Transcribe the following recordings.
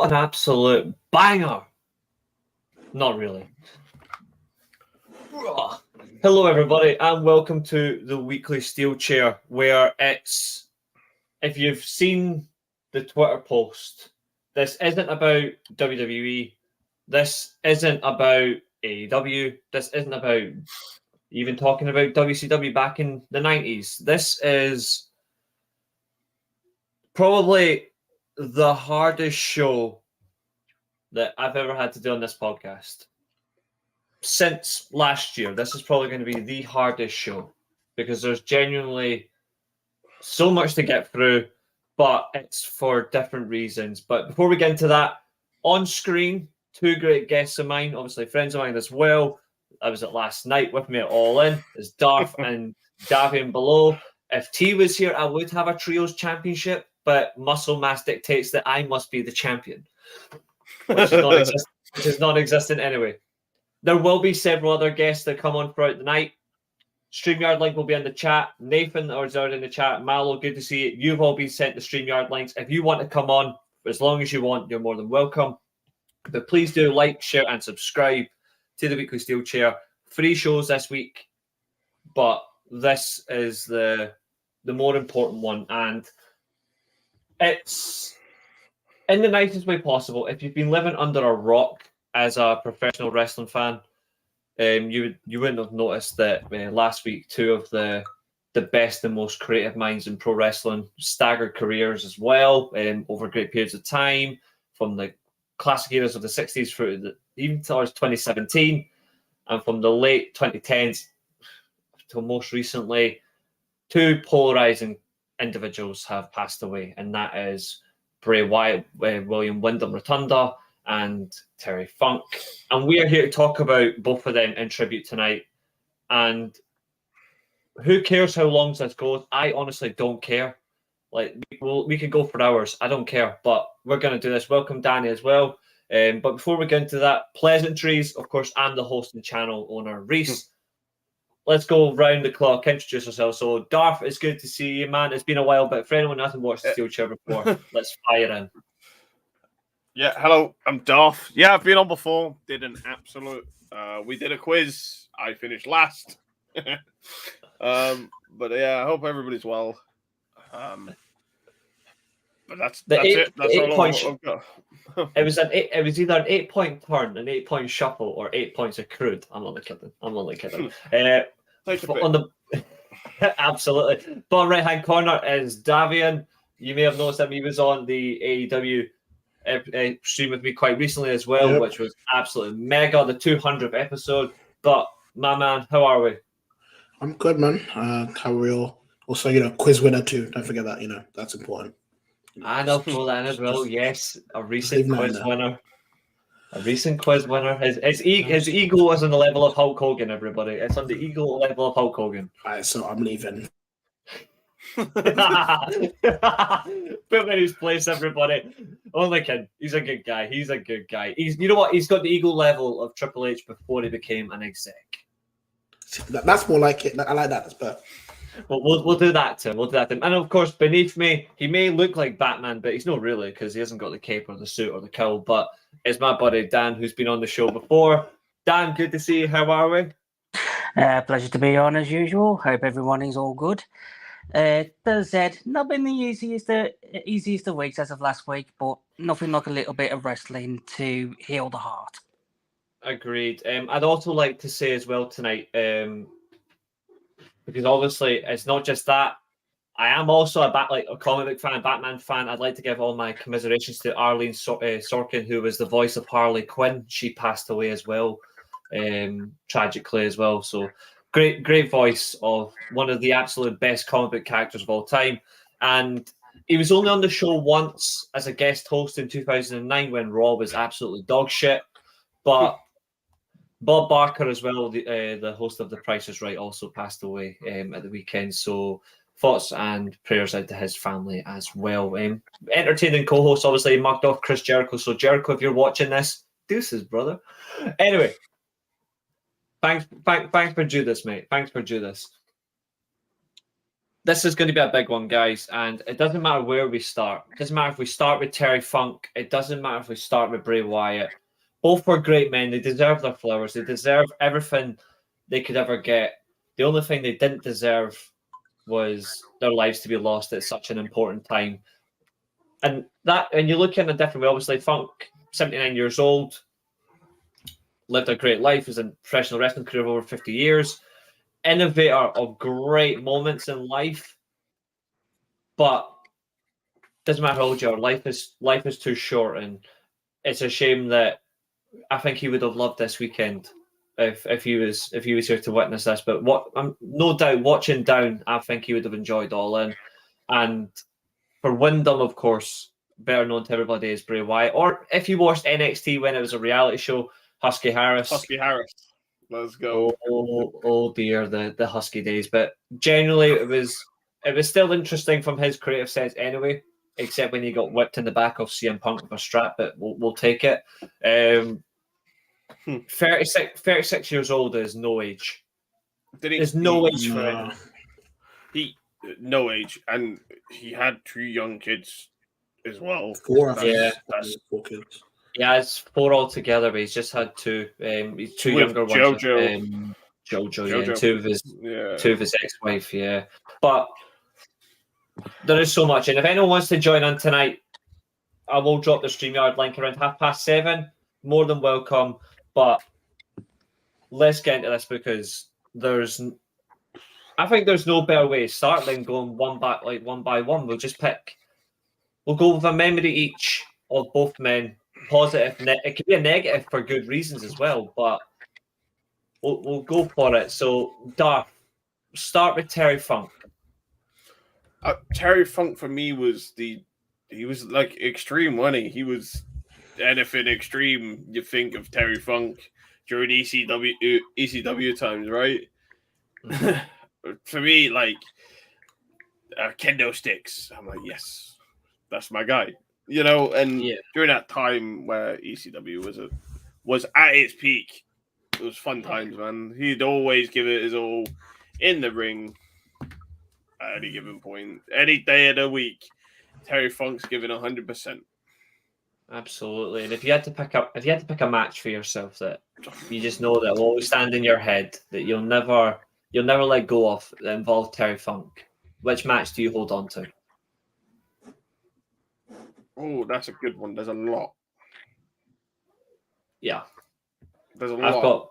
What an absolute banger! Not really. Hello, everybody, and welcome to the weekly Steel Chair, where it's, if you've seen the Twitter post, this isn't about WWE, this isn't about AEW, this isn't about even talking about WCW back in the 90s. This is probably the hardest show that I've ever had to do on this podcast. Since last year, this is probably going to be the hardest show because there's genuinely so much to get through, but it's for different reasons. But before we get into that, on screen, two great guests of mine, obviously friends of mine as well. I was at last night with me at All In. There's Darth and Davian below. If T was here, I would have a trios championship, but muscle mass dictates that I must be the champion, which is non-existent anyway. There will be several other guests that come on throughout the night. StreamYard link will be in the chat. Nathan is already in the chat. Malo, good to see you. You've all been sent the StreamYard links. If you want to come on, as long as you want, you're more than welcome. But please do like, share, and subscribe to the Weekly Steel Chair. 3 shows this week, but this is the more important one. And it's in the nicest way possible. If you've been living under a rock as a professional wrestling fan, you wouldn't have noticed that last week 2 of the best and most creative minds in pro wrestling staggered careers as well over great periods of time, from the classic eras of the 60s through even towards 2017, and from the late 2010s till most recently, 2 polarizing individuals have passed away, and that is Bray Wyatt, William Wyndham Rotunda, and Terry Funk. And we are here to talk about both of them in tribute tonight. And who cares how long this goes? I honestly don't care. Like, we could go for hours. I don't care, but we're going to do this. Welcome, Danny, as well. But before we get into that, pleasantries, of course, I'm the host and channel owner, Reece. Let's go round the clock, introduce ourselves. So, Darth, it's good to see you, man. It's been a while, but for anyone who hasn't watched the Steel Chair before, let's fire in. Yeah, hello, I'm Darth. Yeah, I've been on before. Did an absolute. We did a quiz. I finished last. But yeah, I hope everybody's well. But that's it. That's all I've got. It was either an 8-point turn, an 8-point shuffle, or 8 points accrued. I'm only kidding. Absolutely. Bottom right hand corner is Davian. You may have noticed that he was on the AEW stream with me quite recently as well, which was absolutely mega, the 200th episode. But my man, how are we? I'm good, man. How are we all? Also, quiz winner too. Don't forget that. That's important. And I'll throw that in as well. Yes, a recent quiz winner. A recent quiz winner. His ego is on the level of Hulk Hogan, everybody. It's on the ego level of Hulk Hogan. All right, so I'm leaving. Put him in his place, everybody. Only kid. He's a good guy. He's you know what? He's got the ego level of Triple H before he became an exec. That's more like it. I like that. That's better. Well, we'll do that to him. And of course, beneath me, he may look like Batman, but he's not really, because he hasn't got the cape or the suit or the cowl. But it's my buddy Dan, who's been on the show before. Dan, good to see you. How are we? Pleasure to be on as usual. Hope everyone is all good. As said, not been the easiest of weeks as of last week, but nothing like a little bit of wrestling to heal the heart. Agreed. I'd also like to say as well tonight, because obviously it's not just that. I am also a comic book fan, Batman fan. I'd like to give all my commiserations to Arlene Sorkin, who was the voice of Harley Quinn. She passed away as well, tragically as well. So great voice of one of the absolute best comic book characters of all time. And he was only on the show once as a guest host in 2009 when Raw was absolutely dog shit. But Bob Barker as well, the host of The Price is Right, also passed away at the weekend. So thoughts and prayers out to his family as well. Entertaining co-host, obviously, marked off Chris Jericho. So Jericho, if you're watching this, deuces, brother. Anyway, thanks for Judas, mate. Thanks for Judas. this is going to be a big one, guys, and it doesn't matter where we start. It doesn't matter if we start with Terry Funk. It doesn't matter if we start with Bray Wyatt. Both were great men. They deserve their flowers. They deserve everything they could ever get. The only thing they didn't deserve was their lives to be lost at such an important time. And you look in a different way. Obviously, Funk, 79 years old, lived a great life. Was in professional wrestling career of over 50 years. Innovator of great moments in life, but doesn't matter how old you are. Life is too short, and it's a shame that I think he would have loved this weekend if he was here to witness this. But no doubt watching down, I think he would have enjoyed All In. And for Wyndham, of course, better known to everybody as Bray Wyatt, or if you watched NXT when it was a reality show, Husky Harris. Let's go. Oh dear, the Husky days. But generally, it was still interesting from his creative sense anyway, except when he got whipped in the back of CM Punk with a strap, but we'll take it. 36 years old is no age. There's no age for him. No age, and he had 2 young kids as well. 4, that's 4 kids. Yeah, it's 4 altogether, but he's just had 2. He's 2 with younger JoJo. ones. JoJo, yeah, 2 of his ex-wife, yeah. But there is so much, and if anyone wants to join on tonight, I will drop the StreamYard link around 7:30. More than welcome. But let's get into this because I think there's no better way to start than going one by one. We'll go with a memory each of both men. Positive, it could be a negative for good reasons as well, but we'll go for it. So, Darth, start with Terry Funk. Terry Funk for me he was like extreme, wasn't he? He was anything extreme you think of Terry Funk during ECW times, right? For me, like kendo sticks, I'm like, yes, that's my guy. And during that time where ECW was at its peak, it was fun times, man. He'd always give it his all in the ring at any given point, any day of the week. Terry Funk's giving 100%. Absolutely, and if you had to pick a match for yourself that you just know that will always stand in your head that you'll never let go of that involved Terry Funk, which match do you hold on to? Oh, that's a good one. There's a lot. Yeah, there's a lot.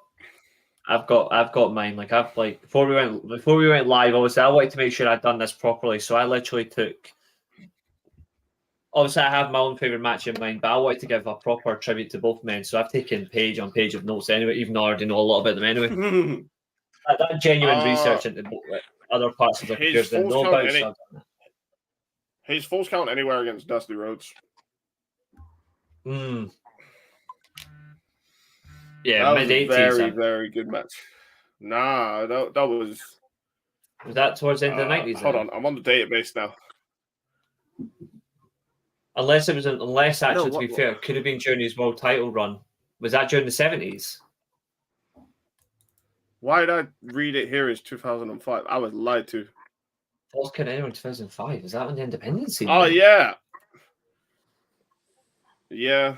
I've got mine. Before we went live, obviously I wanted to make sure I'd done this properly, so I literally took. Obviously, I have my own favourite match in mind, but I wanted to give a proper tribute to both men, so I've taken page on page of notes anyway, even though I already know a lot about them anyway. that genuine research into other parts of the careers than know about. His Falls Count Anywhere against Dusty Rhodes. Yeah, that was a very, mid-80s. very good match. Nah, that was... Was that towards the end of the 90s? Hold on, I'm on the database now. Unless actually, to be fair, it could have been during his world title run. Was that during the 70s? Why did I read it here as 2005? I was lied to. Falls Count Anywhere in 2005. Is that on the independence scene? Oh, yeah. Yeah.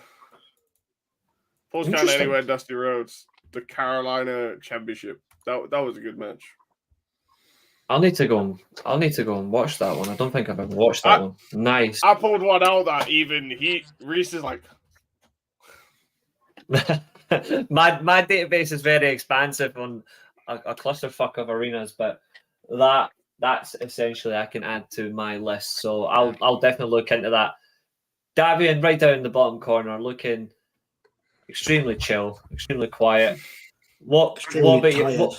Falls Count Anywhere, Dusty Rhodes. The Carolina Championship. That was a good match. I'll need to go and watch that one. I don't think I've ever watched that one. Nice. I pulled one out that even Reece is like... my database is very expansive on a clusterfuck of arenas, but that's essentially I can add to my list. So I'll definitely look into that. Davian, right down in the bottom corner, looking extremely chill, extremely quiet. What about you?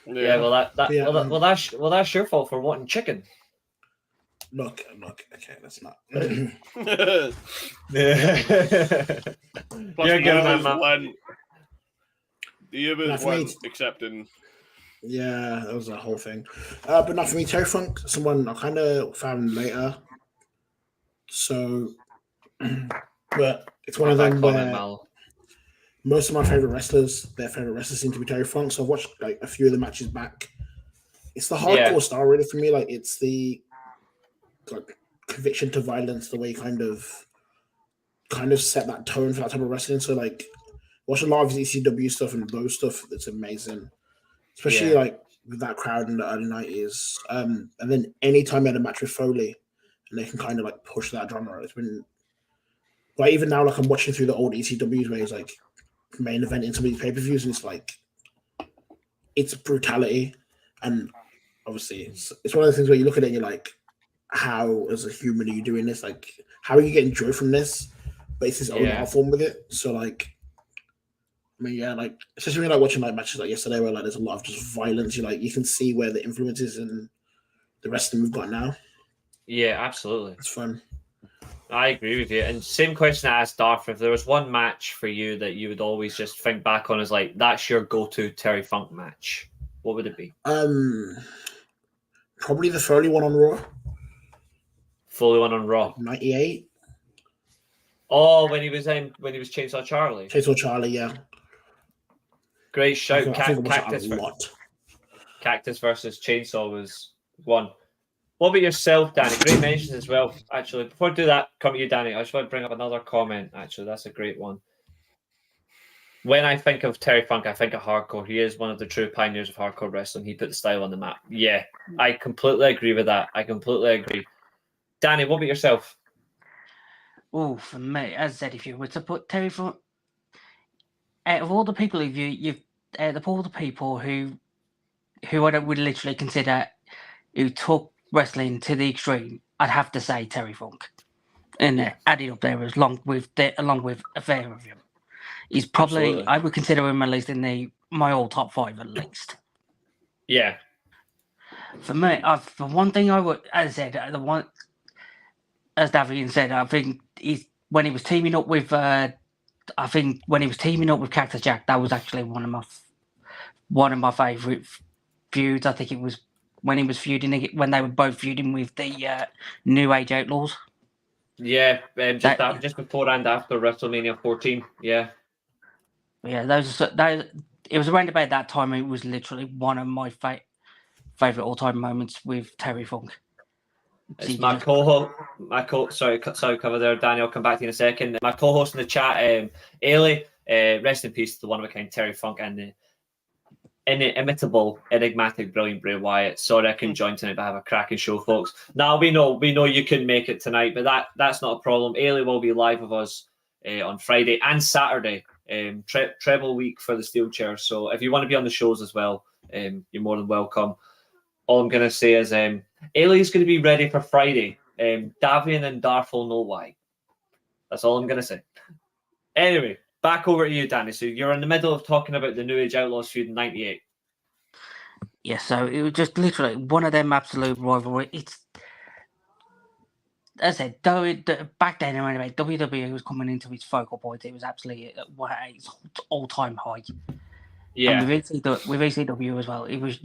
Yeah, well that's your fault for wanting chicken. Look, okay, that's not. Plus, You're good, man. The Ubers weren't accepting. Yeah, that was a whole thing. But not for me, Terry Funk, someone I kind of found later. So, but it's one of them where most of my favorite wrestlers, their favorite wrestlers seem to be Terry Funk. So I've watched like a few of the matches back it's the hardcore style really for me. Like it's the conviction to violence, the way you kind of set that tone for that type of wrestling. So like watching a lot of ECW stuff and those stuff, that's amazing. Especially like with that crowd in the early 90s. And then anytime they had a match with Foley and they can kind of like push that genre, it's been like even now, like I'm watching through the old ECWs where he's like main event in some of these pay-per-views, and it's like it's brutality. And obviously it's one of the things where you look at it and you're like, how as a human are you doing this? Like how are you getting joy from this? But it's his own art form with it. So like I mean, yeah, like especially when like watching like matches like yesterday where like there's a lot of just violence, you can see where the influence is in the wrestling we've got now. Yeah, absolutely. It's fun. I agree with you. And same question I asked Darth, if there was one match for you that you would always just think back on as like that's your go-to Terry Funk match, what would it be? Probably the Foley one on Raw. Foley one on Raw. 98. Oh, when he was Chainsaw Charlie. Chainsaw Charlie, yeah. Great shout. Cactus versus Chainsaw was one. What about yourself, Danny? Great mentions as well. Actually, before I do that, come to you, Danny. I just want to bring up another comment. Actually, that's a great one. When I think of Terry Funk, I think of hardcore. He is one of the true pioneers of hardcore wrestling. He put the style on the map. Yeah, I completely agree with that. I completely agree. Danny, what about yourself? Oh, for me, as I said, if you were to put Terry Funk, out of all the people out of all the people who I would literally consider who took wrestling to the extreme, I'd have to say Terry Funk, and added up there along with a fair of him. He's probably Absolutely. I would consider him at least in my all top 5 at least. Yeah. For me, for one thing, I would, as I said, as Davian said, I think when he was teaming up with Cactus Jack, that was actually one of my favourite feuds. I think it was when he was when they were both feuding with the New Age Outlaws. Yeah, just before and after WrestleMania 14. Yeah. Yeah, those it was around about that time. It was literally one of my favourite all-time moments with Terry Funk. It's my co-host. Sorry, cover there, Danny. I'll come back to you in a second. My co-host in the chat, Eilidh, rest in peace to the one of a kind Terry Funk and the inimitable, enigmatic, brilliant Bray Wyatt. Sorry I couldn't join tonight, but have a cracking show, folks. Now we know you couldn't make it tonight, but that's not a problem. Eilidh will be live with us on Friday and Saturday. Treble week for the steel chair. So if you want to be on the shows as well, you're more than welcome. All I'm going to say is Eilidh's going to be ready for Friday. Davian and Darth will know why. That's all I'm going to say. Anyway, back over to you, Danny. So you're in the middle of talking about the New Age Outlaws feud in 98. Yeah, so it was just literally one of them absolute rivalry. It's, as I said, back then, anyway, WWE was coming into its focal point. It was absolutely its all-time high. Yeah. And with ECW as well, it was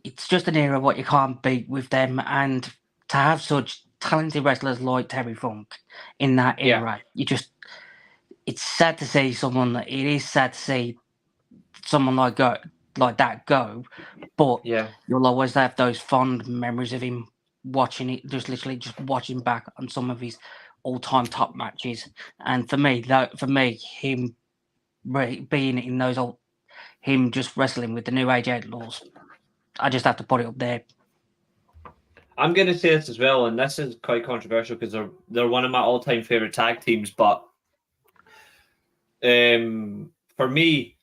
it's just an era what you can't beat with them, and to have such talented wrestlers like Terry Funk in that era, it's sad to see someone. It is sad to see someone like that go, but you'll always have those fond memories of him watching it, just watching back on some of his all-time top matches. And for me, him being in those him just wrestling with the New Age Outlaws, I just have to put it up there. I'm going to say this as well, and this is quite controversial because they're one of my all-time favorite tag teams. But for me,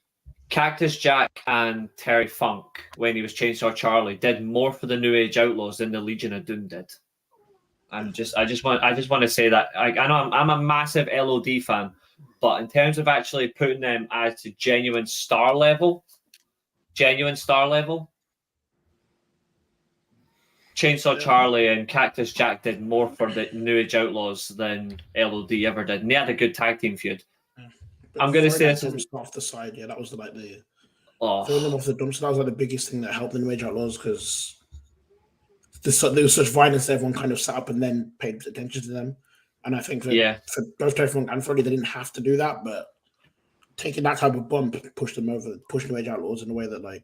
Cactus Jack and Terry Funk, when he was Chainsaw Charlie, did more for the New Age Outlaws than the Legion of Doom did. I just want to say that. I know I'm a massive LOD fan, but in terms of actually putting them as a genuine star level, Chainsaw Charlie and Cactus Jack did more for the New Age Outlaws than LOD ever did, and they had a good tag team feud. I'm going to say this off the side. Yeah, that was throwing them off the dumpster. That was the biggest thing that helped the New Age Outlaws because there was such violence. Everyone kind of sat up and then paid attention to them. And I think that for both Terry Funk and Foley, they didn't have to do that, but taking that type of bump pushed New Age Outlaws in a way that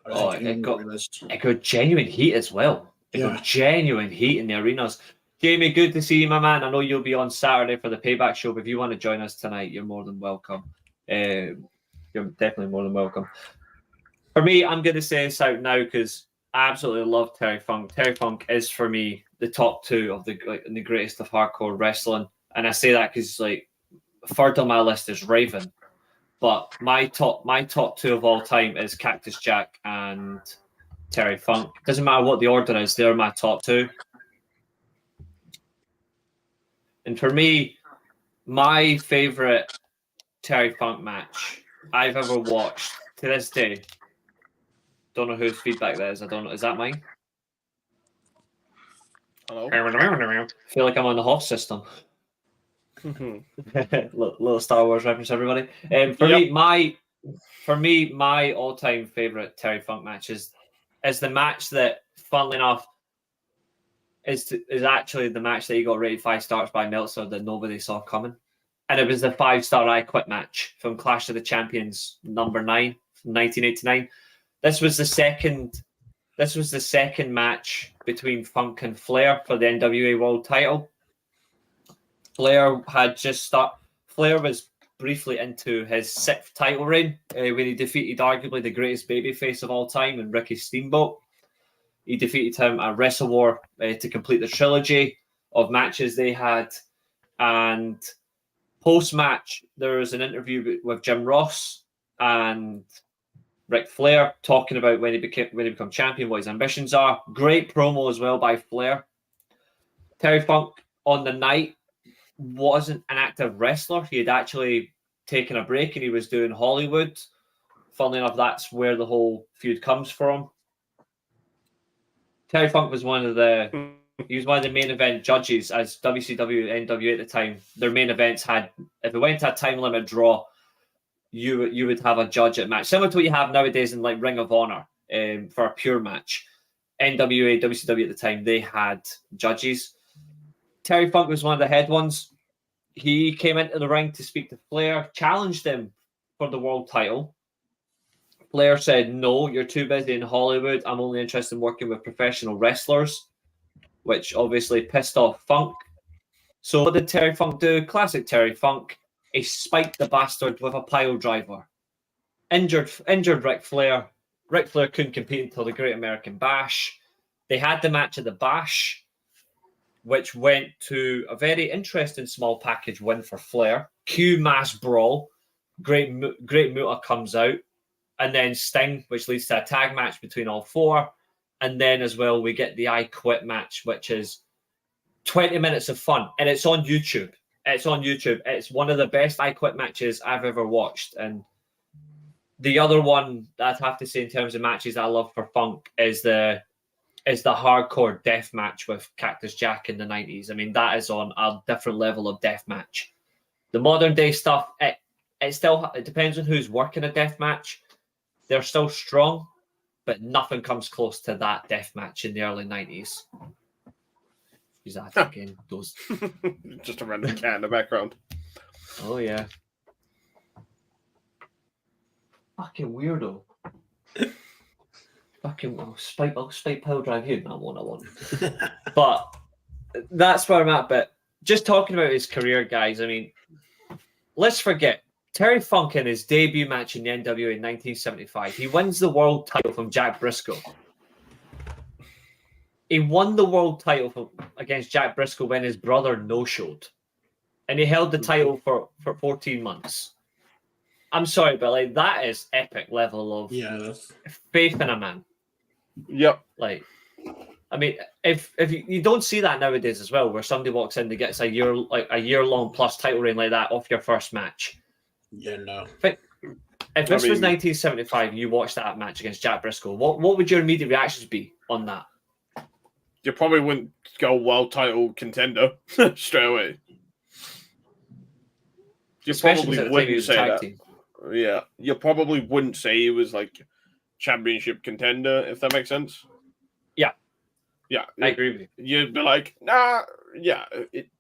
Oh, it got genuine heat as well. It got genuine heat in the arenas. Jamie, good to see you, my man. I know you'll be on Saturday for the payback show, but if you want to join us tonight, you're more than welcome. You're definitely more than welcome. For me, I'm going to say this out now because I absolutely love Terry Funk. Terry Funk is, for me, the top two of the greatest of hardcore wrestling. And I say that because, like, third on my list is Raven. But my top two of all time is Cactus Jack and Terry Funk. Doesn't matter what the order is, they're my top two. And for me, my favorite Terry Funk match I've ever watched to this day, don't know whose feedback that is. I don't know. Is that mine? Hello? I feel like I'm on the Hoff system. Little Star Wars reference, everybody. For me, my all-time favorite Terry Funk match is the match that, funnily enough, is actually the match that he got rated 5 stars by Meltzer that nobody saw coming, and it was the 5-star I Quit match from Clash of the Champions number 9 from 1989. This was the second match between Funk and Flair for the NWA World Title. Flair was briefly into his 6th title reign when he defeated arguably the greatest babyface of all time in Ricky Steamboat. He defeated him at Wrestle War to complete the trilogy of matches they had. And post-match, there was an interview with Jim Ross and Ric Flair talking about when he became champion, what his ambitions are. Great promo as well by Flair. Terry Funk on the night wasn't an active wrestler. He had actually taken a break and he was doing Hollywood. Funnily enough, that's where the whole feud comes from. Terry Funk was one of the main event judges, as WCW and NWA at the time. Their main events had, if it went to a time limit draw, you would have a judge at match, similar to what you have nowadays in like Ring of Honor for a pure match. NWA, WCW at the time, they had judges. Terry Funk was one of the head ones. He came into the ring to speak to Flair, challenged him for the world title. Flair said, "No, you're too busy in Hollywood. I'm only interested in working with professional wrestlers," which obviously pissed off Funk. So what did Terry Funk do? Classic Terry Funk. He spiked the bastard with a pile driver. Injured Ric Flair. Ric Flair couldn't compete until the Great American Bash. They had the match at the Bash, which went to a very interesting small package win for Flair. Q mass brawl. Great Muta comes out. And then Sting, which leads to a tag match between all four. And then as well, we get the I Quit match, which is 20 minutes of fun. And it's on YouTube. It's one of the best I Quit matches I've ever watched. And the other one that I'd have to say in terms of matches I love for Funk is the hardcore death match with Cactus Jack in the 90s. I mean, that is on a different level of death match. The modern day stuff, it depends on who's working a death match. They're still strong, but nothing comes close to that death match in the early 90s. Use that again. Those just a random cat in the background. Oh yeah. Fucking weirdo. Fucking spike pile drive here. Not one I want. But that's where I'm at. But just talking about his career, guys. I mean, let's forget Terry Funk in his debut match in the NWA in 1975. He wins the world title from Jack Briscoe. He won the world title against Jack Briscoe when his brother no-showed. And he held the title for 14 months. I'm sorry, but like that is epic level of faith in a man. Yep. Like, I mean, if you don't see that nowadays as well, where somebody walks in and gets a year-long plus title reign like that off your first match. Yeah, no. If this was 1975 and you watched that match against Jack Briscoe, what would your immediate reactions be on that? You probably wouldn't go world title contender straight away. You Especially probably wouldn't say that. Team. Yeah, you probably wouldn't say he was like championship contender, if that makes sense. Yeah, I agree with you. You'd be like, nah, yeah,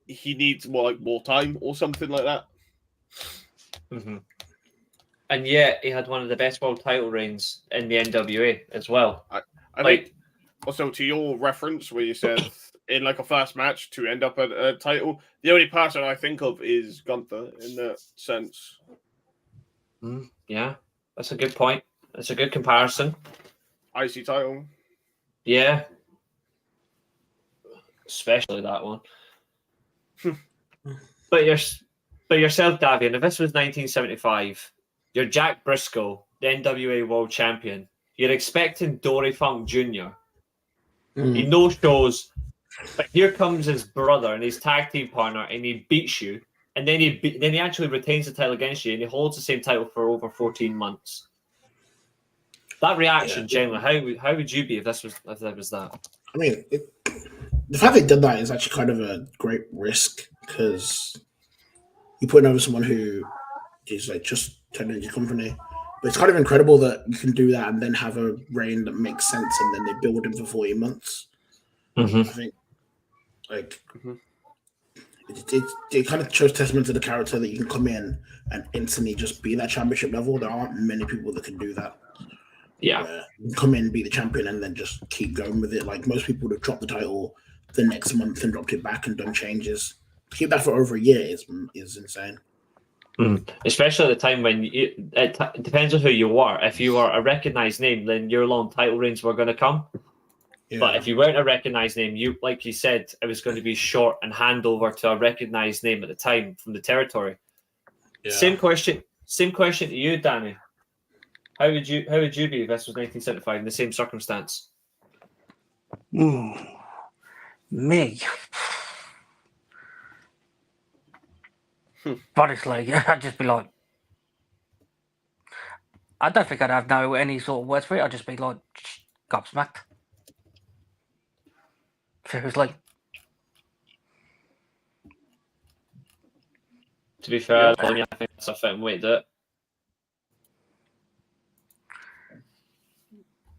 he needs more time or something like that. Mm-hmm. and yet he had one of the best world title reigns in the NWA as well. I think also to your reference where you said in like a first match to end up at a title, the only person I think of is Gunther in that sense. Yeah, that's a good point. That's a good comparison. IC title. Yeah. Especially that one. But yourself, Davian, if this was 1975, you're Jack Briscoe, the NWA World Champion. You're expecting Dory Funk Jr. He no-shows, but here comes his brother and his tag team partner, and he beats you, and then he actually retains the title against you, and he holds the same title for over 14 months. That reaction, generally, how would you be if that was that? I mean, the fact they did that is actually kind of a great risk because you're putting over someone who is like just turning into your company. But it's kind of incredible that you can do that and then have a reign that makes sense, and then they build him for 40 months. I think, like, it kind of shows testament to the character that you can come in and instantly just be that championship level. There aren't many people that can do that. Yeah. Come in, be the champion, and then just keep going with it. Like, most people would have dropped the title the next month and dropped it back and done changes. To keep that for over a year is insane. Especially at the time when it depends on who you were. If you were a recognized name, then your long title reigns were going to come. Yeah. But if you weren't a recognized name, you, like you said, it was going to be short and hand over to a recognized name at the time from the territory. Yeah. Same question to you, Danny. How would you be if this was 1975 in the same circumstance? Me. Honestly, I'd just be like, I don't think I'd have any sort of words for it. I'd just be like, gobsmacked. Seriously. To be fair, I think that's a fitting way to do it.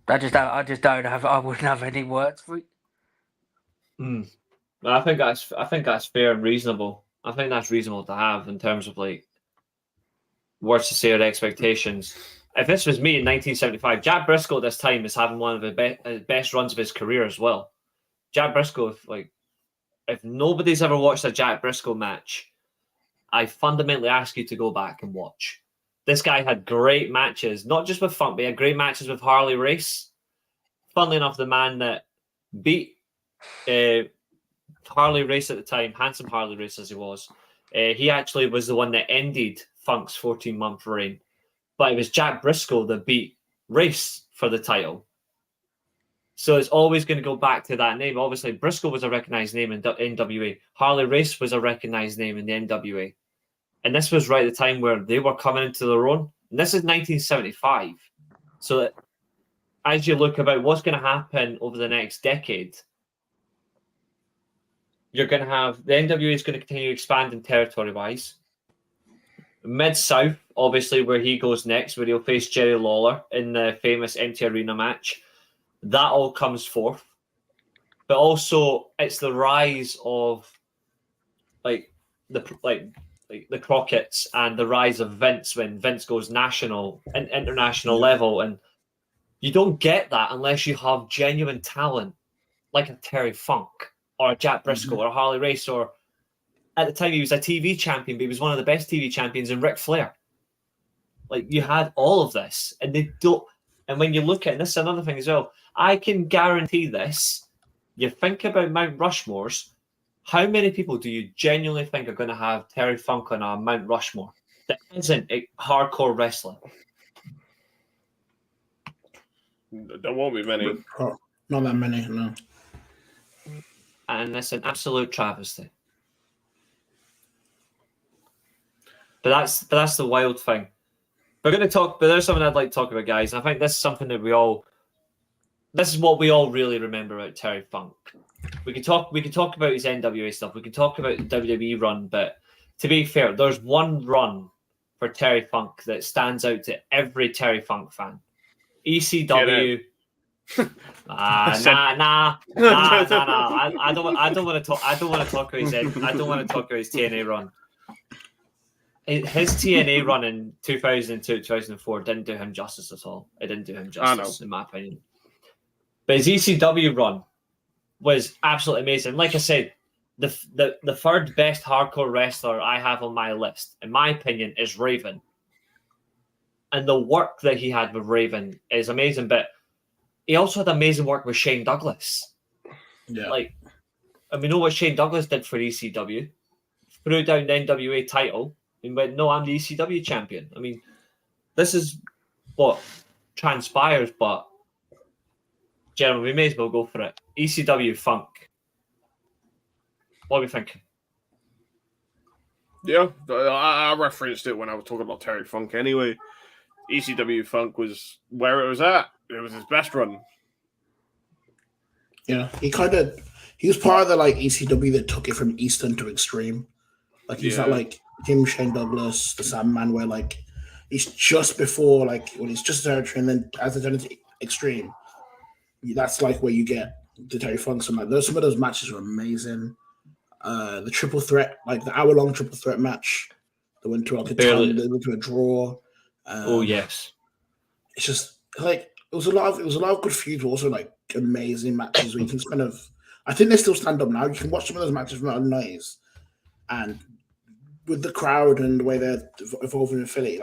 I wouldn't have any words for it. I think that's fair and reasonable. I think that's reasonable to have in terms of like words to say or expectations. If this was me in 1975, Jack Briscoe at this time is having one of the best runs of his career as well. Jack Briscoe, if nobody's ever watched a Jack Briscoe match, I fundamentally ask you to go back and watch. This guy had great matches, not just with Funk, but he had great matches with Harley Race. Funnily enough, the man that beat Harley Race at the time, handsome Harley Race as he was, he actually was the one that ended Funk's 14-month reign. But it was Jack Briscoe that beat Race for the title. So it's always going to go back to that name. Obviously, Briscoe was a recognized name in NWA. Harley Race was a recognized name in the NWA. And this was right at the time where they were coming into their own. And this is 1975. So that as you look about what's going to happen over the next decade, you're going to have the NWA is going to continue expanding territory-wise. Mid-South, obviously, where he goes next, where he'll face Jerry Lawler in the famous Empty Arena match. That all comes forth. But also, it's the rise of the Crockett's and the rise of Vince when Vince goes national and international level. And you don't get that unless you have genuine talent like a Terry Funk or a Jack Briscoe or a Harley Race, or at the time he was a TV champion, but he was one of the best TV champions in Ric Flair. Like, you had all of this, and they don't. And when you look at it, and this is another thing as well, I can guarantee this. You think about Mount Rushmores. How many people do you genuinely think are going to have Terry Funk on a Mount Rushmore that isn't a hardcore wrestling? There won't be many. Not that many, no. And it's an absolute travesty. But that's the wild thing. We're going to talk, but there's something I'd like to talk about, guys. And I think this is something that this is what we all really remember about Terry Funk. We can talk about his NWA stuff. We can talk about the WWE run, but to be fair, there's one run for Terry Funk that stands out to every Terry Funk fan. ECW. Nah. I don't want to talk about his TNA run. his TNA run in 2002, 2004 didn't do him justice at all. It didn't do him justice, in my opinion. But his ECW run was absolutely amazing. Like I said, the third best hardcore wrestler I have on my list, in my opinion, is Raven. And the work that he had with Raven is amazing. But he also had amazing work with Shane Douglas. Yeah. And we know what Shane Douglas did for ECW. Threw down the NWA title and went, no, I'm the ECW champion. I mean, this is what transpires, but gentlemen, we may as well go for it. ECW Funk. What are we thinking? Yeah, I referenced it when I was talking about Terry Funk anyway. ECW Funk was where it was at. It was his best run. Yeah, he was part of the ECW that took it from Eastern to Extreme. He's not like him, Shane Douglas, the Sandman, where he's just before when he's just territory, and then as they turn into Extreme, that's where you get the Terry Funk. Some of those matches are amazing. The triple threat, the hour-long triple threat match that went to they went to a draw. Oh yes, it's just it was a lot of good feuds, but also amazing matches where you can just I think they still stand up now. You can watch some of those matches from the 90s, and with the crowd and the way they're evolving in Philly,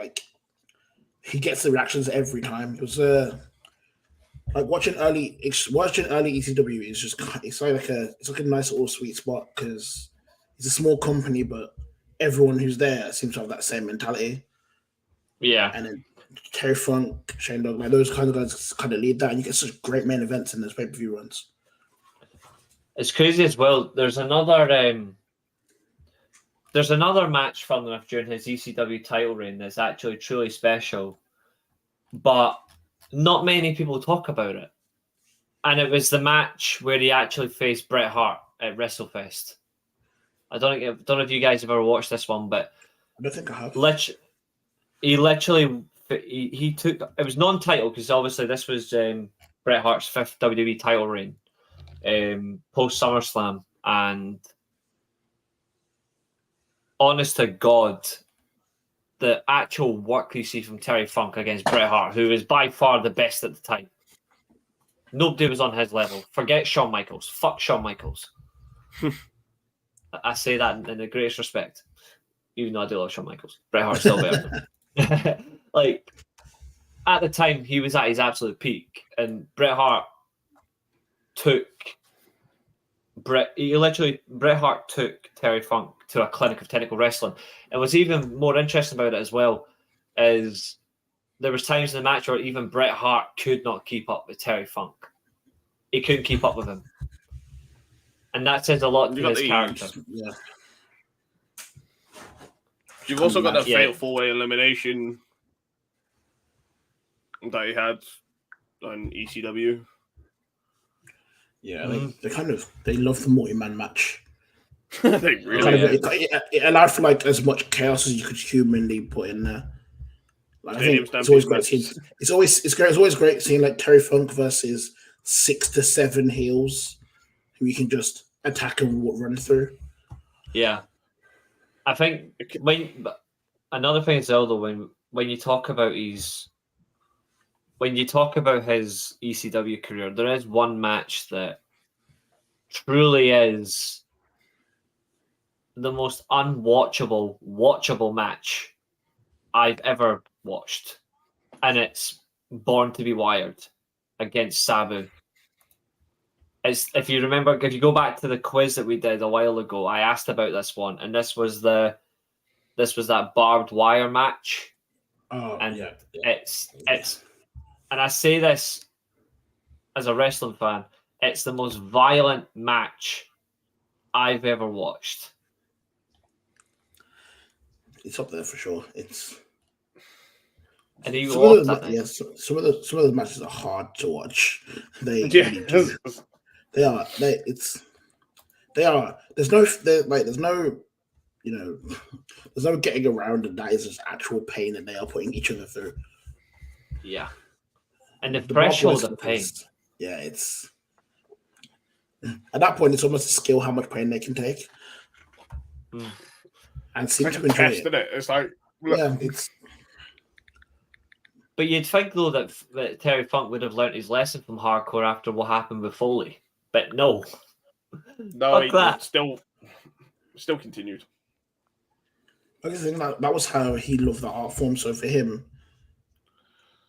he gets the reactions every time. It was watching early ECW is just it's like a nice little sweet spot because it's a small company, but everyone who's there seems to have that same mentality. Yeah, and then Terry Funk, Shane Dog, those kind of guys kind of lead that, and you get such great main events in those pay-per-view runs. It's crazy as well. There's another match from enough during his ECW title reign that's actually truly special, but not many people talk about it. And it was the match where he actually faced Bret Hart at WrestleFest. I don't know if you guys have ever watched this one, but I don't think I have. He took it was non-title because obviously this was Bret Hart's 5th WWE title reign post SummerSlam, and honest to God, the actual work you see from Terry Funk against Bret Hart, who is by far the best at the time. Nobody was on his level. Forget Shawn Michaels. Fuck Shawn Michaels. I say that in the greatest respect, even though I do love Shawn Michaels. Bret Hart's still better. At the time, he was at his absolute peak, and Bret Hart took Bret Hart took Terry Funk to a clinic of technical wrestling. And what's even more interesting about it as well is there was times in the match where even Bret Hart could not keep up with Terry Funk. He couldn't keep up with him. And that says a lot to his character. Yeah. You've also got that fatal 4-way elimination that he had on ECW. Yeah, they love the multi-man match. They really it allowed for as much chaos as you could humanly put in there. I think it's always great seeing. It's always great seeing Terry Funk versus 6 to 7 heels who you can just attack and run through. Yeah, I think another thing is though when you talk about his ECW career, there is one match that truly is the most watchable match I've ever watched, and it's Born to Be Wired against Sabu. If you go back to the quiz that we did a while ago, I asked about this one, and this was that barbed wire match. Oh, and yeah. It's and I say this as a wrestling fan, it's the most violent match I've ever watched. It's up there for sure. It's and he some of those matches are hard to watch. They are. There's no getting around it. That is just actual pain that they are putting each other through. Yeah. And the pressure of the pain. Yeah, it's at that point it's almost a skill how much pain they can take. and seem It's to like a enjoy test, it. isn't it? It's like, look, Yeah, it's But you'd think though that Terry Funk would have learnt his lesson from hardcore after what happened with Foley, but no. no, Fuck that. still continued. I guess that was how he loved that art form. So for him,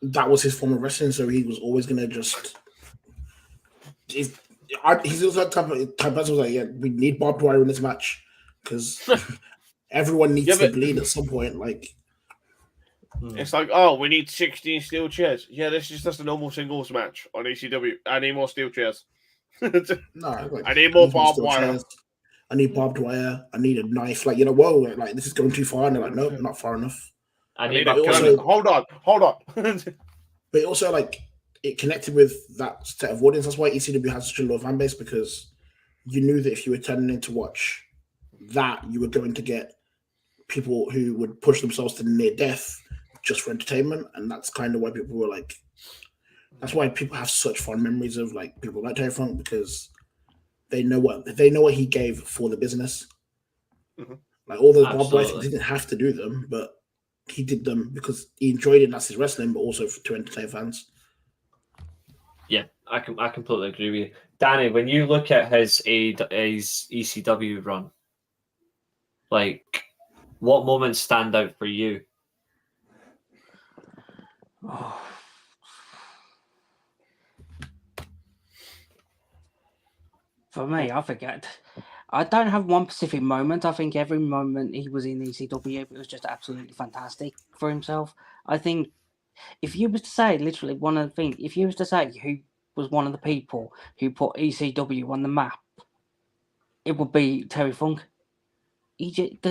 that was his form of wrestling. So he was always gonna just. He's also that type of person who's like, yeah, we need barbed wire in this match because everyone needs to bleed at some point. Like, it's like, oh, we need 16 steel chairs. Yeah, this is just a normal singles match on ECW. I need more steel chairs. no, like, I need more barbed steel wire. chairs. I need barbed wire. I need a knife. Like, whoa, like this is going too far. And they're like, nope, not far enough. I need a gun. Hold on. But also, like, it connected with that set of audience. That's why ECW had such a low fan base, because you knew that if you were turning in to watch that, you were going to get people who would push themselves to near death just for entertainment. And that's kind of why people were like, that's why people have such fond memories of like people like Terry Funk, because they know what he gave for the business. Mm-hmm. Like all those barbed wire, he didn't have to do them, but he did them because he enjoyed it. And that's his wrestling, but also to entertain fans. Yeah, I completely agree with you, Danny. When you look at his ECW run, like, what moments stand out for you? For me, I forget. I don't have one specific moment. I think every moment he was in ECW, it was just absolutely fantastic for himself. I think if you was to say literally one of the things, if you was to say who was one of the people who put ECW on the map, it would be Terry Funk. He took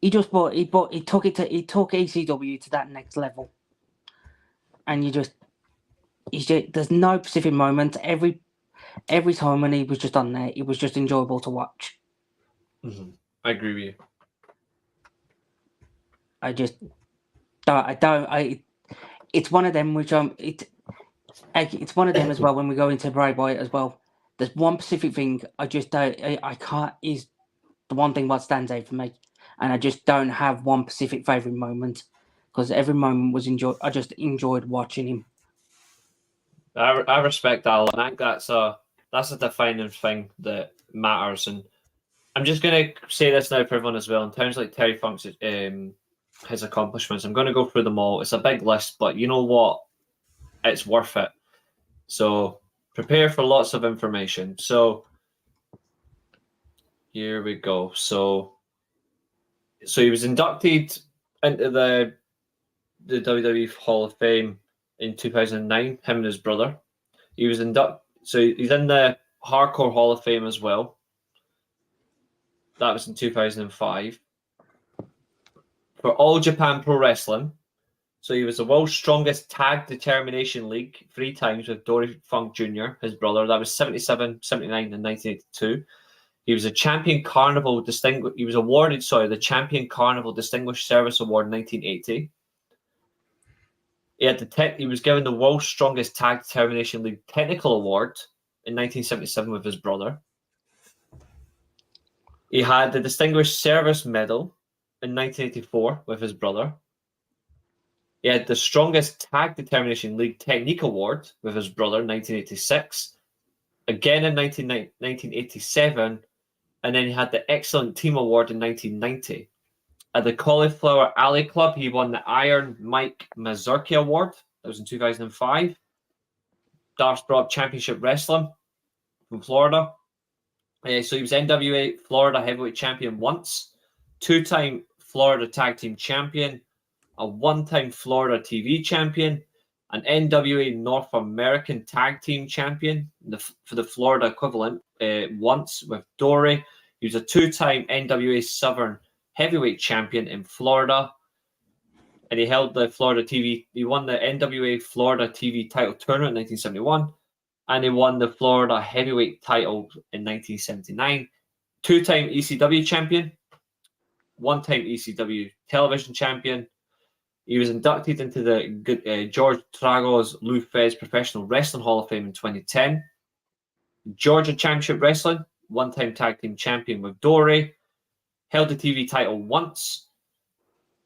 ECW to that next level, and there's no specific moment. Every time when he was just on there, it was just enjoyable to watch. Mm-hmm. I agree with you. It's one of them which it's one of them as well. When we go into Bray Wyatt as well, there's one specific thing I can't, is the one thing what stands out for me, and I just don't have one specific favorite moment because every moment was enjoyed. I just enjoyed watching him. I respect that, and I think that's a defining thing that matters. And I'm just going to say this now for everyone as well. In terms of like Terry Funk's his accomplishments, I'm going to go through them all. It's a big list, but you know what? It's worth it. So prepare for lots of information. So here we go. So he was inducted into the WWE Hall of Fame in 2009. Him and his brother. He was inducted. So he's in the Hardcore Hall of Fame as well. That was in 2005. For All Japan Pro Wrestling. So he was the world's strongest tag determination league 3 times with Dory Funk Jr., his brother. That was 77, 79, and 1982. He was a champion carnival distinguished. He was awarded, the Champion Carnival Distinguished Service Award in 1980. He was given the world's strongest tag determination league technical award in 1977 with his brother. He had the Distinguished Service Medal in 1984 with his brother. He had the strongest tag determination league technique award with his brother in 1986. Again in 1987. And then he had the Excellent Team Award in 1990. At the Cauliflower Alley Club, he won the Iron Mike Mazurki Award. That was in 2005. Darce brought Championship Wrestling from Florida. So he was NWA Florida Heavyweight Champion once, 2-time Florida Tag Team Champion, a 1-time Florida TV Champion, an NWA North American Tag Team Champion for the Florida equivalent once with Dory. He was a 2-time NWA Southern Heavyweight Champion in Florida. And he held the Florida TV. He won the NWA Florida TV title tournament in 1971. And he won the Florida Heavyweight title in 1979. 2-time ECW champion. 1-time ECW television champion. He was inducted into the George Tragos Lou Fez Professional Wrestling Hall of Fame in 2010. Georgia Championship Wrestling. 1-time tag team champion with Dory. held the TV title once,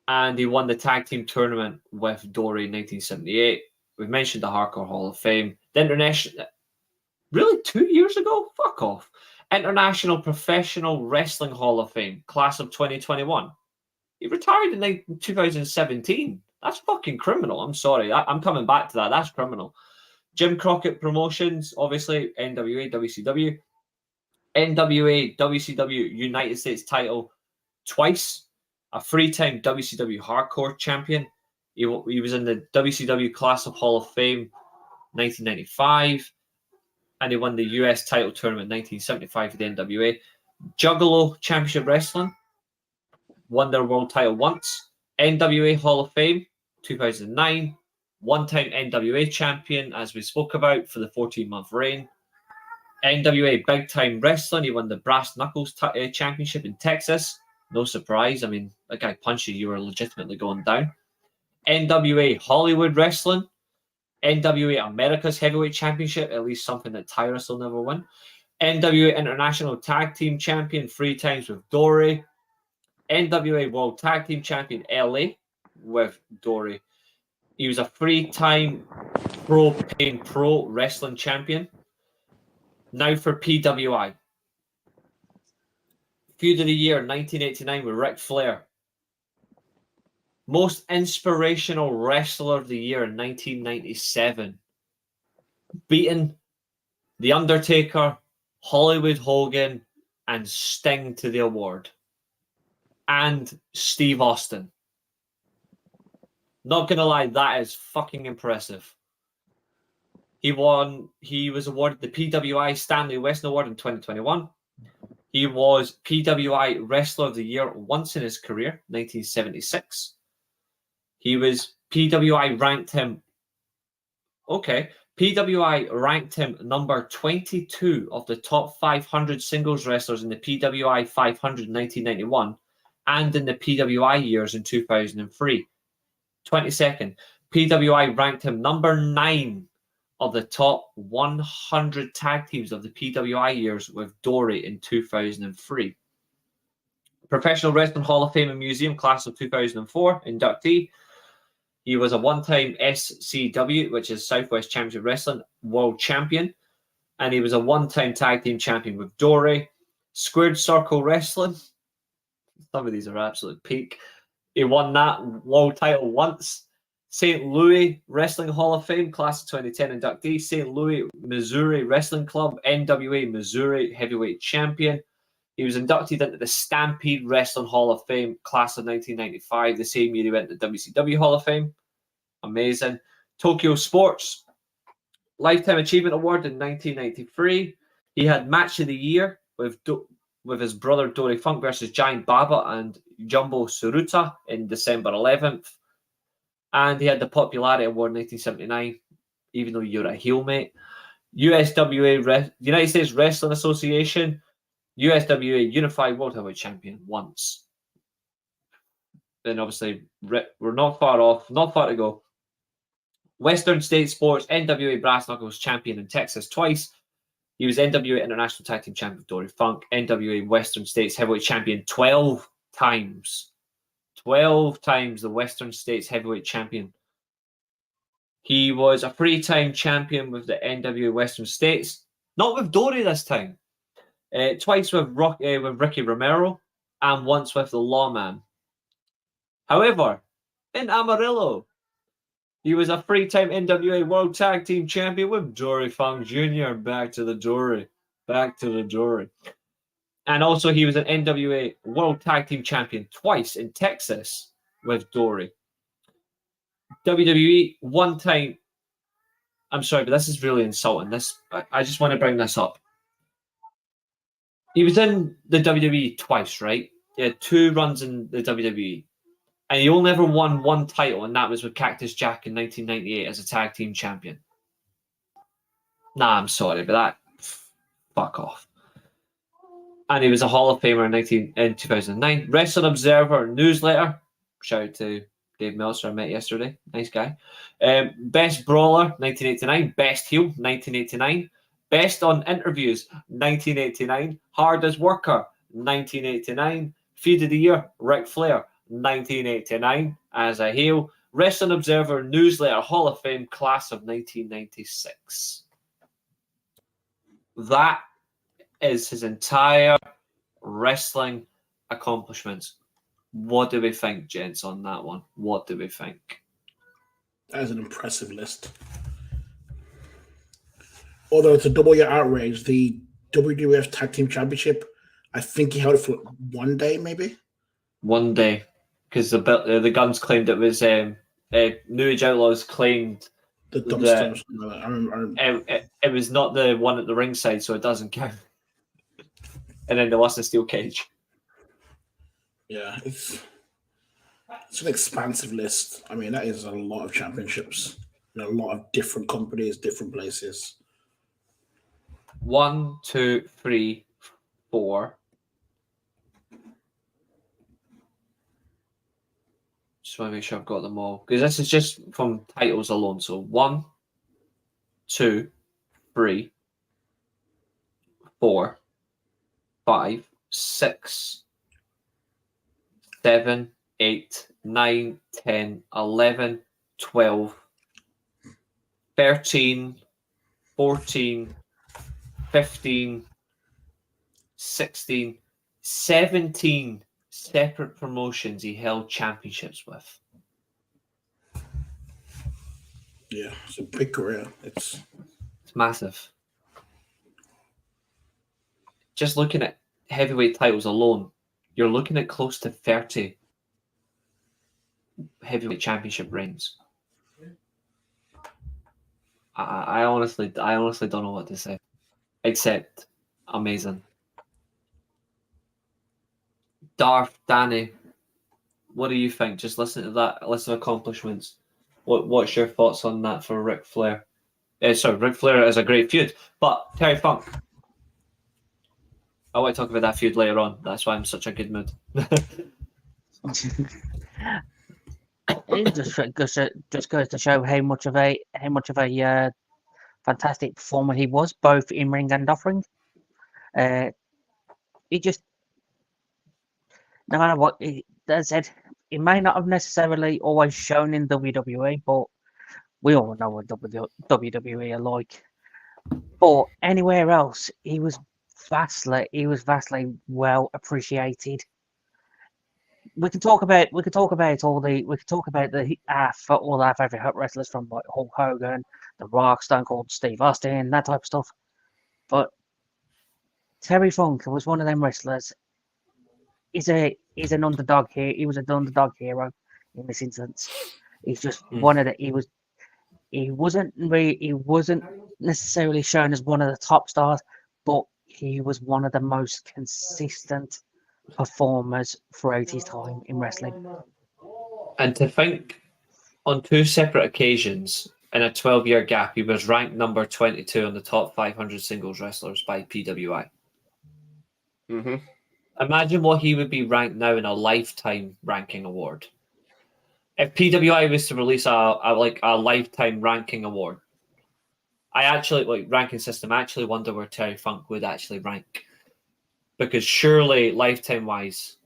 and he won the tag team tournament with Dory in 1978. We've mentioned the Hardcore Hall of Fame. The International... Really? 2 years ago? Fuck off. International Professional Wrestling Hall of Fame, class of 2021. He retired in 2017. That's fucking criminal. I'm sorry. I'm coming back to that. That's criminal. Jim Crockett Promotions, obviously, NWA, WCW. NWA, WCW United States title twice. A three-time WCW Hardcore champion. He was in the WCW Class of Hall of Fame 1995. And he won the US title tournament 1975 for the NWA. Juggalo Championship Wrestling. Won their world title once. NWA Hall of Fame 2009. One-time NWA champion, as we spoke about, for the 14-month reign. NWA Big Time Wrestling. He won the Brass Knuckles Championship in Texas. No surprise. I mean, that guy punched you, you were legitimately going down. NWA Hollywood Wrestling. NWA America's Heavyweight Championship, at least something that Tyrus will never win. NWA International Tag Team Champion 3 times with Dory. NWA World Tag Team Champion LA with Dory. He was a 3-time Pro Pain Pro Wrestling Champion. Now for PWI. Feud of the Year 1989 with Ric Flair. Most Inspirational Wrestler of the Year in 1997. Beating The Undertaker, Hollywood Hogan, and Sting to the award. And Steve Austin. Not gonna lie, that is fucking impressive. He was awarded the PWI Stanley Weston Award in 2021. He was PWI Wrestler of the Year once in his career, 1976. PWI ranked him number 22 of the top 500 singles wrestlers in the PWI 500 in 1991 and in the PWI years in 2003. 22nd, PWI ranked him number 9 of the top 100 tag teams of the PWI years with Dory in 2003. Professional Wrestling Hall of Fame and Museum, class of 2004, inductee. He was a one-time SCW, which is Southwest Championship Wrestling, world champion. And he was a one-time tag team champion with Dory. Squared Circle Wrestling. Some of these are absolute peak. He won that world title once. St. Louis Wrestling Hall of Fame, class of 2010 inductee. St. Louis, Missouri Wrestling Club, NWA Missouri Heavyweight Champion. He was inducted into the Stampede Wrestling Hall of Fame, class of 1995. The same year he went to the WCW Hall of Fame. Amazing. Tokyo Sports Lifetime Achievement Award in 1993. He had Match of the Year with his brother Dory Funk versus Giant Baba and Jumbo Tsuruta in December 11th. And he had the Popularity Award in 1979, even though you're a heel, mate. USWA, United States Wrestling Association, USWA Unified World Heavyweight Champion once. Then obviously, we're not far off, not far to go. Western State Sports, NWA Brass Knuckles Champion in Texas twice. He was NWA International Tag Team Champion with Dory Funk, NWA Western States Heavyweight Champion 12 times. 12 times the Western States Heavyweight Champion. He was a 3-time champion with the NWA Western States. Not with Dory this time. Twice with Ricky Romero and once with the Lawman. However, in Amarillo, he was a 3-time NWA World Tag Team Champion with Dory Funk Jr. Back to the Dory. Back to the Dory. And also he was an NWA World Tag Team Champion twice in Texas with Dory. WWE one time. I'm sorry, but this is really insulting. I just want to bring this up. He was in the WWE twice, right? He had 2 runs in the WWE. And he only ever won 1 title, and that was with Cactus Jack in 1998 as a tag team champion. Nah, I'm sorry, but that... Fuck off. And he was a Hall of Famer in 2009. Wrestling Observer newsletter. Shout out to Dave Meltzer, I met yesterday. Nice guy. Best Brawler, 1989. Best Heel, 1989. Best on Interviews, 1989. Hardest Worker, 1989. Feud of the Year, Ric Flair, 1989, as a heel. Wrestling Observer Newsletter Hall of Fame, class of 1996. That is his entire wrestling accomplishments. What do we think, gents, on that one? What do we think? That is an impressive list. Although to double your outrage, the WWF Tag Team Championship, I think he held it for 1 day, maybe. 1 day, because the Guns claimed it was New Age Outlaws claimed The dumpster. Or something like that. I remember. It was not the one at the ringside, so it doesn't count. And then they lost the steel cage. Yeah, it's an expansive list. I mean, that is a lot of championships. A lot of different companies, different places. 1, 2, 3, 4. Just want to make sure I've got them all, because this is just from titles alone. So 1, 2, 3, 4, 5, 6, 7, 8, 9, 10, 11, 12, 13, 14, 15, 16, 17 separate promotions he held championships with. Yeah, it's a big career. It's massive. Just looking at heavyweight titles alone, you're looking at close to 30 heavyweight championship reigns. I honestly don't know what to say, except amazing. Darth, Danny, what do you think? Just listen to that list of accomplishments. What's your thoughts on that for Ric Flair? Ric Flair is a great feud, but Terry Funk. I want to talk about that feud later on. That's why I'm such a good mood. It just goes to show how much of a fantastic performer he was, both in ring and off ring. He just, no matter what that said, it may not have necessarily always shown in WWE, but we all know what WWE are like. But anywhere else, he was vastly well appreciated. We can talk about all our favorite wrestlers, from like Hulk Hogan, The Rock, Stone Cold Steve Austin, that type of stuff. But Terry Funk was one of them wrestlers. He's an underdog here. He was an underdog hero in this instance. He's just one of the. He wasn't necessarily shown as one of the top stars, but he was one of the most consistent performers throughout his time in wrestling. And to think, on 2 separate occasions in a 12-year gap, he was ranked number 22 on the top 500 singles wrestlers by PWI. Mm-hmm. Imagine what he would be ranked now in a lifetime ranking award. If PWI was to release a lifetime ranking award, I actually ranking system. I actually wonder where Terry Funk would actually rank, because surely lifetime wise,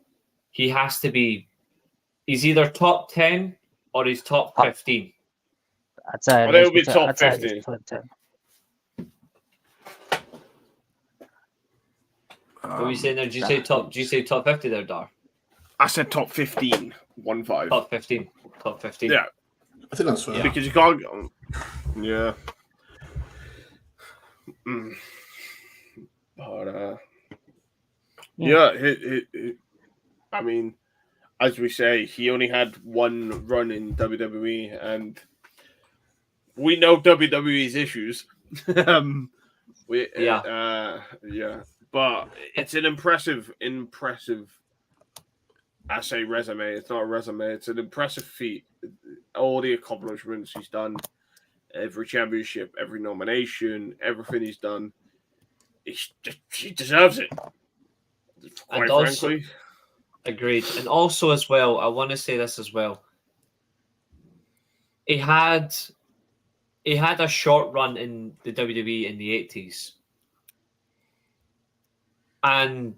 he has to be. He's either top 10 or he's top 15. I'd say it would be top 15. What were you saying there? Did you say top 50 there, Dar? I said top 15. 1-5. Top 15. Top 15. Yeah. I think that's fair. Yeah. Because you can't go. Yeah. But I mean, as we say, he only had one run in WWE, and we know WWE's issues. But it's an impressive. I say resume. It's not a resume. It's an impressive feat. All the accomplishments he's done, every championship, every nomination, everything he's done. He deserves it. Quite frankly. Agreed. And also as well, I want to say this as well. He had a short run in the WWE in the 80s. And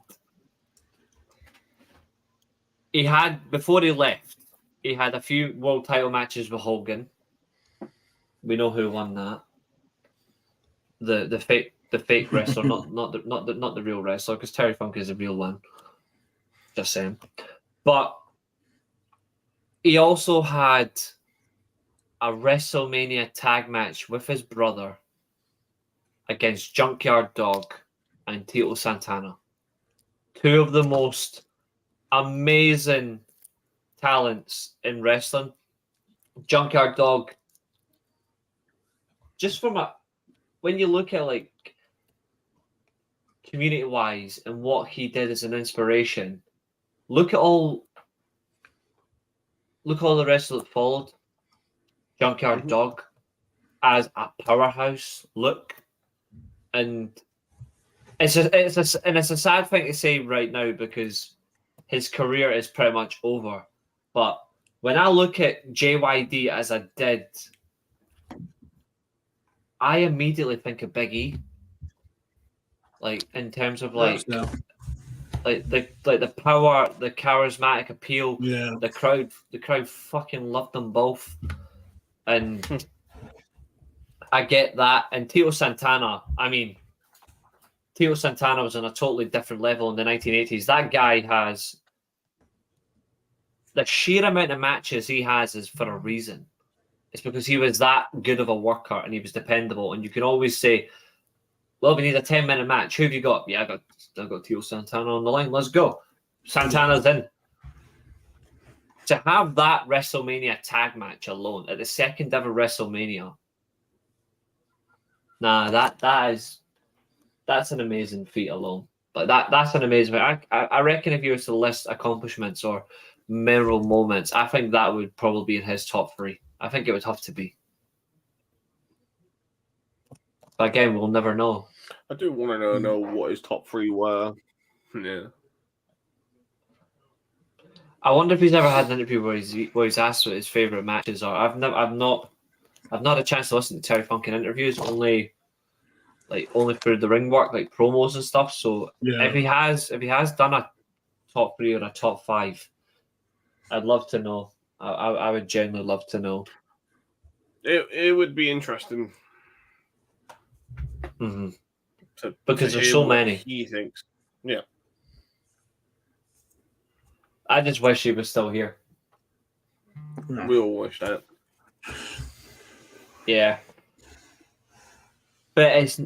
he had, before he left, he had a few world title matches with Hogan. We know who won that. The fake wrestler, not the real wrestler, because Terry Funk is a real one. Just saying. But he also had a WrestleMania tag match with his brother against Junkyard Dog and Tito Santana. Two of the most amazing talents in wrestling. Junkyard Dog, just from when you look at like community wise and what he did as an inspiration, look at all the rest that followed. Junkyard Dog as a powerhouse look, and it's a sad thing to say right now because his career is pretty much over. But when I look at JYD as I did, I immediately think of Big E. Like in terms of like the power, the charismatic appeal. Yeah. The crowd fucking loved them both. And I get that. And Tito Santana, Tito Santana was on a totally different level in the 1980s. That guy has the sheer amount of matches he has is for a reason. It's because he was that good of a worker and he was dependable. And you can always say, well, we need a 10-minute match. Who have you got? Yeah, I've got Tito Santana on the line. Let's go. Santana's in. To have that WrestleMania tag match alone at the second ever WrestleMania, that's an amazing feat alone. But that's an amazing. I reckon if you were to list accomplishments or memorable moments, I think that would probably be in his top 3. I think it would have to be. But again, we'll never know. I do want to know what his top 3 were. Yeah. I wonder if he's ever had an interview where he's asked what his favorite matches are. I've not had a chance to listen to Terry Funk in interviews, only through the ring work, like promos and stuff. So if he has done a top 3 or a top 5, I'd love to know. I would genuinely love to know. It would be interesting. Mm-hmm. Because there's so many. He thinks. Yeah. I just wish he was still here. We all wish that. Yeah. But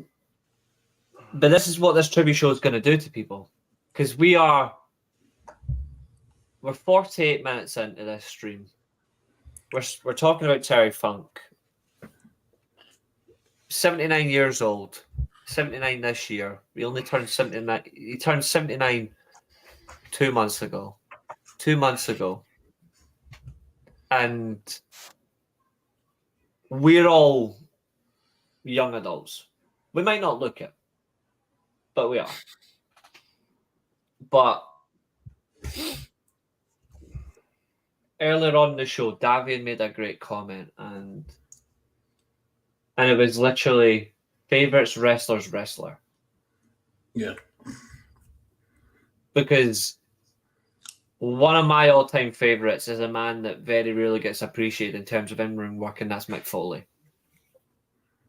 this is what this tribute show is going to do to people. Because we're 48 minutes into this stream. We're talking about Terry Funk. 79 years old. 79 this year. He only turned 79. He turned 79 2 months ago. 2 months ago. And we're all young adults. We might not look it, but we are. But earlier on in the show, Davian made a great comment, and it was literally favorites, wrestlers, wrestler. Yeah. Because one of my all-time favorites is a man that very rarely gets appreciated in terms of in-ring work, and that's Mick Foley.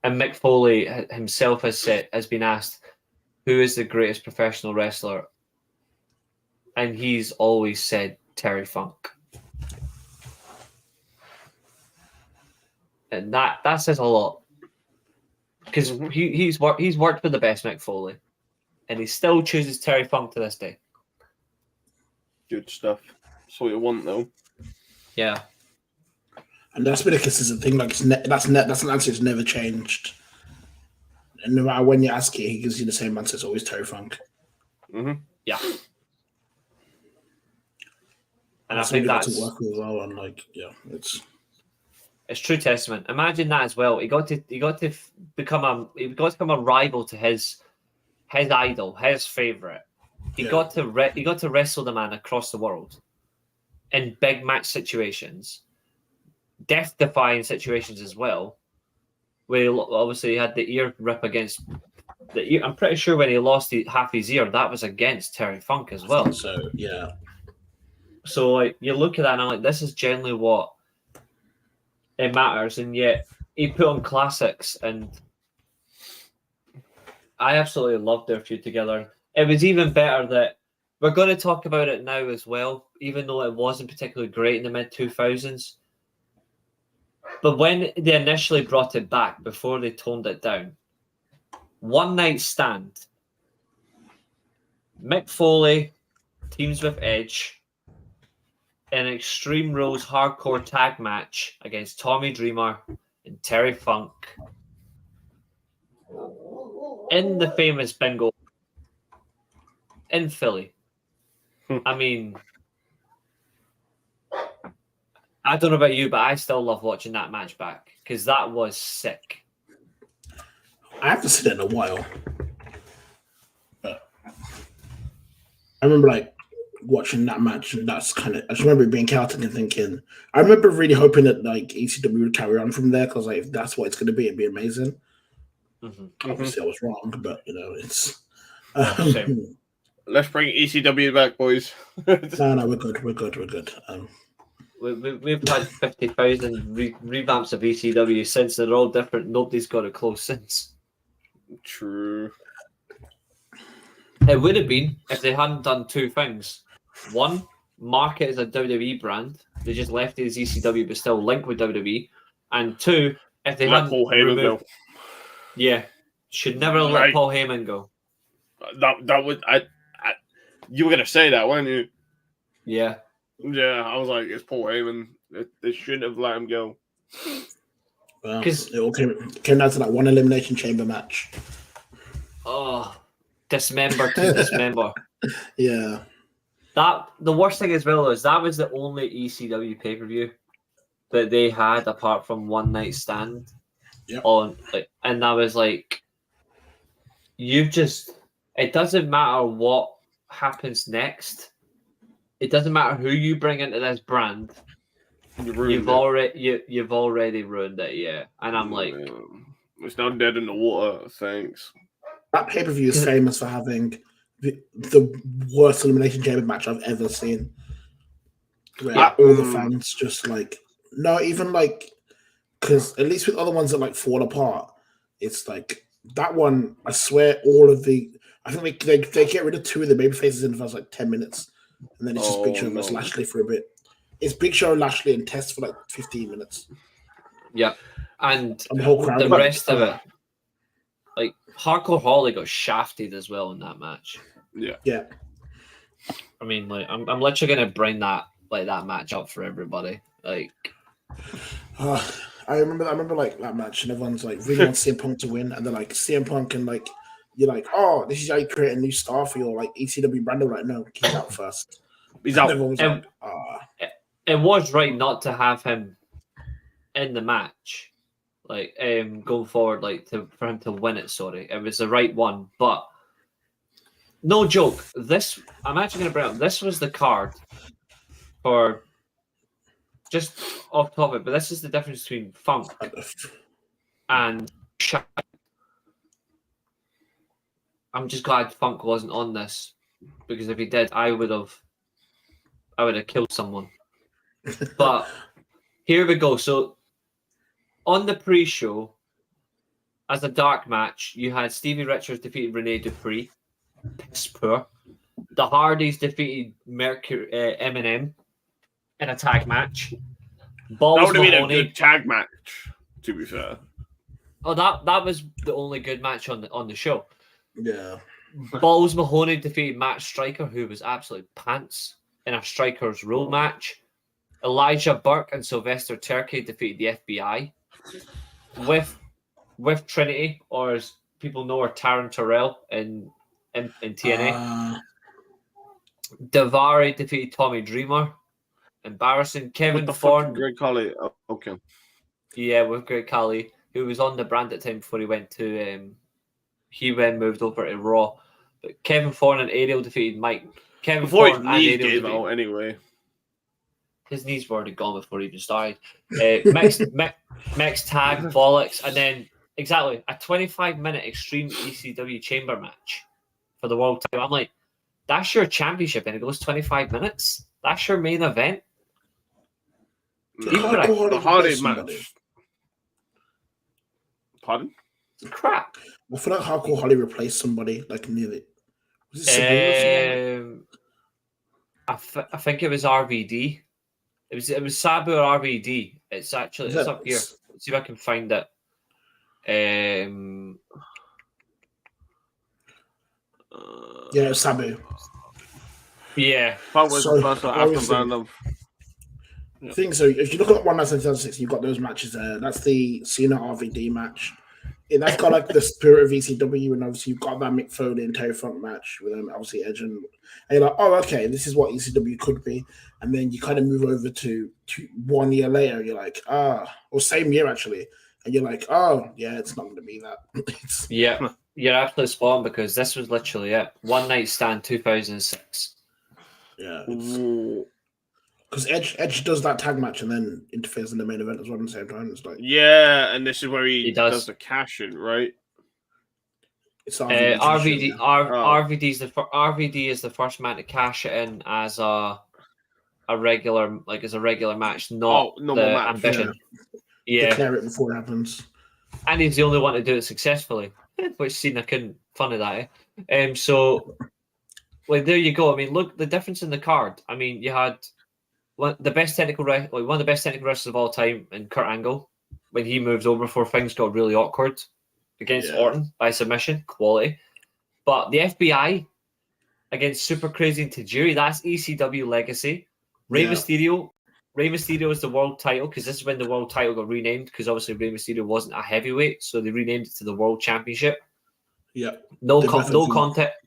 And Mick Foley himself has been asked, who is the greatest professional wrestler? And he's always said Terry Funk. And that says a lot. Because he's worked with the best Mick Foley. And he still chooses Terry Funk to this day. Good stuff. That's what you want, though. Yeah. And that's been a consistent thing. Like that's an answer that's never changed. And no matter when you ask it, he gives you the same answer. It's always Terry Funk. Mm-hmm. Yeah. And I think that's to work with as well. And it's true testament. Imagine that as well. He got to become a rival to his idol, his favorite. He got to wrestle the man across the world in big match situations, death-defying situations as well. Where he had the ear rip against the ear. I'm pretty sure when he lost half his ear, that was against Terry Funk as well. So yeah. So like you look at that and I'm like, this is generally what it matters, and yet he put on classics, and I absolutely loved their feud together. It was even better that we're going to talk about it now as well, even though it wasn't particularly great in the mid 2000s. But when they initially brought it back, before they toned it down, One Night Stand, Mick Foley teams with Edge in an Extreme Rules hardcore tag match against Tommy Dreamer and Terry Funk in the famous bingo in Philly. I mean, I don't know about you, but I still love watching that match back because that was sick. I haven't seen it in a while. But I remember like watching that match, and that's kind of. I just remember it being chaotic and thinking. I remember really hoping that like ECW would carry on from there because like if that's what it's going to be, it'd be amazing. Mm-hmm. Obviously, I was wrong, but you know it's. Same. Let's bring ECW back, boys. No, we're good. We're good. We've had 50,000 revamps of ECW since. They're all different. Nobody's got it close since. True. It would have been if they hadn't done two things. One, mark it as a WWE brand. They just left it as ECW but still linked with WWE. And two, if they Let hadn't Paul Heyman removed... go. Yeah. Should never let Right. Paul Heyman go. That would you were gonna say that, weren't you? Yeah. Yeah, I was like, it's Paul Heyman. They shouldn't have let him go. Well, 'Cause- it all came down to that one elimination chamber match. Oh, dismember to dismember. Yeah. The worst thing as well is that was the only ECW pay-per-view that they had apart from One Night Stand. Yep. And that was like, it doesn't matter what happens next. It doesn't matter who you bring into this brand. You've already ruined it, yeah. And I'm like, it's not dead in the water. Thanks. That pay-per-view is famous for having the worst elimination chamber match I've ever seen. Where all the fans just like, no, even like, because at least with other ones that like fall apart, it's like that one. I swear, I think they get rid of two of the baby faces in the first like 10 minutes, and then it's just Big Show versus Lashley for a bit. It's Big Show, Lashley, and Test for like 15 minutes. yeah. And the whole crowd. The rest of it, like Hardcore Holly got shafted as well in that match. Yeah. I mean, like I'm literally gonna bring that match up for everybody. Like, I remember like that match, and everyone's like really wants CM Punk to win, and they're like CM Punk, and like you're like, oh, this is how you create a new star for your like ECW brand. Like, no, he's out first. He's out. And everyone was like, it was right not to have him in the match, like going forward, like for him to win it. Sorry, it was the right one, but no joke. This I'm actually going to bring up. This was the card for just off topic, but this is the difference between Funk and Shaq. I'm just glad Funk wasn't on this, because if he did, I would have killed someone. But here we go. So on the pre-show, as a dark match, you had Stevie Richards defeated Rene Dupree. Piss poor. The Hardys defeated Eminem in a tag match. Balls That would have been a Mahoney. good tag match, to be fair. Oh, that was the only good match on the show. yeah. Balls Mahoney defeated Matt Striker, who was absolutely pants in a Striker's Rule match. Elijah Burke and Sylvester Turkey defeated the FBI with Trinity, or as people know her, Taryn Terrell in TNA. Davari defeated Tommy Dreamer. Embarrassing. Kevin Thorne. Greg Colley. Oh, okay. Yeah, with Greg Khali, who was on the brand at the time before he went to he then moved over to Raw. But Kevin Thorne and Ariel defeated Mike. Kevin Before his Thorne and knees Ariel gave defeated- out, anyway. His knees were already gone before he even started. Mixed tag, bollocks, and then exactly a 25-minute Extreme ECW chamber match for the world title. I'm like, That's your championship, and it goes 25 minutes. That's your main event. The Even Hardcore Holly The Hardy replaced somebody. match. Pardon? Crap. I feel like Hardcore Holly replaced somebody like nearly. Was it Sabu or someone? I think it was RVD. It was Sabu or RVD. It's actually it's up here. Let's see if I can find it. Yeah, it was Sabu. Yeah. That was So, the first one after obviously- random. I think so. If you look at 1/2006, you've got those matches there. That's the Cena RVD match. Yeah, that's got like the spirit of ECW, and obviously you've got that Mick Foley and Terry Funk match with obviously Edge, and you're like, oh, okay, this is what ECW could be. And then you kind of move over to 1 year later, you're like, or same year actually, and you're like, oh, yeah, it's not going to be that. Yeah, you're absolutely spot on because this was literally it. One Night Stand 2006. Yeah. Because Edge does that tag match and then interferes in the main event as well at the same time. It's like, Yeah, and this is where he does. does the cash in, right? it's RVD, Oh. RVD is the first man to cash it in as a regular match, not normal the match. ambition. Yeah, declare it before it happens. and he's the only one to do it successfully, which Cena couldn't. Funny that. So, well, there you go. I mean, look the difference in the card. I mean, you had one of the best technical wrestlers of all time in Kurt Angle when he moves over before things got really awkward against Orton by submission, quality. But the FBI against Super Crazy and Tajiri, that's ECW legacy. Rey Mysterio is the world title because this is when the world title got renamed because obviously Rey Mysterio wasn't a heavyweight, so they renamed it to the World Championship. Yeah. No contest.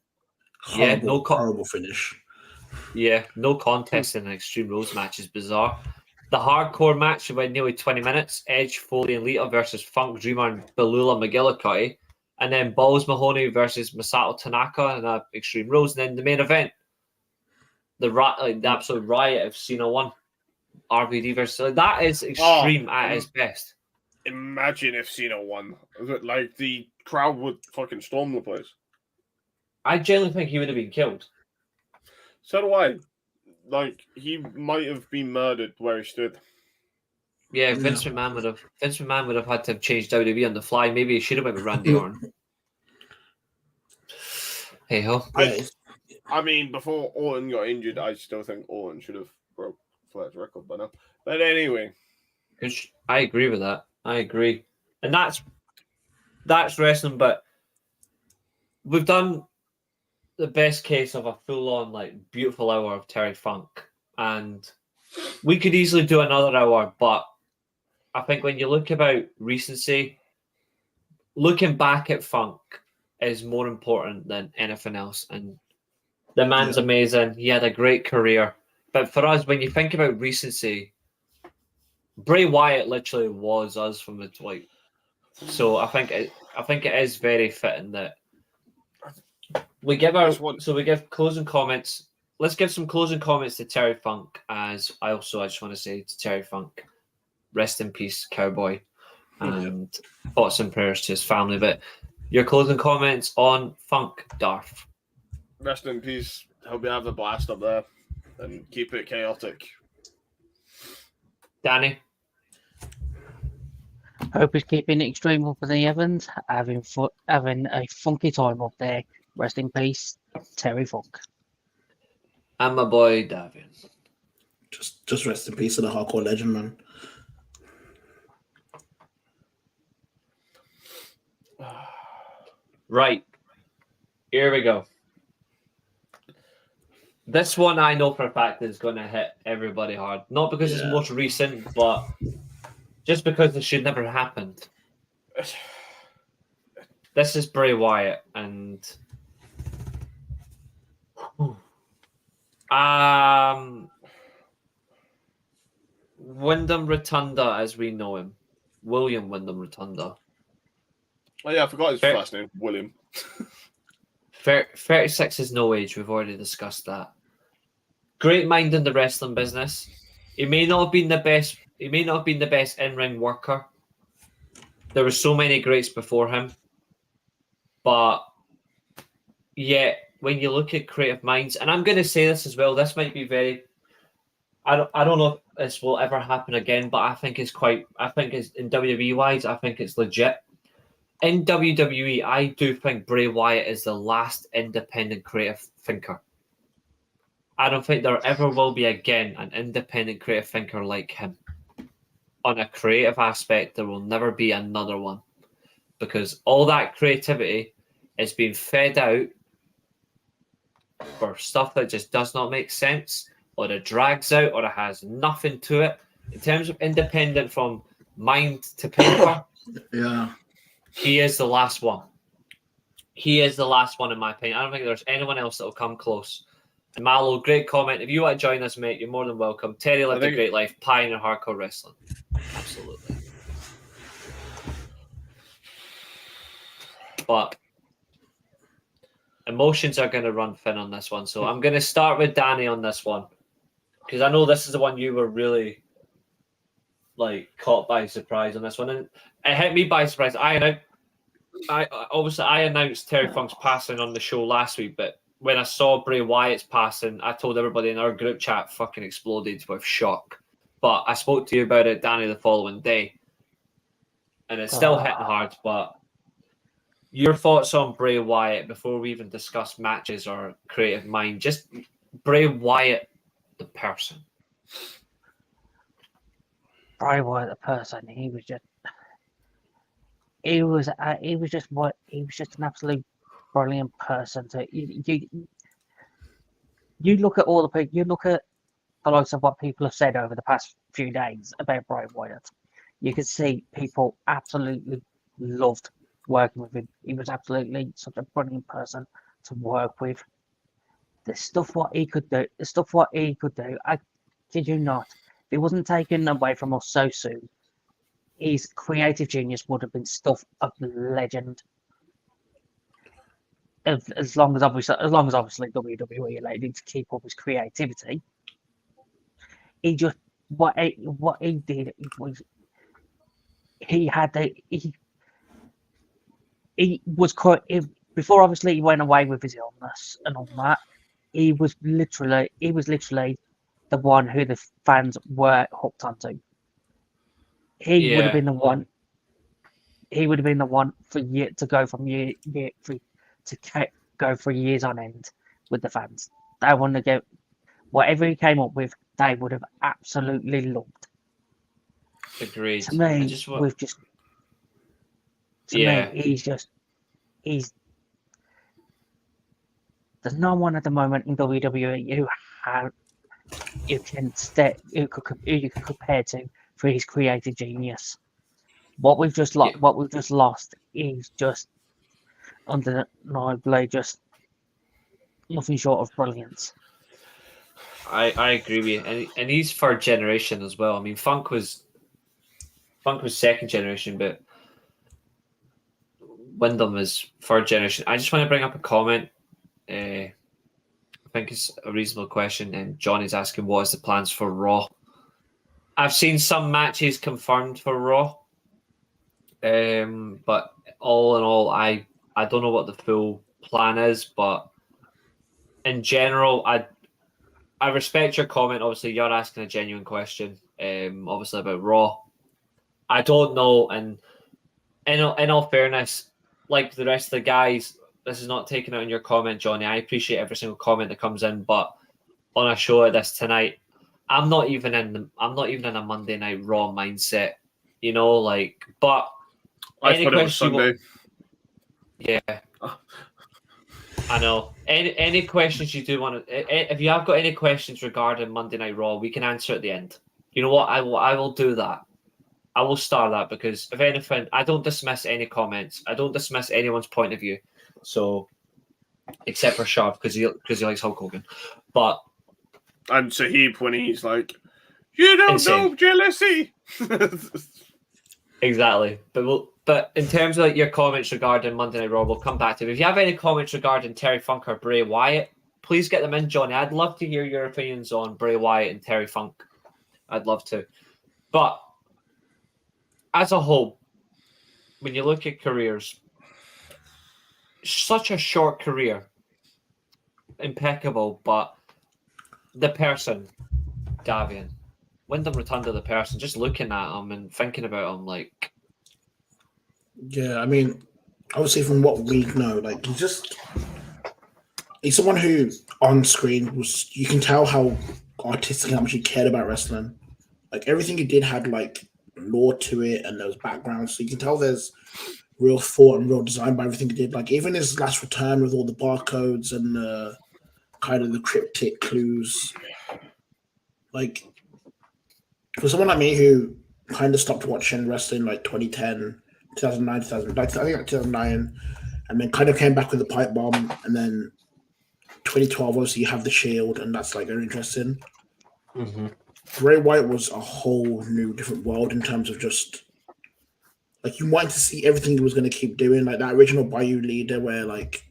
Horrible finish. Yeah, no contest in an Extreme Rules match is bizarre. The hardcore match went nearly 20 minutes. Edge, Foley, and Lita versus Funk, Dreamer, and Belula McGillicuddy. And then Balls Mahoney versus Masato Tanaka in Extreme Rules. And then the main event, the absolute riot of Cena 1. RVD versus... that is extreme at its best. Imagine if Cena won. Like, the crowd would fucking storm the place. I genuinely think he would have been killed. So do I. Like, he might have been murdered where he stood. Yeah, Vince McMahon would have had to have changed WWE on the fly. Maybe he should have went with Randy Orton. Hey ho. I mean, before Orton got injured, I still think Orton should have broke Flair's record by now. But anyway, I agree with that. I agree, and that's wrestling. But we've done the best case of a full-on, like, beautiful hour of Terry Funk, and we could easily do another hour. But I think when you look about recency, looking back at Funk is more important than anything else. And the man's amazing. He had a great career. But for us, when you think about recency, Bray Wyatt literally was us from the like. So I think it is very fitting that we give closing comments. Let's give some closing comments to Terry Funk. As I just want to say to Terry Funk, rest in peace, cowboy, and thoughts and prayers to his family. But your closing comments on Funk, Darth. rest in peace. Hope you have a blast up there and keep it chaotic. Danny? Hope he's keeping it extreme up for the Evans, having a funky time up there. Rest in peace, Terry Funk. And my boy, Davin. Just rest in peace to the hardcore legend, man. Right. Here we go. This one I know for a fact is going to hit everybody hard. Not because it's most recent, but just because it should never have happened. This is Bray Wyatt and Wyndham Rotunda as we know him. William Wyndham Rotunda. Oh yeah, I forgot his first name. William. 36 is no age. We've already discussed that. Great mind in the wrestling business. He may not have been the best. He may not have been the best in-ring worker. There were so many greats before him, but yet when you look at creative minds, and I'm going to say this as well, this might be very, I don't know if this will ever happen again, but I think it's in WWE wise, I think it's legit. In WWE, I do think Bray Wyatt is the last independent creative thinker. I don't think there ever will be again an independent creative thinker like him. On a creative aspect, there will never be another one, because all that creativity is being fed out for stuff that just does not make sense, or it drags out, or it has nothing to it. In terms of independent from mind to paper, Yeah. he is the last one. He is the last one, in my opinion. I don't think there's anyone else that will come close. And Malo, great comment. If you want to join us, mate, you're more than welcome. Terry lived a great life, pioneer hardcore wrestling. Absolutely. But emotions are going to run thin on this one. So I'm going to start with Danny on this one, because I know this is the one you were really caught by surprise on this one. And it hit me by surprise. I announced Terry Funk's passing on the show last week, but when I saw Bray Wyatt's passing, I told everybody in our group chat fucking exploded with shock. But I spoke to you about it, Danny, the following day. And it's still hitting hard, but your thoughts on Bray Wyatt before we even discuss matches or creative mind. Just Bray Wyatt, the person. Bray Wyatt, the person, he was just an absolute brilliant person. So you look at all the people, you look at the likes of what people have said over the past few days about Bray Wyatt. You could see people absolutely loved working with him. He was absolutely such a brilliant person to work with. The stuff what he could do, I kid you not, if it wasn't taken away from us so soon, his creative genius would have been stuff of legend. As long as obviously WWE allowed him to keep up his creativity, he just what he did was he was quite before obviously he went away with his illness and all that. He was literally the one who the fans were hooked onto. He would have been the one. He would have been the one for go for years on end with the fans. They want to get whatever he came up with. They would have absolutely loved. Agreed. To me, there's no one at the moment in WWE who you can compare to for his creative genius. What we've just lost is just undeniably just nothing short of brilliance. I agree with you, and he's third generation as well. I mean, Funk was second generation, but Wyndham is third generation. I just want to bring up a comment. I think it's a reasonable question, and Johnny's asking what is the plans for Raw. I've seen some matches confirmed for Raw, but all in all, I don't know what the full plan is. But in general, I respect your comment. Obviously, you're asking a genuine question. Obviously about Raw. I don't know, and in all fairness, like the rest of the guys, this is not taken out in your comment, Johnny. I appreciate every single comment that comes in, but on a show like this tonight, I'm not even in a Monday Night Raw mindset, But I thought it was Sunday. Yeah, I know. Any questions you do want to, if you have got any questions regarding Monday Night Raw, we can answer at the end. You know what? I will do that. I will start that, because if anything, I don't dismiss any comments. I don't dismiss anyone's point of view. So, except for Sharp, because he likes Hulk Hogan, but and Sahib when he's like, "You don't know jealousy." Exactly, but in terms of your comments regarding Monday Night Raw, we'll come back to it. If you have any comments regarding Terry Funk or Bray Wyatt, please get them in, Johnny. I'd love to hear your opinions on Bray Wyatt and Terry Funk. I'd love to, but as a whole, when you look at careers, such a short career, impeccable, but the person, Davian, Wyndham Rotunda, the person, just looking at him and thinking about him, like, Yeah, I mean, obviously from what we know, like he's someone who on screen was, you can tell how artistic and how much he cared about wrestling. Like everything he did had like lore to it and there was background, so you can tell there's real thought and real design by everything he did. Like even his last return with all the barcodes and kind of the cryptic clues. Like for someone like me who kind of stopped watching wrestling like 2010, 2009, 2000, I think like 2009, and then kind of came back with the pipe bomb, and then 2012 obviously you have the Shield, and that's like very interesting. mm-hmm. Bray Wyatt was a whole new different world in terms of just like you wanted to see everything he was going to keep doing, like that original Bayou leader where like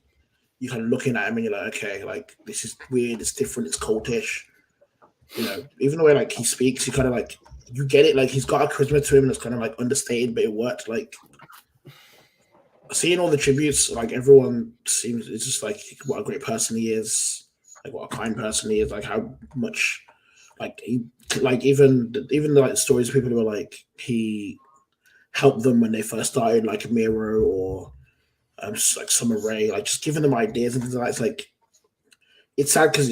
you kind of looking at him and you're like, okay, like this is weird, it's different, it's cultish. You know, even the way like he speaks, you kind of like you get it, like he's got a charisma to him that's kind of like understated, but it worked. Like seeing all the tributes, like everyone seems it's just like what a great person he is, like what a kind person he is, like how much like he like even like stories of people who were like he helped them when they first started, like Miro or like Summer Rae, like just giving them ideas and things like that. It's like it's sad because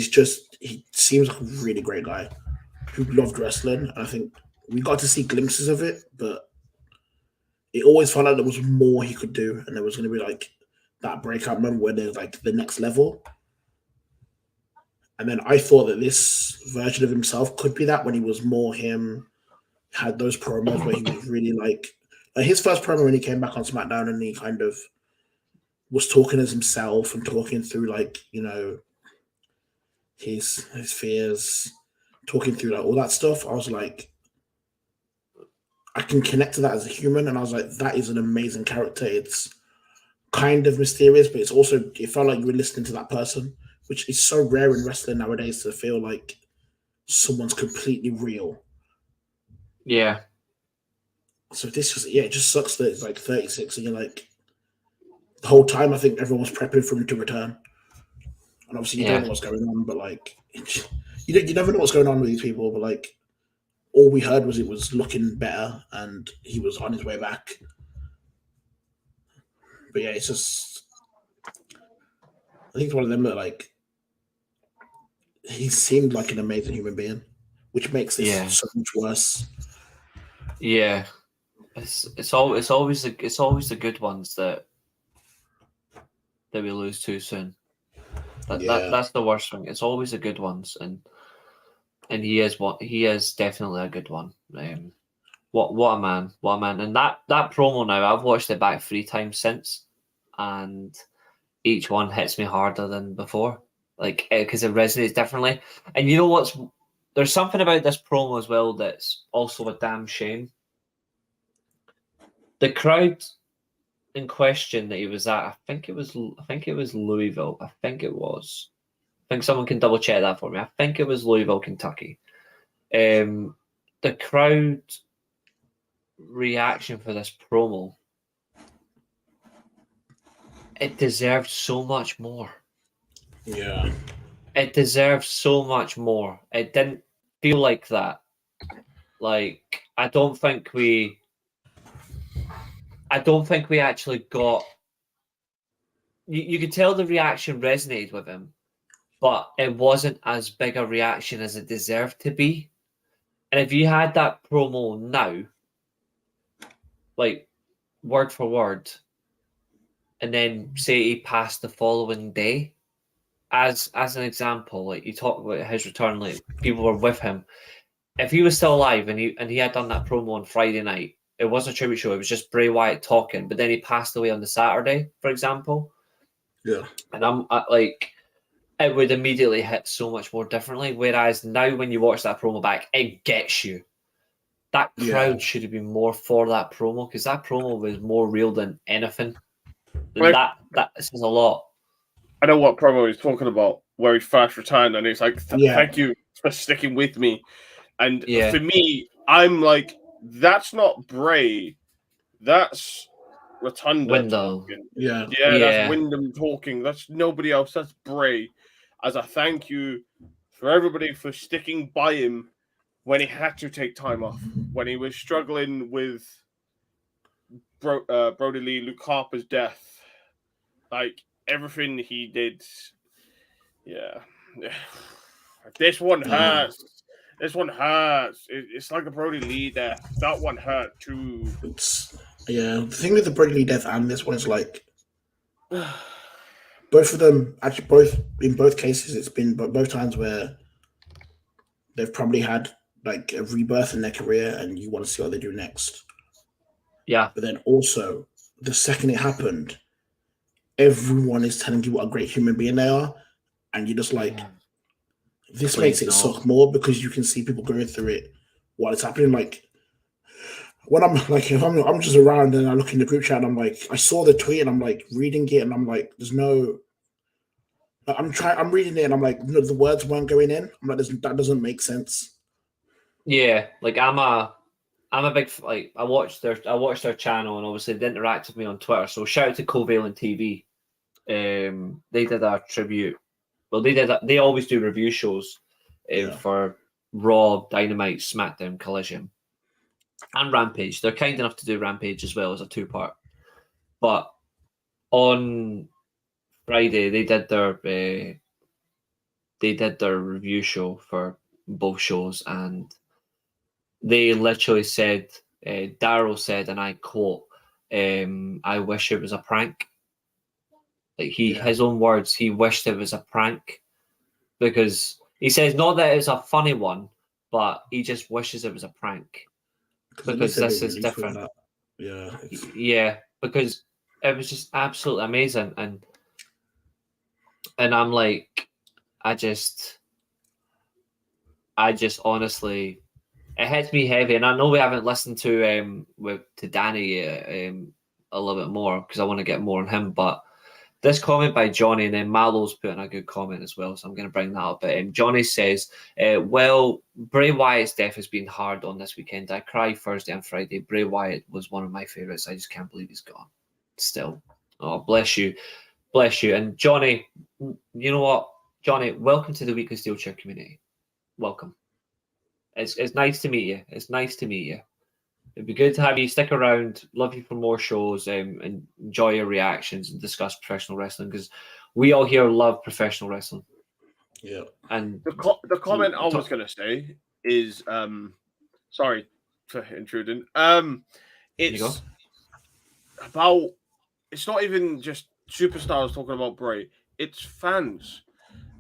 he seems like a really great guy who loved wrestling. And I think we got to see glimpses of it, but it always felt like there was more he could do, and there was going to be like that breakout moment where there's like the next level. And then I thought that this version of himself could be that when he was more him, had those promos where he was really like his first promo when he came back on SmackDown and he kind of was talking as himself and talking through like, you know, his fears, talking through like all that stuff. I was like, I can connect to that as a human, and I was like, that is an amazing character. It's kind of mysterious, but it's also it felt like you were listening to that person, which is so rare in wrestling nowadays to feel like someone's completely real. Yeah. So this was it just sucks that it's like 36 and you're like the whole time I think everyone was prepping for him to return. And obviously you don't know what's going on, but like you never know what's going on with these people, but like all we heard was it was looking better and he was on his way back. But yeah, it's just I think it's one of them that like he seemed like an amazing human being, which makes this so much worse. Yeah. It's always the good ones that we lose too soon. That's the worst thing. It's always the good ones, and he is definitely a good one. What a man, and that promo now I've watched it back 3 times since, and each one hits me harder than before, like because it resonates differently. And you know there's something about this promo as well that's also a damn shame. The crowd in question that he was at, I think it was Louisville. I think someone can double check that for me. I think it was Louisville, Kentucky. The crowd reaction for this promo, it deserved so much more. Yeah. It deserved so much more. It didn't feel like that. Like, I don't think we actually got. You could tell the reaction resonated with him, but it wasn't as big a reaction as it deserved to be. And if you had that promo now, like word for word, and then say he passed the following day, as an example, like you talk about his return, like people were with him. If he was still alive and he had done that promo on Friday night, it wasn't a tribute show, it was just Bray Wyatt talking, but then he passed away on the Saturday, for example. Yeah. And like, it would immediately hit so much more differently. Whereas now when you watch that promo back, it gets you. That crowd should have been more for that promo, because that promo was more real than anything. And that says a lot. I know what promo he's talking about, where he first returned, and it's like, thank you for sticking with me. And for me, I'm like, that's not Bray, that's Rotunda Wyndham. talking. Yeah. That's Wyndham talking. That's nobody else. That's Bray. as a thank you for everybody for sticking by him when he had to take time off, when he was struggling with Brody Lee, Luke Harper's death, like everything he did. Yeah, this one hurts. This one hurts. It's like the Brody Lee death. That one hurt too. The thing with the Brody Lee death and this one is like both of them, actually, in both cases, it's been both times where they've probably had like a rebirth in their career, and you want to see what they do next. Yeah, but then also the second it happened, everyone is telling you what a great human being they are, and you're just like, this makes it suck more because you can see people going through it while it's happening. Like when I'm like, if I'm just around and I look in the group chat and I'm like, I saw the tweet and I'm like reading it and I'm like, there's no. I'm reading it and I'm like, no, the words weren't going in. I'm like, that doesn't make sense. Yeah, like I'm a big like I watched their channel and obviously they interact with me on Twitter. So shout out to Covalent TV. They did a tribute. Well, they always do review shows for Raw, Dynamite, SmackDown, Collision, and Rampage. They're kind enough to do Rampage as well as a 2-part. But on Friday they did their review show for both shows, and they literally said, Daryl said, and I quote, I wish it was a prank. Like his own words, he wished it was a prank, because he says not that it's a funny one, but he just wishes it was a prank because this is different. Yeah, because it was just absolutely amazing, and I'm like, I just honestly, it hits me heavy, and I know we haven't listened to Danny a little bit more because I want to get more on him, but this comment by Johnny, and then Mallow's put in a good comment as well, so I'm going to bring that up. But Johnny says, well, Bray Wyatt's death has been hard on this weekend. I cried Thursday and Friday. Bray Wyatt was one of my favourites. I just can't believe he's gone. Still. Oh, bless you. Bless you. And Johnny, you know what? Johnny, welcome to the Weekly Steel Chair community. Welcome. It's nice to meet you. It's nice to meet you. It'd be good to have you stick around. Love you for more shows, and enjoy your reactions and discuss professional wrestling, because we all here love professional wrestling. Yeah. And the comment I was going to say is, sorry for intruding. It's about, it's not even just superstars talking about Bray. It's fans.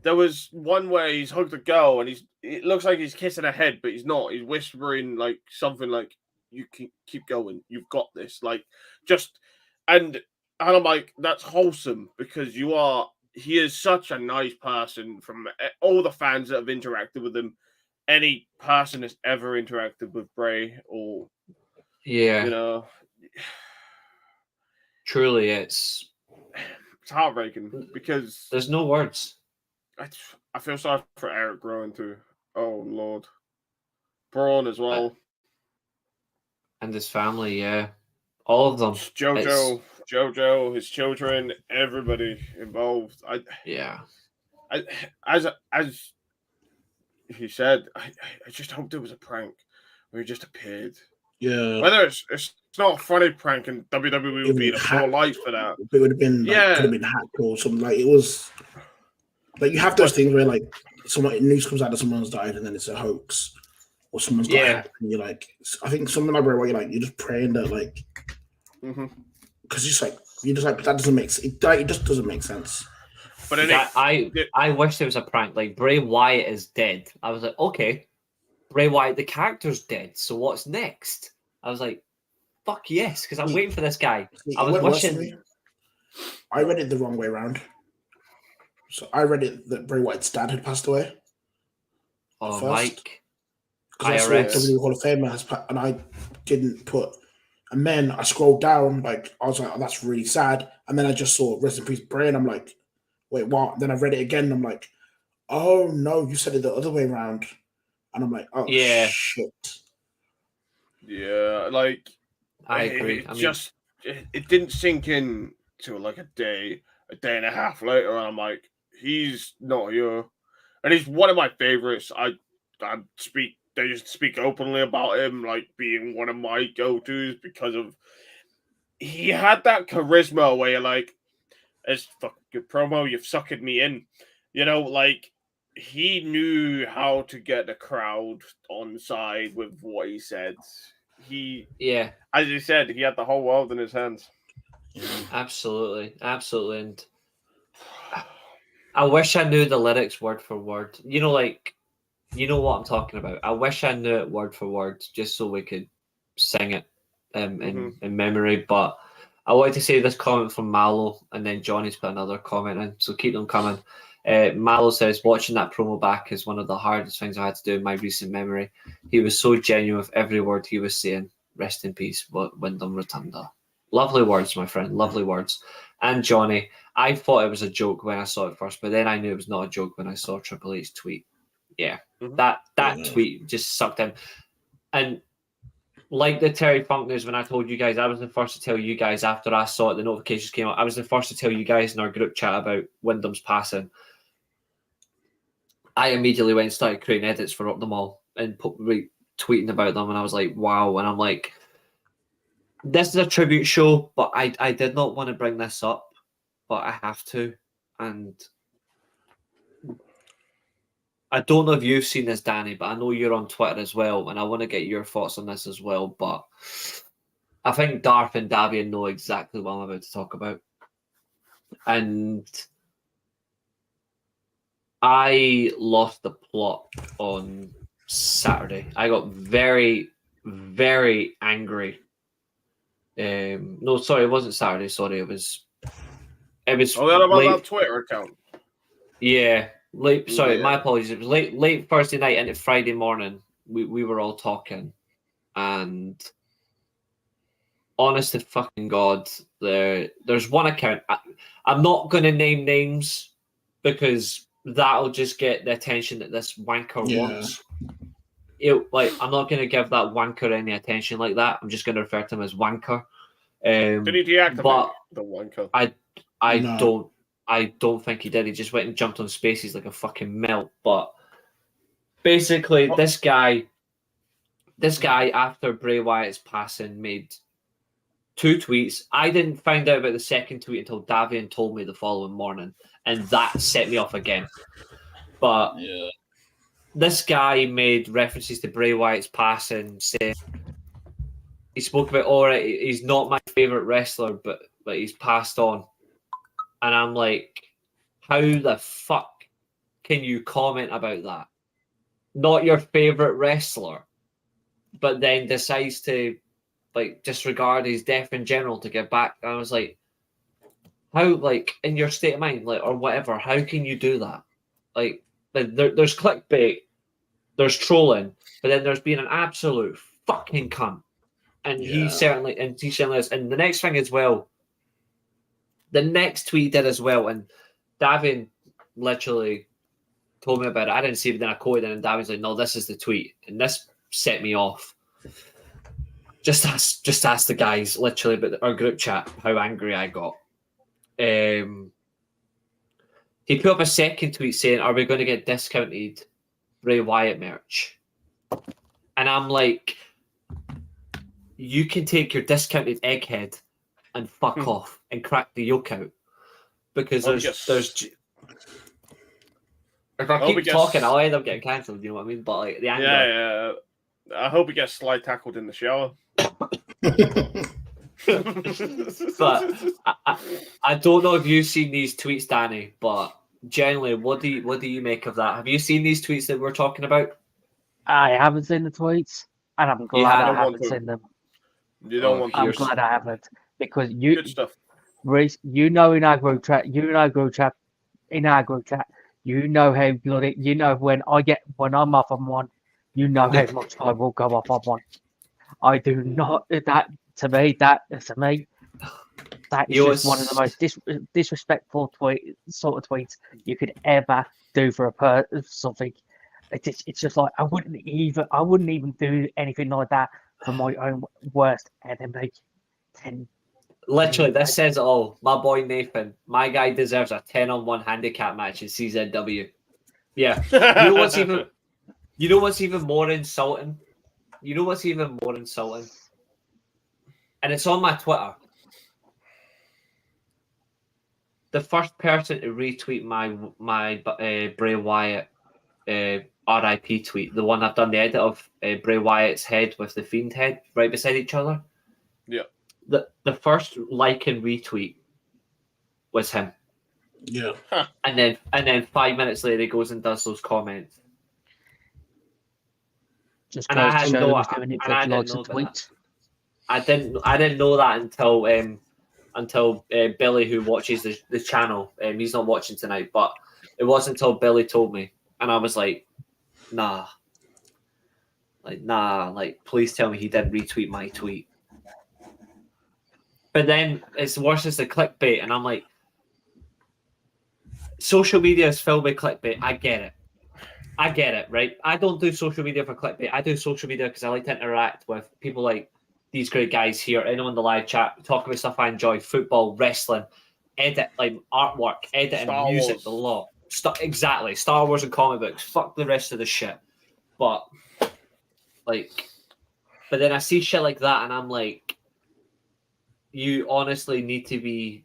There was one where he's hugged a girl and it looks like he's kissing her head, but he's not. He's whispering like something like, you can keep going. You've got this. Like, just, and I'm like, that's wholesome, because he is such a nice person. From all the fans that have interacted with him, any person that's ever interacted with Bray, or truly, it's heartbreaking, because there's no words. I feel sorry for Eric Rowan too. Oh Lord, Braun as well. And his family, all of them. Jojo, his children, everybody involved. As he said, I just hoped it was a prank where he just appeared. Yeah. Whether it's not a funny prank, and WWE would be in a full light for that. It would have been could have been hacked or something. Like, it was like, you have those things where like news comes out that someone's died and then it's a hoax. Or someone's got hacked, and you're like, I think something like where you're just praying that, like, because you're just like, but that doesn't make sense. It just doesn't make sense. But then I wish there was a prank. Like, Bray Wyatt is dead. I was like, okay, Bray Wyatt, the character's dead. So what's next? I was like, fuck yes, because I'm waiting for this guy. I was wishing. I read it the wrong way around. So I read it that Bray Wyatt's dad had passed away. Oh, Mike. Because I saw WWE Hall of Fame and I didn't put, and then I scrolled down, like, I was like, oh, that's really sad. And then I just saw Rest in Peace Bray, and I'm like, wait, what? Then I read it again, and I'm like, oh no, you said it the other way around. And I'm like, oh shit. Yeah, like, I agree. It didn't sink in till like a day and a half later, and I'm like, he's not here, and he's one of my favorites. They just speak openly about him, like being one of my go-tos because of he had that charisma where you're like, "It's fucking good promo. You've suckered me in," like he knew how to get the crowd on side with what he said. As you said, he had the whole world in his hands. Absolutely, and I wish I knew the lyrics word for word. You know what I'm talking about. I wish I knew it word for word just so we could sing it in memory. But I wanted to say this comment from Mallow, and then Johnny's put another comment in, so keep them coming. Mallow says, watching that promo back is one of the hardest things I had to do in my recent memory. He was so genuine with every word he was saying. Rest in peace, Wyndham Rotunda. Lovely words, my friend. Lovely words. And Johnny, I thought it was a joke when I saw it first, but then I knew it was not a joke when I saw Triple H's tweet. Yeah, that tweet just sucked in. And like the Terry Funk news, when I told you guys, I was the first to tell you guys after I saw it, the notifications came out. I was the first to tell you guys in our group chat about Wyndham's passing. I immediately went and started creating edits for Up the Mall and tweeting about them, and I was like, wow. And I'm like, this is a tribute show, but I did not want to bring this up, but I have to. And I don't know if you've seen this, Danny, but I know you're on Twitter as well, and I want to get your thoughts on this as well. But I think Darth and Davian know exactly what I'm about to talk about. And I lost the plot on Saturday. I got very, very angry. No, sorry, it wasn't Saturday. Sorry, it was. Oh, that about that Twitter account. Yeah, late. Sorry, my apologies. It was late Thursday night into Friday morning. We were all talking, and honest to fucking God, there's one account. I'm not going to name names because that'll just get the attention that this wanker wants. I'm not going to give that wanker any attention like that. I'm just going to refer to him as wanker. Did he deactivate the wanker? I don't think he did. He just went and jumped on Spaces like a fucking melt. But basically, this guy after Bray Wyatt's passing made 2 tweets. I didn't find out about the second tweet until Davian told me the following morning, and that set me off again. But this guy made references to Bray Wyatt's passing, saying he spoke about, he's not my favorite wrestler, but he's passed on. And I'm like, how the fuck can you comment about that? Not your favorite wrestler, but then decides to disregard his death in general to get back. And I was like, how, in your state of mind, or whatever, how can you do that? There's clickbait, there's trolling, but then there's being an absolute fucking cunt. And he certainly is. And the next thing as well, the next tweet he did as well, and Davian literally told me about it. I didn't see it, but then I quoted it, and Davian's like, no, this is the tweet. And this set me off. Just ask the guys, literally, about our group chat, how angry I got. He put up a second tweet saying, are we going to get discounted Bray Wyatt merch? And I'm like, you can take your discounted egghead and fuck off and crack the yoke out. Because there's if I keep talking, I'll end up getting cancelled, you know what I mean? But the anger. Yeah. I hope he gets slide tackled in the shower. But I don't know if you've seen these tweets, Danny, but generally, what do you make of that? Have you seen these tweets that we're talking about? I haven't seen the tweets, and I'm glad I haven't seen them. You don't want to. I'm glad I haven't, because good stuff. Reece, in our group chat, you know how bloody, when I'm off on one, you know how much I will go off on one. I do not, that is just one of the most disrespectful tweets you could ever do for something. It's just like I wouldn't even do anything like that for my own worst enemy. Literally, this says it all. My boy Nathan, my guy deserves a 10-on-1 handicap match in CZW. Yeah. You know what's even more insulting? And it's on my Twitter. The first person to retweet my Bray Wyatt RIP tweet, the one I've done the edit of, Bray Wyatt's head with the Fiend head right beside each other. Yeah. The first like and retweet was him. Yeah. And then 5 minutes later he goes and does those comments. Just And I goes to had show no- he was doing it for and I didn't likes know and that. tweets. I didn't know that until Billy, who watches the channel, he's not watching tonight, but it wasn't until Billy told me, and I was like, nah, please tell me he didn't retweet my tweet. But then it's worse as the clickbait, and I'm like, social media is filled with clickbait. I get it, right? I don't do social media for clickbait. I do social media because I like to interact with people like these great guys here, anyone in the live chat, talk about stuff I enjoy, football, wrestling, edit, like artwork, editing, Star music, Wars. the lot. Exactly. Star Wars and comic books. Fuck the rest of the shit. But then I see shit like that and I'm like, you honestly need to be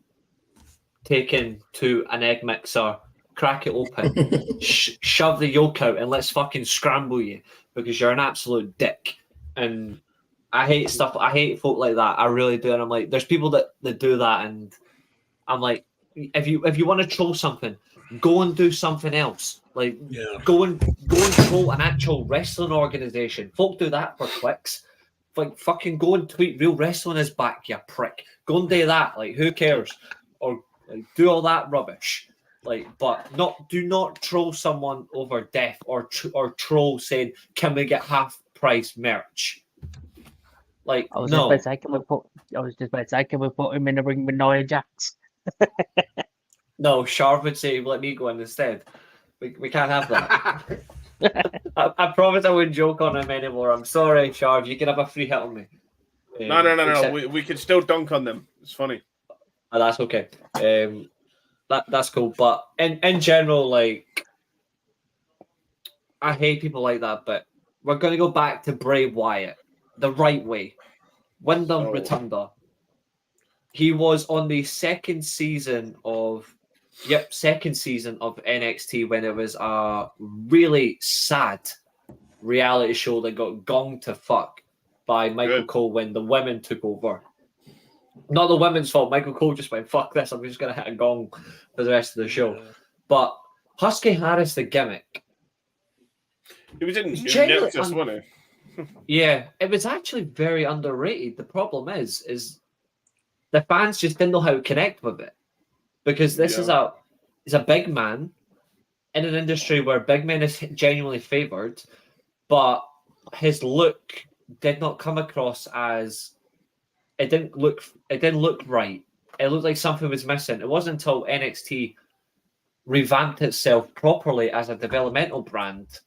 taken to an egg mixer, crack it open, shove the yolk out, and let's fucking scramble you because you're an absolute dick. And I hate stuff. I hate folk like that. I really do. And I'm like, there's people that do that, and I'm like, if you want to troll something, go and do something else. Like, go and troll an actual wrestling organization. Folk do that for clicks. Like, fucking go and tweet real wrestling is back, you prick. Go and do that. Like, who cares? Or like, do all that rubbish. Like, but do not troll someone over death or troll saying, can we get half price merch? Like, I was no. just about to say, can we put him in a ring with Nia Jax? No, Sharp would say, let me go in instead. We can't have that. I promise I wouldn't joke on him anymore. I'm sorry, Sharp. You can have a free hit on me. No. We can still dunk on them. It's funny. Oh, that's okay. That's cool. But in general, like, I hate people like that. But we're going to go back to Bray Wyatt the right way. Wyndham Rotunda. He was on the second season of NXT when it was a really sad reality show that got gonged to fuck by Michael Cole when the women took over. Not the women's fault. Michael Cole just went, fuck this, I'm just going to hit a gong for the rest of the show. Yeah. But Husky Harris, the gimmick. He was in Nexus, wasn't he? Yeah, it was actually very underrated. The problem is the fans just didn't know how to connect with it. Because this is a big man in an industry where big men is genuinely favoured, but his look did not come across as it didn't look right. It looked like something was missing. It wasn't until NXT revamped itself properly as a developmental brand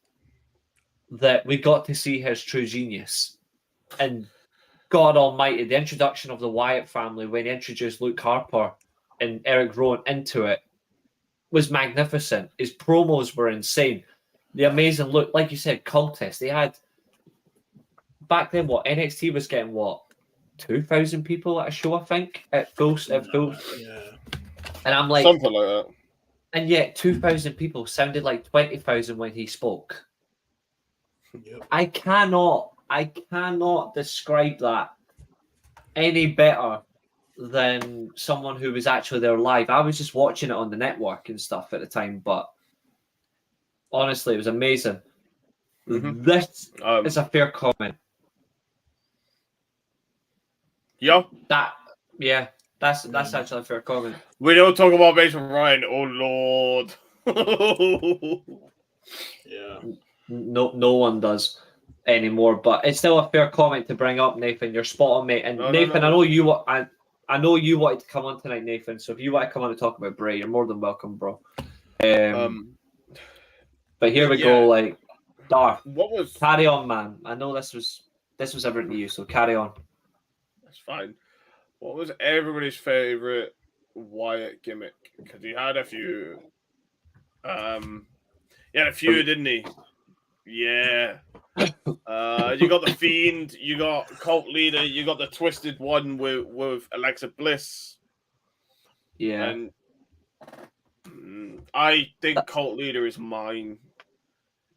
that we got to see his true genius. And God Almighty, the introduction of the Wyatt family when he introduced Luke Harper and Eric Rowan into it was magnificent. His promos were insane. The amazing look, like you said, cultist. They had back then NXT was getting 2,000 people at a show, I think, at full. Yeah. And I'm like something like that. And yet 2,000 people sounded like 20,000 when he spoke. Yep. I cannot describe that any better than someone who was actually there live. I was just watching it on the network and stuff at the time, but honestly, it was amazing. Mm-hmm. This is a fair comment. Yeah. That's actually a fair comment. We don't talk about Mason Ryan. Oh Lord. Yeah. No one does anymore, but it's still a fair comment to bring up, Nathan. You're spot on, mate. And Nathan, I know you wanted to come on tonight, Nathan. So if you want to come on and talk about Bray, you're more than welcome, bro. But here we go. Like, Darth, carry on, man. I know this was everything to you, so carry on. That's fine. What was everybody's favorite Wyatt gimmick? Because he had a few. He had a few, didn't he? Yeah. You got the Fiend, you got Cult Leader, you got the Twisted One with Alexa Bliss. Yeah. And I think Cult Leader is mine.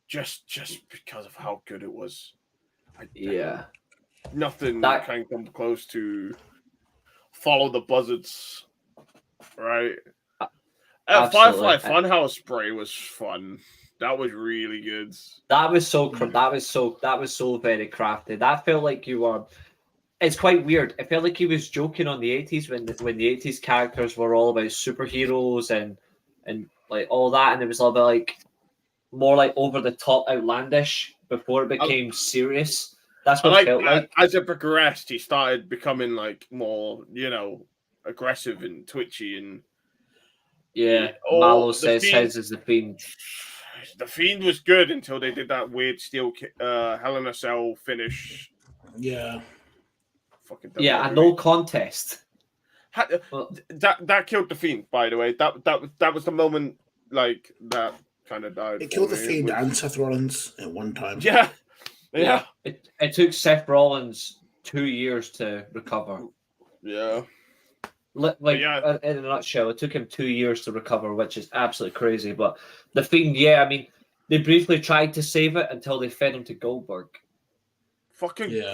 Just because of how good it was. Nothing can come close to Follow the Buzzards. Right? Firefly Funhouse Bray was fun. That was really good. That was so very crafty. That felt like you were. It's quite weird. It felt like he was joking on the 80s when the 80s characters were all about superheroes and like all that, and it was all about like more like over the top, outlandish before it became serious. That's what it felt like. As it progressed, he started becoming like more, aggressive and twitchy and. Yeah, Malo says his is the Fiend. The Fiend was good until they did that weird steel Hell in a Cell finish. Yeah. Fucking yeah, a no contest. That killed the Fiend, by the way. That was the moment like that kind of died. It killed the Fiend and Seth Rollins at one time. Yeah. It took Seth Rollins 2 years to recover. Yeah. In a nutshell, it took him 2 years to recover, which is absolutely crazy. But the Fiend, I mean, they briefly tried to save it until they fed him to Goldberg. Fucking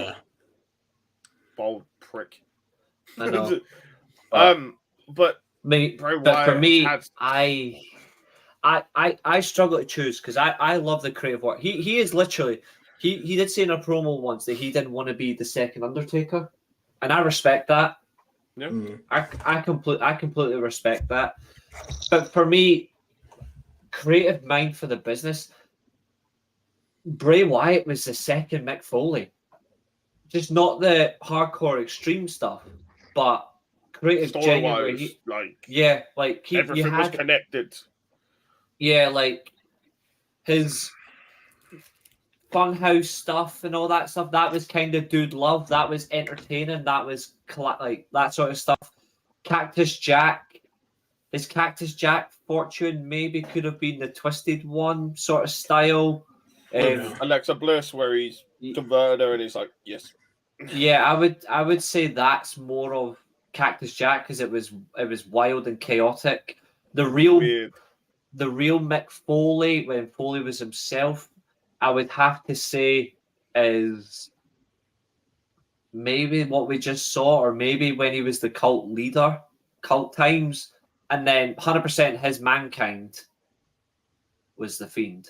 bald prick. I know. But for me, I struggle to choose because I love the creative work. He is literally he did say in a promo once that he didn't want to be the second Undertaker, and I respect that. Yeah. I completely respect that. But for me, creative mind for the business, Bray Wyatt was the second Mick Foley. Just not the hardcore extreme stuff, but creative genuine. Everything was connected. Yeah, like his Funhouse stuff and all that stuff. That was kind of dude love. That was entertaining. That was like that sort of stuff. Cactus Jack, his Cactus Jack fortune maybe could have been the Twisted One sort of style. Alexa Bliss, where he's converted her and he's like, yes. Yeah, I would say that's more of Cactus Jack because it was wild and chaotic. The real Mick Foley, when Foley was himself, I would have to say is maybe what we just saw, or maybe when he was the cult leader, cult times, and then 100% his Mankind was the Fiend.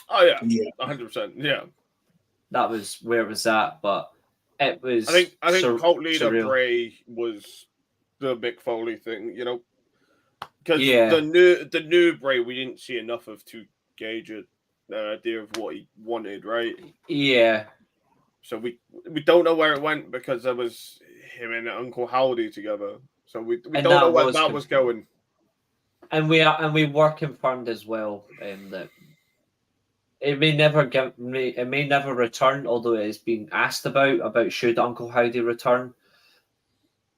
Oh yeah, 100%. Yeah, that was where it was at, but it was. I think cult leader surreal. Bray was the Mick Foley thing, because the new Bray we didn't see enough of to gauge it. Idea of what he wanted, right? Yeah. So we don't know where it went because there was him and Uncle Howdy together. So we don't know where that was going. And we were confirmed as well that it may never return, although it is being asked about should Uncle Howdy return.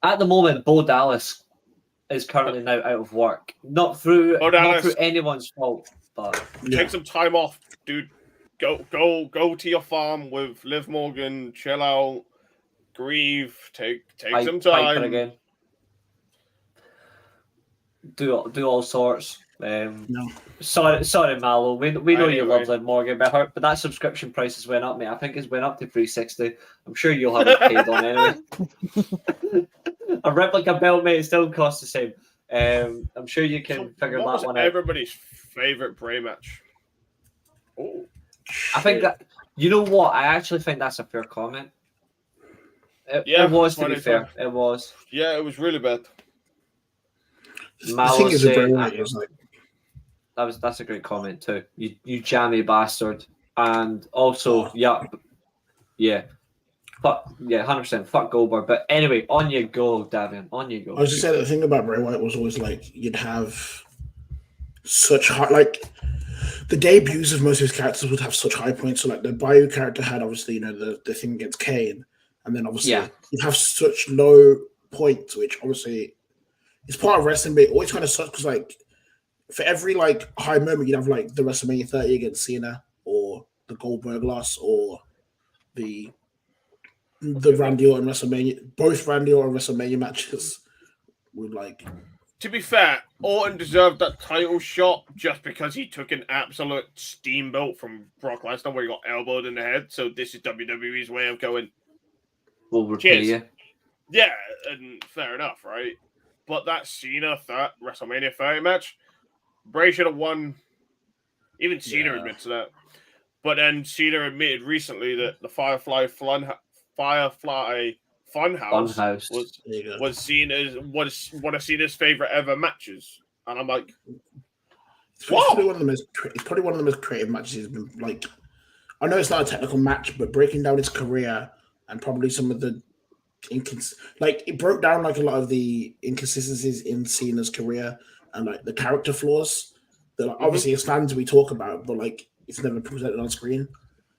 At the moment, Bo Dallas is currently now out of work, not through anyone's fault. But take some time off, dude. Go to your farm with Liv Morgan, chill out, grieve, take some time. Again. Do all sorts. No. Sorry, Mallow. We know you love Liv Morgan, but that subscription prices went up, mate. I think it's went up to $360. I'm sure you'll have it paid on anyway. A replica belt, mate, still costs the same. I'm sure you can figure that one out. Everybody's favorite Bray match. Oh, I think that you know what? I actually think that's a fair comment. It was, to be fair. It was. Yeah, it was really bad. That's a great comment too. You jammy bastard. And also, Fuck, 100%. Fuck Goldberg. But anyway, on you go, Davian. On you go. I was just saying the thing about Bray Wyatt was always like you'd have such high, like the debuts of most of his characters would have such high points. So like the Bayou character had obviously the thing against Kane, and then obviously you'd have such low point, which obviously is part of wrestling, but it always kind of sucks because like for every like high moment, you'd have like the WrestleMania 30 against Cena, or the Goldberg loss, or the Randy Orton WrestleMania, both Randy Orton WrestleMania matches would like. To be fair, Orton deserved that title shot just because he took an absolute steamboat from Brock Lesnar where he got elbowed in the head. So this is WWE's way of going, We'll repay you. yeah, and fair enough, right? But that Cena WrestleMania 30 match, Bray should have won. Even Cena admits that. But then Cena admitted recently that the Firefly Funhouse was seen as one of Cena's favorite ever matches, and I'm like, it's probably one of the most creative matches he's been like. I know it's not a technical match, but breaking down his career and probably some of the it broke down like a lot of the inconsistencies in Cena's career and like the character flaws that like, obviously as fans we talk about, but like it's never presented on screen.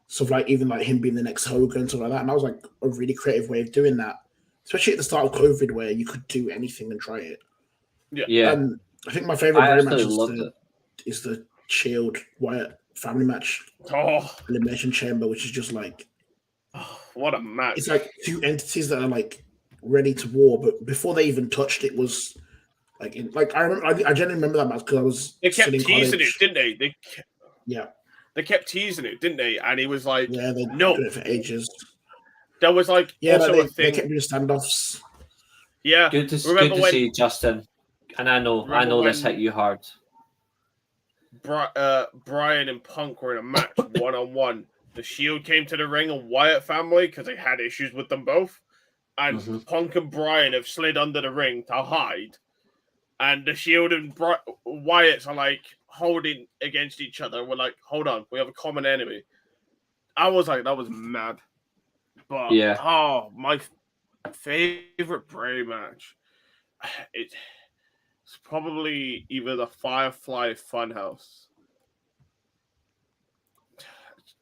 So like even like him being the next Hogan and stuff like that, and that was like a really creative way of doing that, especially at the start of COVID where you could do anything and try it. Yeah. I think my favorite Bray match is the Shield Wyatt family match, Elimination Chamber, which is just like, what a match! It's like two entities that are like ready to war, but before they even touched it was like, I genuinely remember that match because I was. They kept teasing it, didn't they? They kept teasing it, didn't they? And he was like, "Yeah, they no, did it for ages." There was like also a thing. They kept doing standoffs. Yeah, good to see Justin, and I know this hit you hard. Brian and Punk were in a match 1-on-1. The Shield came to the ring and Wyatt family because they had issues with them both, and Punk and Brian have slid under the ring to hide, and the Shield and Wyatt are like holding against each other. We're like, hold on, we have a common enemy. I was like, that was mad. But my favorite Bray match, it's probably either the Firefly Funhouse.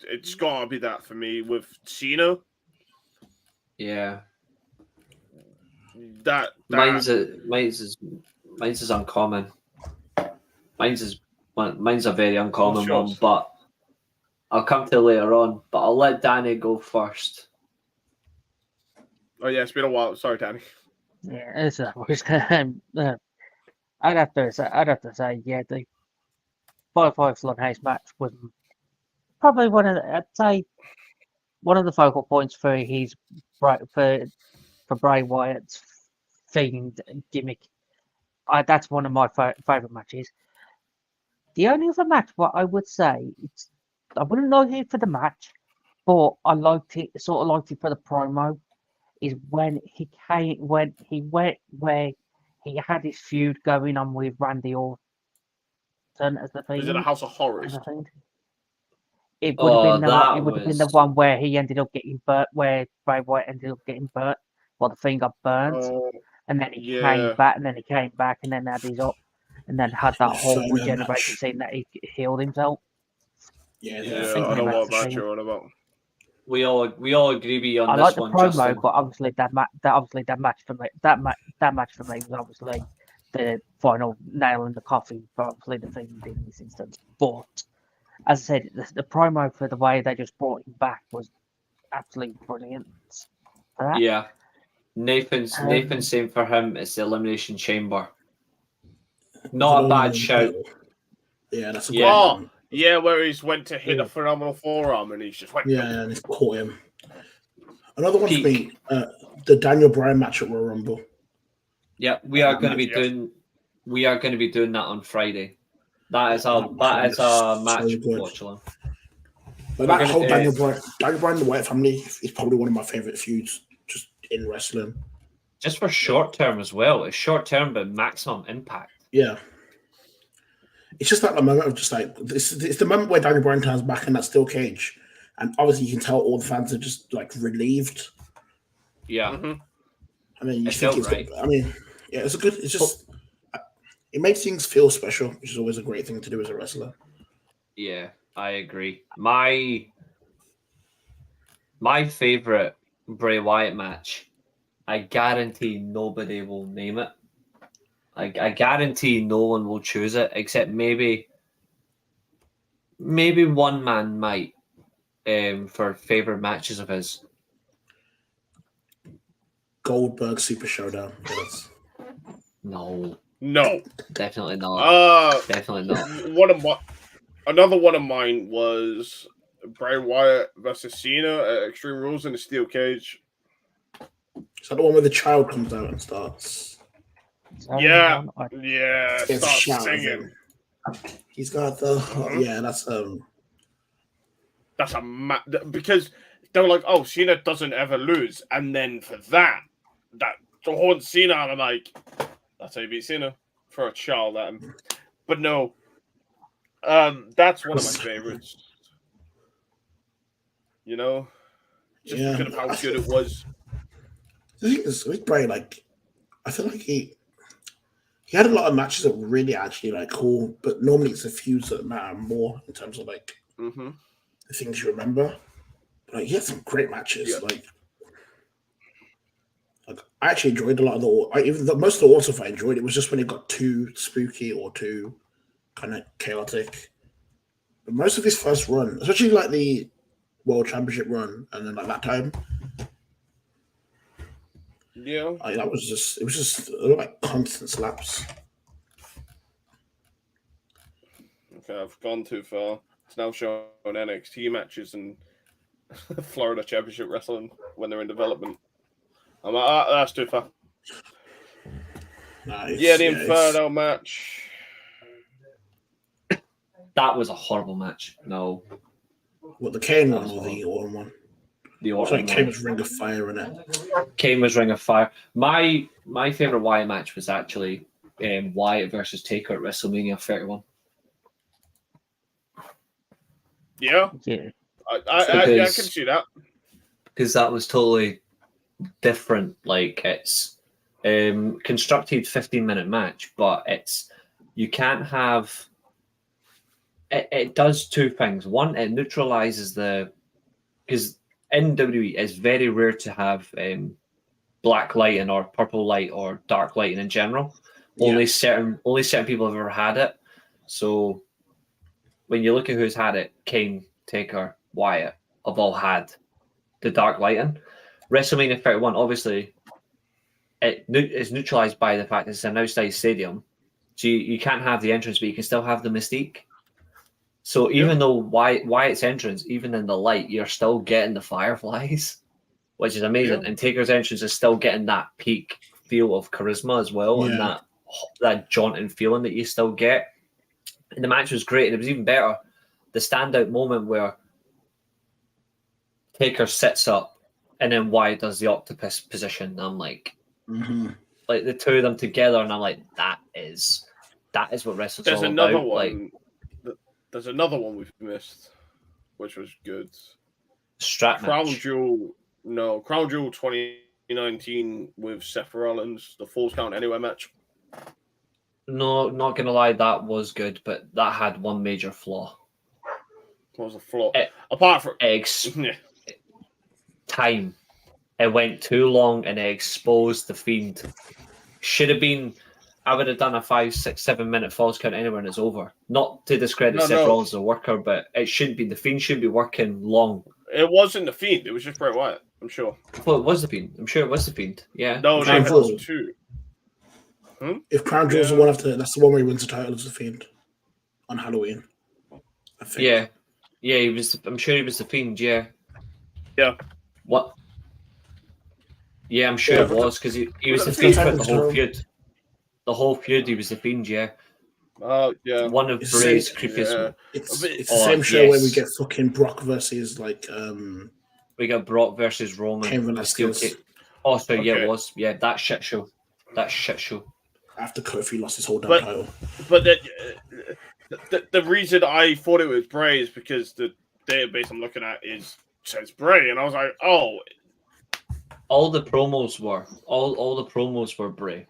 It's gotta be that for me with Cena. Yeah. Mine's is uncommon. Mine's a very uncommon one, but I'll come to it later on. But I'll let Danny go first. Oh yeah, it's been a while. Sorry, Danny. Yeah, it's I'd have to say, yeah, the Firefly Funhouse match was probably one of the focal points for his for Bray Wyatt's Fiend gimmick. That's one of my favorite matches. The only other match, what I would say, I wouldn't like it for the match, but I liked it for the promo. Is when he went where he had his feud going on with Randy Orton as the Fiend. Is it a House of Horrors? It would have been it would have been the one where he ended up getting burnt, where Bray Wyatt ended up getting burnt, while the Fiend got burnt, and then he came back, and then had his up, and then had that whole regeneration scene that he healed himself. Yeah, I know what match you're on about. We all agree with you on I this like the one, promo, Justin. but obviously that match for me was obviously the final nail in the coffin for obviously the Fiend in this instance. But as I said, the promo for the way they just brought him back was absolutely brilliant. Yeah, Nathan's saying for him it's the Elimination Chamber. Not a bad shout. Yeah, that's a good one. Yeah, where he's went to hit a phenomenal forearm and he's just went. Yeah, and he's caught him. Another one for me, the Daniel Bryan match at Royal Rumble. Yeah, we are going to be doing that on Friday. That is a match to watch along. But that whole Daniel Bryan and the Wyatt family is probably one of my favorite feuds just in wrestling. Just for short term as well. It's short term but maximum impact. Yeah. It's just like the moment of just like it's the moment where Daniel Bryan turns back in that steel cage, and obviously you can tell all the fans are just like relieved. Yeah, I mean, you think it's right. I mean, yeah, it's a good. It's just it makes things feel special, which is always a great thing to do as a wrestler. Yeah, I agree. My favorite Bray Wyatt match, I guarantee nobody will name it. I guarantee no one will choose it except maybe one man might for favorite matches of his. Goldberg Super Showdown. No, No. definitely not. Definitely not. Another one of mine was Bray Wyatt versus Cena at Extreme Rules in a steel cage. Is that the one where the child comes out and starts? Yeah, It's start shouting. singing. He's got the Mhm. That's because they were like, oh, Cena doesn't ever lose, and then for that to haunt Cena, and I'm like, that's how you beat Cena. Throw a child at him, but no, that's one of my favorites. You know, just because of how good it was. The thing is, with Bray, like, I feel like he had a lot of matches that were really actually like cool, but normally it's the feuds that matter more in terms of like Mm-hmm. the things you remember. But, like, he had some great matches. Yeah. Like I actually enjoyed a lot of most of the auto fight I enjoyed. It was just when it got too spooky or too kind of chaotic. But most of his first run, especially like the World Championship run, and then like that time, Yeah, it was just like constant slaps. okay, I've gone too far. It's now showing NXT matches and Florida Championship Wrestling when they're in development. I'm like, that's too far. The Inferno match. That was a horrible match. No. What, the Kane one or the Orton one? The Orton one. Kane was Ring of Fire in it. Kane was Ring of Fire. My favorite Wyatt match was actually Wyatt versus Taker at WrestleMania 31. Yeah. I can see that. Because that was totally different. Like, it's constructed 15-minute match, but you can't have it does two things. One, it neutralizes because in WWE it's very rare to have black lighting or purple light or dark lighting in general. Yeah. Only certain people have ever had it. So when you look at who's had it, Kane, Taker, Wyatt have all had the dark lighting. WrestleMania 31, obviously, it is neutralized by the fact it's an outside stadium. So you can't have the entrance, but you can still have the mystique. So even though Wyatt's entrance, even in the light, you're still getting the fireflies, which is amazing. And Taker's entrance is still getting that peak feel of charisma as well, and that jaunting feeling that you still get. And the match was great, and it was even better. The standout moment where Taker sits up, and then Wyatt does the octopus position. And I'm like, like the two of them together, and I'm like, that is what wrestling's all about. There's another one. There's another one we've missed, which was good. Crown Jewel 2019 with Seth Rollins, the Falls Count Anywhere match. No, not gonna lie, that was good, but that had one major flaw. What was the flaw? Apart from time. It went too long and it exposed the Fiend. Should have been. I would have done a 5, 6, 7 minute Falls Count Anywhere and it's over. Not to discredit Seth Rollins as a worker, but it shouldn't be. The Fiend should be working long. It wasn't the Fiend. It was just Bray Wyatt, I'm sure. Well, it was the Fiend. I'm sure it was the Fiend. Yeah. No, they had two. If Crown Jewel's the one after, that's the one where he wins the title as the Fiend on Halloween. I think. Yeah. Yeah, he was. I'm sure he was the Fiend. Yeah. Yeah. What? Yeah, I'm sure it was because he was the Fiend throughout the whole feud. The whole feud, he was the Fiend. Yeah. Yeah. One of Bray's creepiest. Yeah. It's the same show where we get fucking Brock versus like. We got Brock versus Roman. Cain Velasquez. Oh, sorry, yeah, it was. Yeah, that shit show. After Kofi lost his whole damn title. But the reason I thought it was Bray is because the database I'm looking at says Bray, and I was like, oh. All the promos were Bray,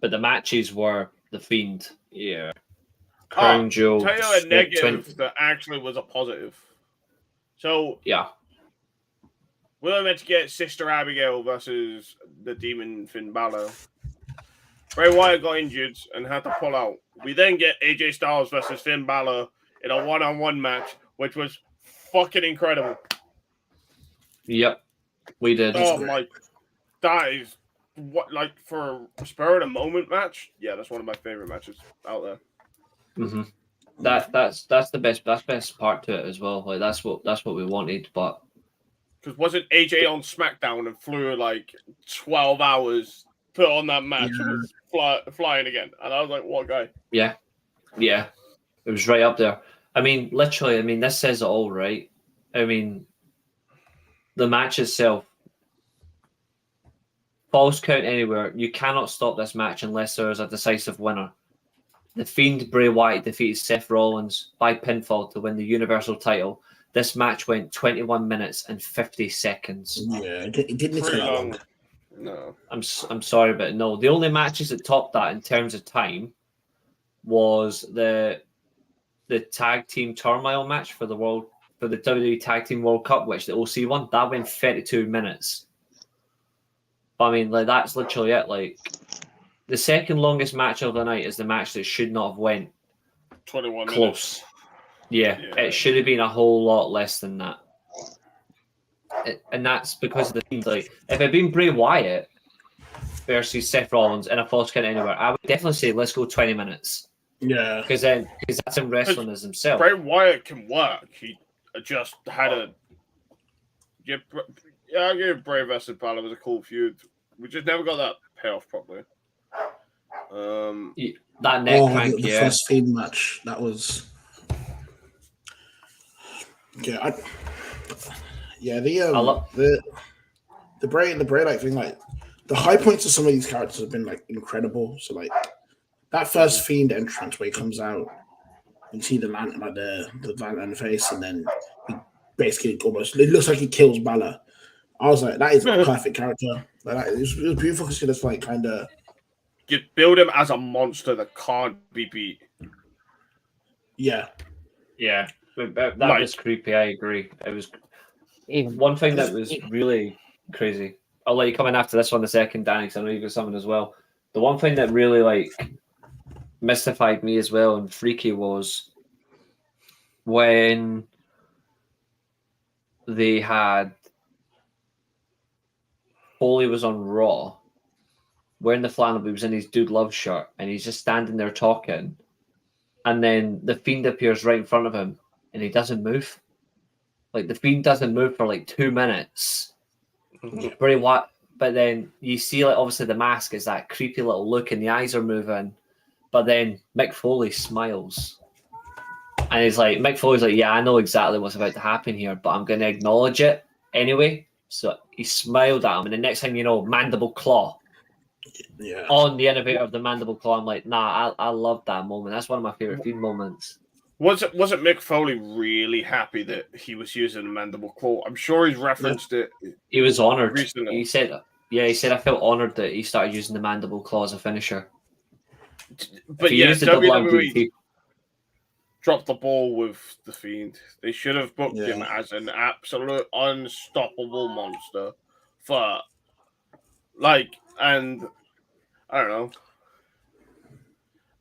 but the matches were the Fiend. Yeah. Crown Jewel. Tell you a negative that actually was a positive. So yeah. We were meant to get Sister Abigail versus the Demon Finn Balor. Bray Wyatt got injured and had to pull out. We then get AJ Styles versus Finn Balor in a one-on-one match, which was fucking incredible. Yep, we did. Oh my, that is what, like, for a spur of the moment match. Yeah, that's one of my favorite matches out there. Mm-hmm. That's the best part to it as well. Like that's what we wanted, but because wasn't AJ on SmackDown and flew like 12 hours put on that match and was flying again, and I was like, what guy? Yeah, it was right up there. I mean, literally, I mean, this says it all, right? I mean, the match itself, falls count anywhere. You cannot stop this match unless there is a decisive winner. The Fiend Bray Wyatt defeated Seth Rollins by pinfall to win the Universal title. This match went 21 minutes and 50 seconds. Yeah, it didn't take that long. No. I'm sorry, but no. The only matches that topped that in terms of time was the tag team turmoil match for the WWE Tag Team World Cup, which the OC won. That went 32 minutes. But I mean, like, that's literally it. Like, the second longest match of the night is the match that should not have went 21 close. Minutes. Yeah, it should have been a whole lot less than that. And that's because of the team. Like, if it had been Bray Wyatt versus Seth Rollins in a false count anywhere, I would definitely say let's go 20 minutes. Yeah, because that's in wrestling as himself. Bray Wyatt can work. He just had a I give Bray versus Balor was a cool feud. We just never got that payoff properly. That neck crank, the first Fiend match, that was the Bray like thing, like the high points of some of these characters have been like incredible. So like that first Fiend entrance where he comes out, you see the lantern, like the lantern face, and then he basically almost, it looks like he kills Balor. I was like, that is a perfect character. Like, it was beautiful to see this like kind of. You build him as a monster that can't be beat. Yeah. That was creepy. I agree. It was one thing that was really crazy. I'll let you come in after this one in a second, Danny, because I know you've got something as well. The one thing that really like mystified me as well and freaky was when they had Foley was on Raw wearing the flannel, he was in his Dude Love shirt, and he's just standing there talking, and then the Fiend appears right in front of him, and he doesn't move. Like, the Fiend doesn't move for like 2 minutes. Bray Wyatt, but then you see, like, obviously the mask is that creepy little look, and the eyes are moving, but then Mick Foley smiles, and he's like, Mick Foley's like, yeah, I know exactly what's about to happen here, but I'm going to acknowledge it anyway. So he smiled at him, and the next thing you know, mandible claw. Yeah. On the innovator of the mandible claw. I'm like, nah, I love that moment. That's one of my favorite Fiend moments. Wasn't Mick Foley really happy that he was using the mandible claw? I'm sure he's referenced it. He was honored. Recently. He said I felt honored that he started using the mandible claw as a finisher. But yeah, WWE dropped the ball with the Fiend. They should have booked him as an absolute unstoppable monster for, like, and I don't know,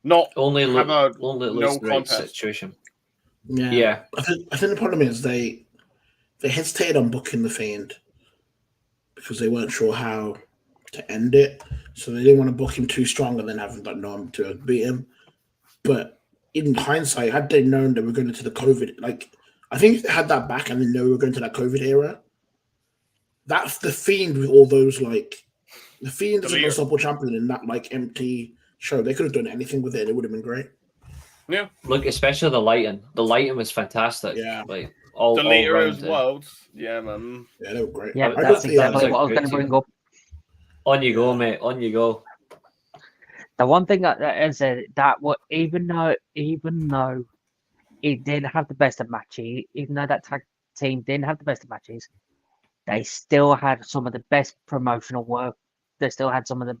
not only have a no contest situation. Yeah. I think the problem is they hesitated on booking the Fiend because they weren't sure how to end it, so they didn't want to book him too strong and then have no one to beat him. But in hindsight, had they known they were going into the COVID, like, I think if they had that back and they know we were going to that COVID era, that's the Fiend with all those, like, the Fiend is an unstoppable champion in that, like, empty show. They could have done anything with it. It would have been great. Yeah. Look, especially the lighting. The lighting was fantastic. Yeah. Like, all the later all as well. Yeah, man. Yeah, they were great. Yeah, that's exactly what I was going to bring up. On you go, mate. On you go. The one thing that I said that even though it didn't have the best of matches, even though that tag team didn't have the best of matches, they still had some of the best promotional work. They still had some of the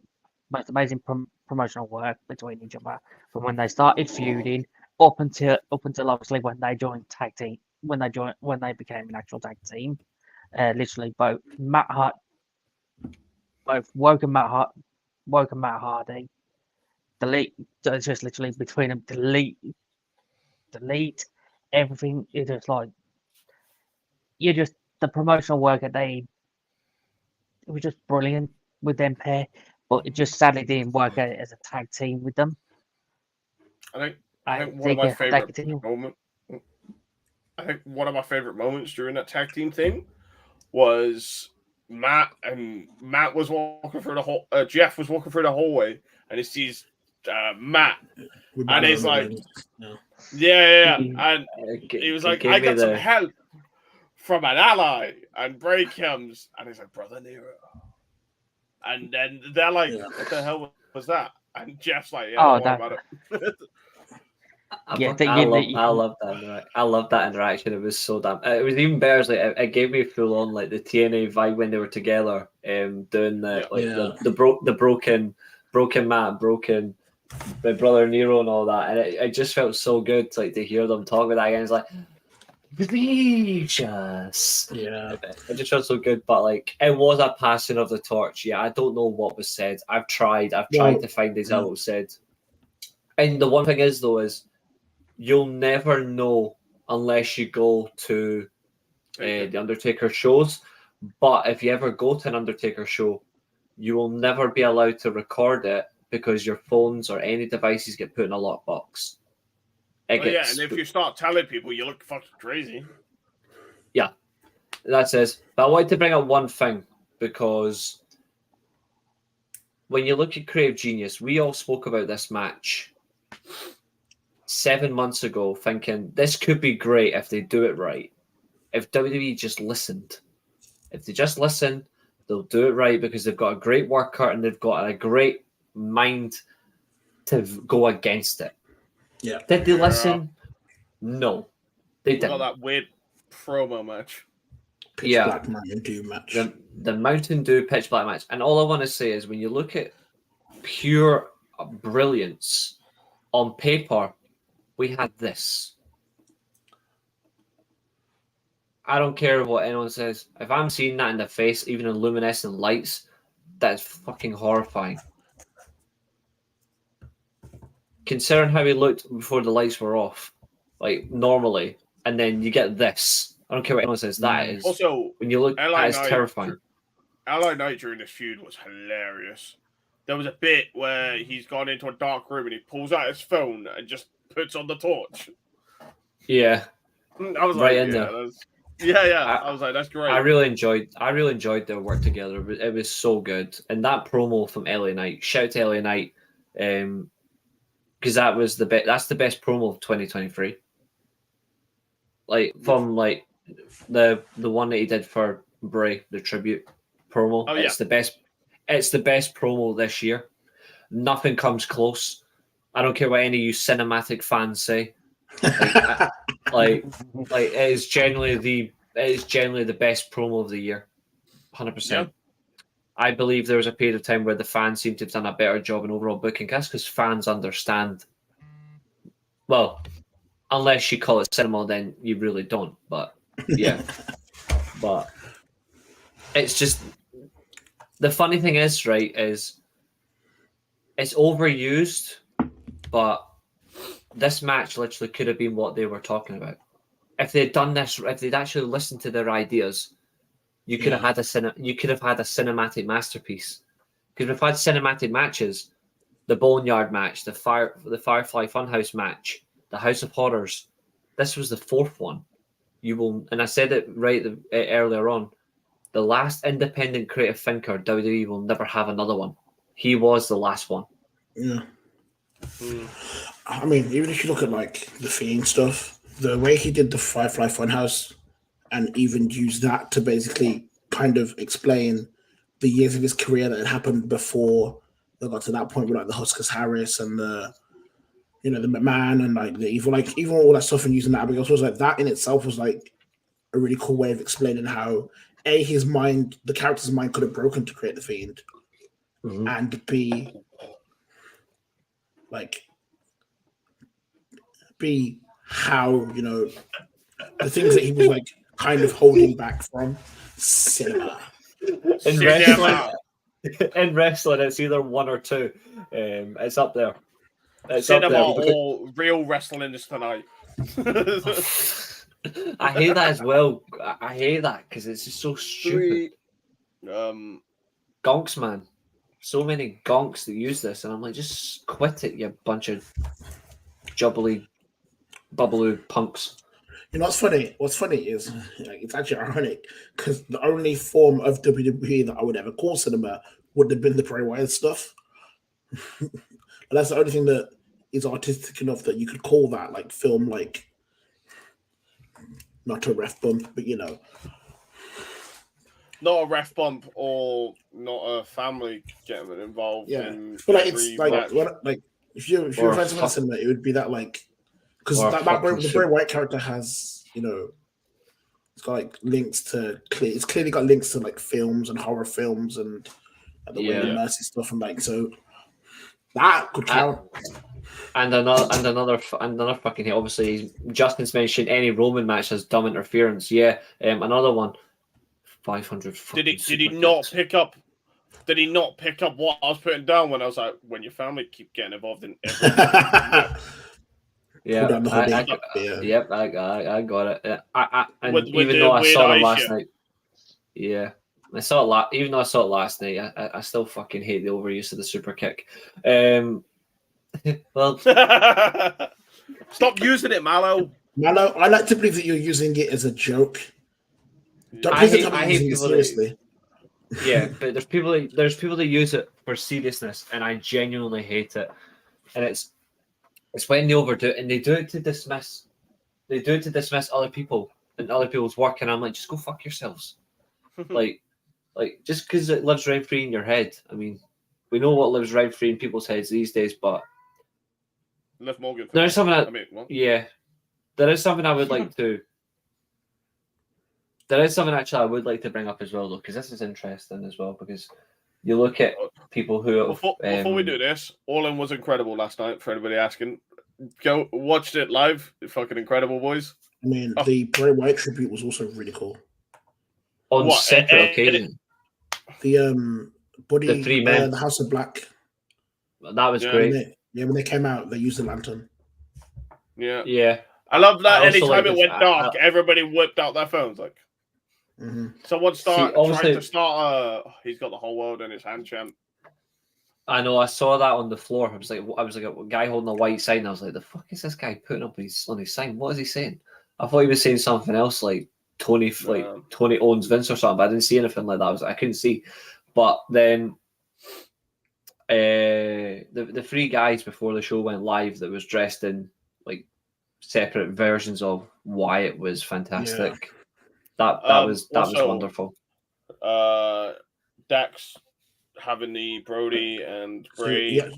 most amazing promotional work between each other from when they started feuding up until obviously when they joined tag team, when they became an actual tag team. Literally both Matt Hart, both Woke and Matt Hardy. Delete, just literally between them. Delete everything. It's just like you just the promotional work that it was just brilliant with them pair, but it just sadly didn't work out as a tag team with them. I think one of my favorite moments. I think one of my favorite moments during that tag team thing was Matt was walking through the hall. Jeff was walking through the hallway, and he sees Matt, and he's like, yeah, and he was like, I got some help from an ally, and Bray comes, and he's like, Brother Nero, and then they're like, what the hell was that? And Jeff's like, don't worry about it. I love that. I love that interaction. It was so damn. It was even better. Like it gave me full on like the TNA vibe when they were together, doing the broken Matt, broken my brother Nero and all that, and it just felt so good to hear them talk about that again. It's like, Religious. Yeah. It just felt so good, but it was a passing of the torch. Yeah, I don't know what was said. I've tried to find exactly what was said. And the one thing is you'll never know unless you go to the Undertaker shows. But if you ever go to an Undertaker show, you will never be allowed to record it because your phones or any devices get put in a lockbox. And if you start telling people, you look fucking crazy. Yeah, that says. But I wanted to bring up one thing because when you look at Creative Genius, we all spoke about this match 7 months ago, thinking this could be great if they do it right. If WWE just listened, if they just listen, they'll do it right because they've got a great worker and they've got a great mind to go against it. Yeah. Did they listen? No, they didn't. Got that weird promo match. Pitch Black Mountain Dew match. The Mountain Dew Pitch Black match. And all I want to say is when you look at pure brilliance on paper, we had this. I don't care what anyone says. If I'm seeing that in the face, even in luminescent lights, that's fucking horrifying. Considering how he looked before the lights were off, normally, and then you get this. I don't care what anyone says. That is also when you look. That is terrifying. LA Knight during this feud was hilarious. There was a bit where he's gone into a dark room and he pulls out his phone and just puts on the torch. Yeah, I was right like, in there. I was like, that's great. I really enjoyed their work together. It was so good. And that promo from LA Knight. Shout out to LA Knight. Because that was that's the best promo of 2023. From the one that he did for Bray, the tribute promo. Oh, it's the best promo this year. Nothing comes close. I don't care what any of you cinematic fans say. It is generally the best promo of the year. 100%. Yeah. I believe there was a period of time where the fans seem to have done a better job in overall booking. That's because fans understand. Well, unless you call it cinema, then you really don't. But yeah, but it's just the funny thing is, right? Is it's overused, but this match literally could have been what they were talking about. If they'd done this, if they'd actually listened to their ideas. You could have had a cinematic masterpiece because we've had cinematic matches, the Boneyard match, the Firefly Funhouse match, the House of Horrors. This was the fourth one. And I said it right earlier on. The last independent creative thinker, WWE will never have another one. He was the last one. Yeah. I mean, even if you look at the Fiend stuff, the way he did the Firefly Funhouse. And even use that to basically kind of explain the years of his career that had happened before they got to that point with the Huskus Harris and the McMahon and the evil, even all that stuff and using that. But also was that in itself was a really cool way of explaining how his mind, the character's mind, could have broken to create the Fiend, and B, how the things that he was kind of holding back from cinema. In Cinema. wrestling, it's either one or two. It's up there. It's Cinema up there. or real wrestling is tonight. I hate that as well. I hate that because it's just so stupid. Gonks, man. So many gonks that use this, and I'm like, just quit it, you bunch of jubbly, bubbloo punks. You know what's funny? What's funny is it's actually ironic because the only form of WWE that I would ever call cinema would have been the Bray Wyatt stuff. And that's the only thing that is artistic enough that you could call that like film, like not a ref bump, but not a ref bump or not a family getting involved. Yeah, in but like it's like if you're fans of cinema, it would be that like because the Bray Wyatt character has it's got like links to it's clearly got links to like films and horror films and the Wayne Mercy stuff and like so that could count. And another fucking hit. Obviously, Justin's mentioned any Roman match has dumb interference. Yeah, another one. 500. Did he not pick up? Did he not pick up what I was putting down when I was like, when your family keep getting involved in everything? I got it. With even though I saw it last shit. night, I saw it even though I saw it last night, I still fucking hate the overuse of the super kick. Well, stop using it, Mallow. Mallow, I like to believe that you're using it as a joke. Don't I please hate tell me you're using it people seriously. Yeah, but there's people that use it for seriousness, and I genuinely hate it. And it's when they overdo it, and they do it to dismiss other people and other people's work, and I'm like, just go fuck yourselves. like just because it lives rent free in your head. I mean, we know what lives rent free in people's heads these days, but Liv Morgan. there's something. There is something I would like to. There is something actually I would like to bring up as well, though, because this is interesting as well. Because you look at people who have, before we do this, All In was incredible last night. For anybody asking, go watched it live. Fucking incredible, boys. I mean, the Bray Wyatt tribute was also really cool. On separate occasions. The the three men, the House of Black. That was great. When they came out, they used the lantern. Yeah. I love that. Anytime it went dark, everybody whipped out their phones. Like, someone trying to start. He's got the whole world in his hand, chant. I know. I saw that on the floor. I was like a guy holding a white sign. I was like, the fuck is this guy putting up on his sign? What is he saying? I thought he was saying something else, like Tony owns Vince or something. But I didn't see anything like that. I couldn't see. But then the three guys before the show went live that was dressed in like separate versions of Wyatt was fantastic. Yeah. That was wonderful. Dax having the Brody and Bray. So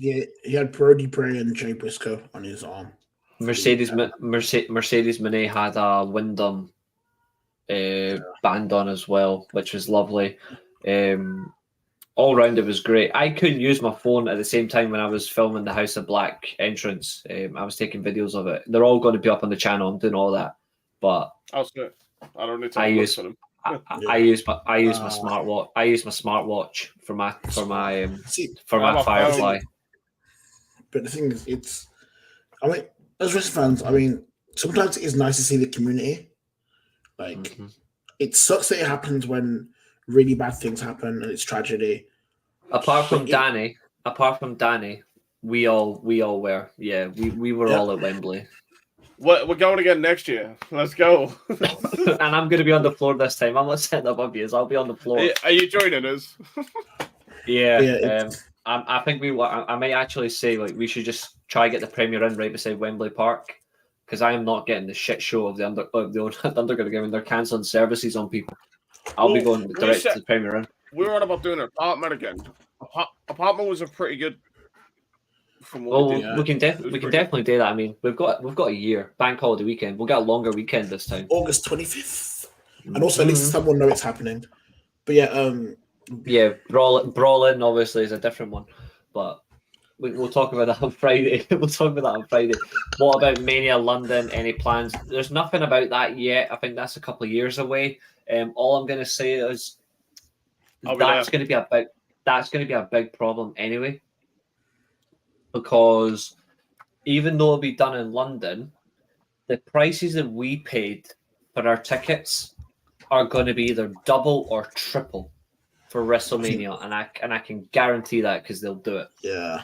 he had Brody, Bray, and Jay Briscoe on his arm. Mercedes Moné had a Wyndham band on as well, which was lovely. All round it was great. I couldn't use my phone at the same time when I was filming the House of Black entrance. I was taking videos of it. They're all going to be up on the channel. I'm doing all that, but I don't need to. I use my smartwatch. I use my smartwatch for my Firefly. But the thing is, as wrestling fans, sometimes it is nice to see the community. Like, it sucks that it happens when really bad things happen and it's tragedy. Apart from Danny, we all were. Yeah, we were all at Wembley. We're going again next year. Let's go. And I'm going to be on the floor this time. I'm not sitting above you. I'll be on the floor. Are you joining us? I think I might actually say like we should just try to get the Premier Inn right beside Wembley Park, because I am not getting the shit show of the Underground when they're cancelling services on people. I'll be going direct to the Premier Inn. We were on about doing an apartment again. Apartment was a pretty good. We can definitely do that. I mean, we've got a year, bank holiday weekend. We'll get a longer weekend this time. August 25th, and also at least someone know it's happening. But Brawling obviously is a different one, but we'll talk about that on Friday. We'll talk about that on Friday. What about Mania London? Any plans? There's nothing about that yet. I think that's a couple of years away. All I'm going to say is that's going to be a big problem anyway, because even though it'll be done in London, the prices that we paid for our tickets are going to be either double or triple for WrestleMania, and I can guarantee that because they'll do it. Yeah,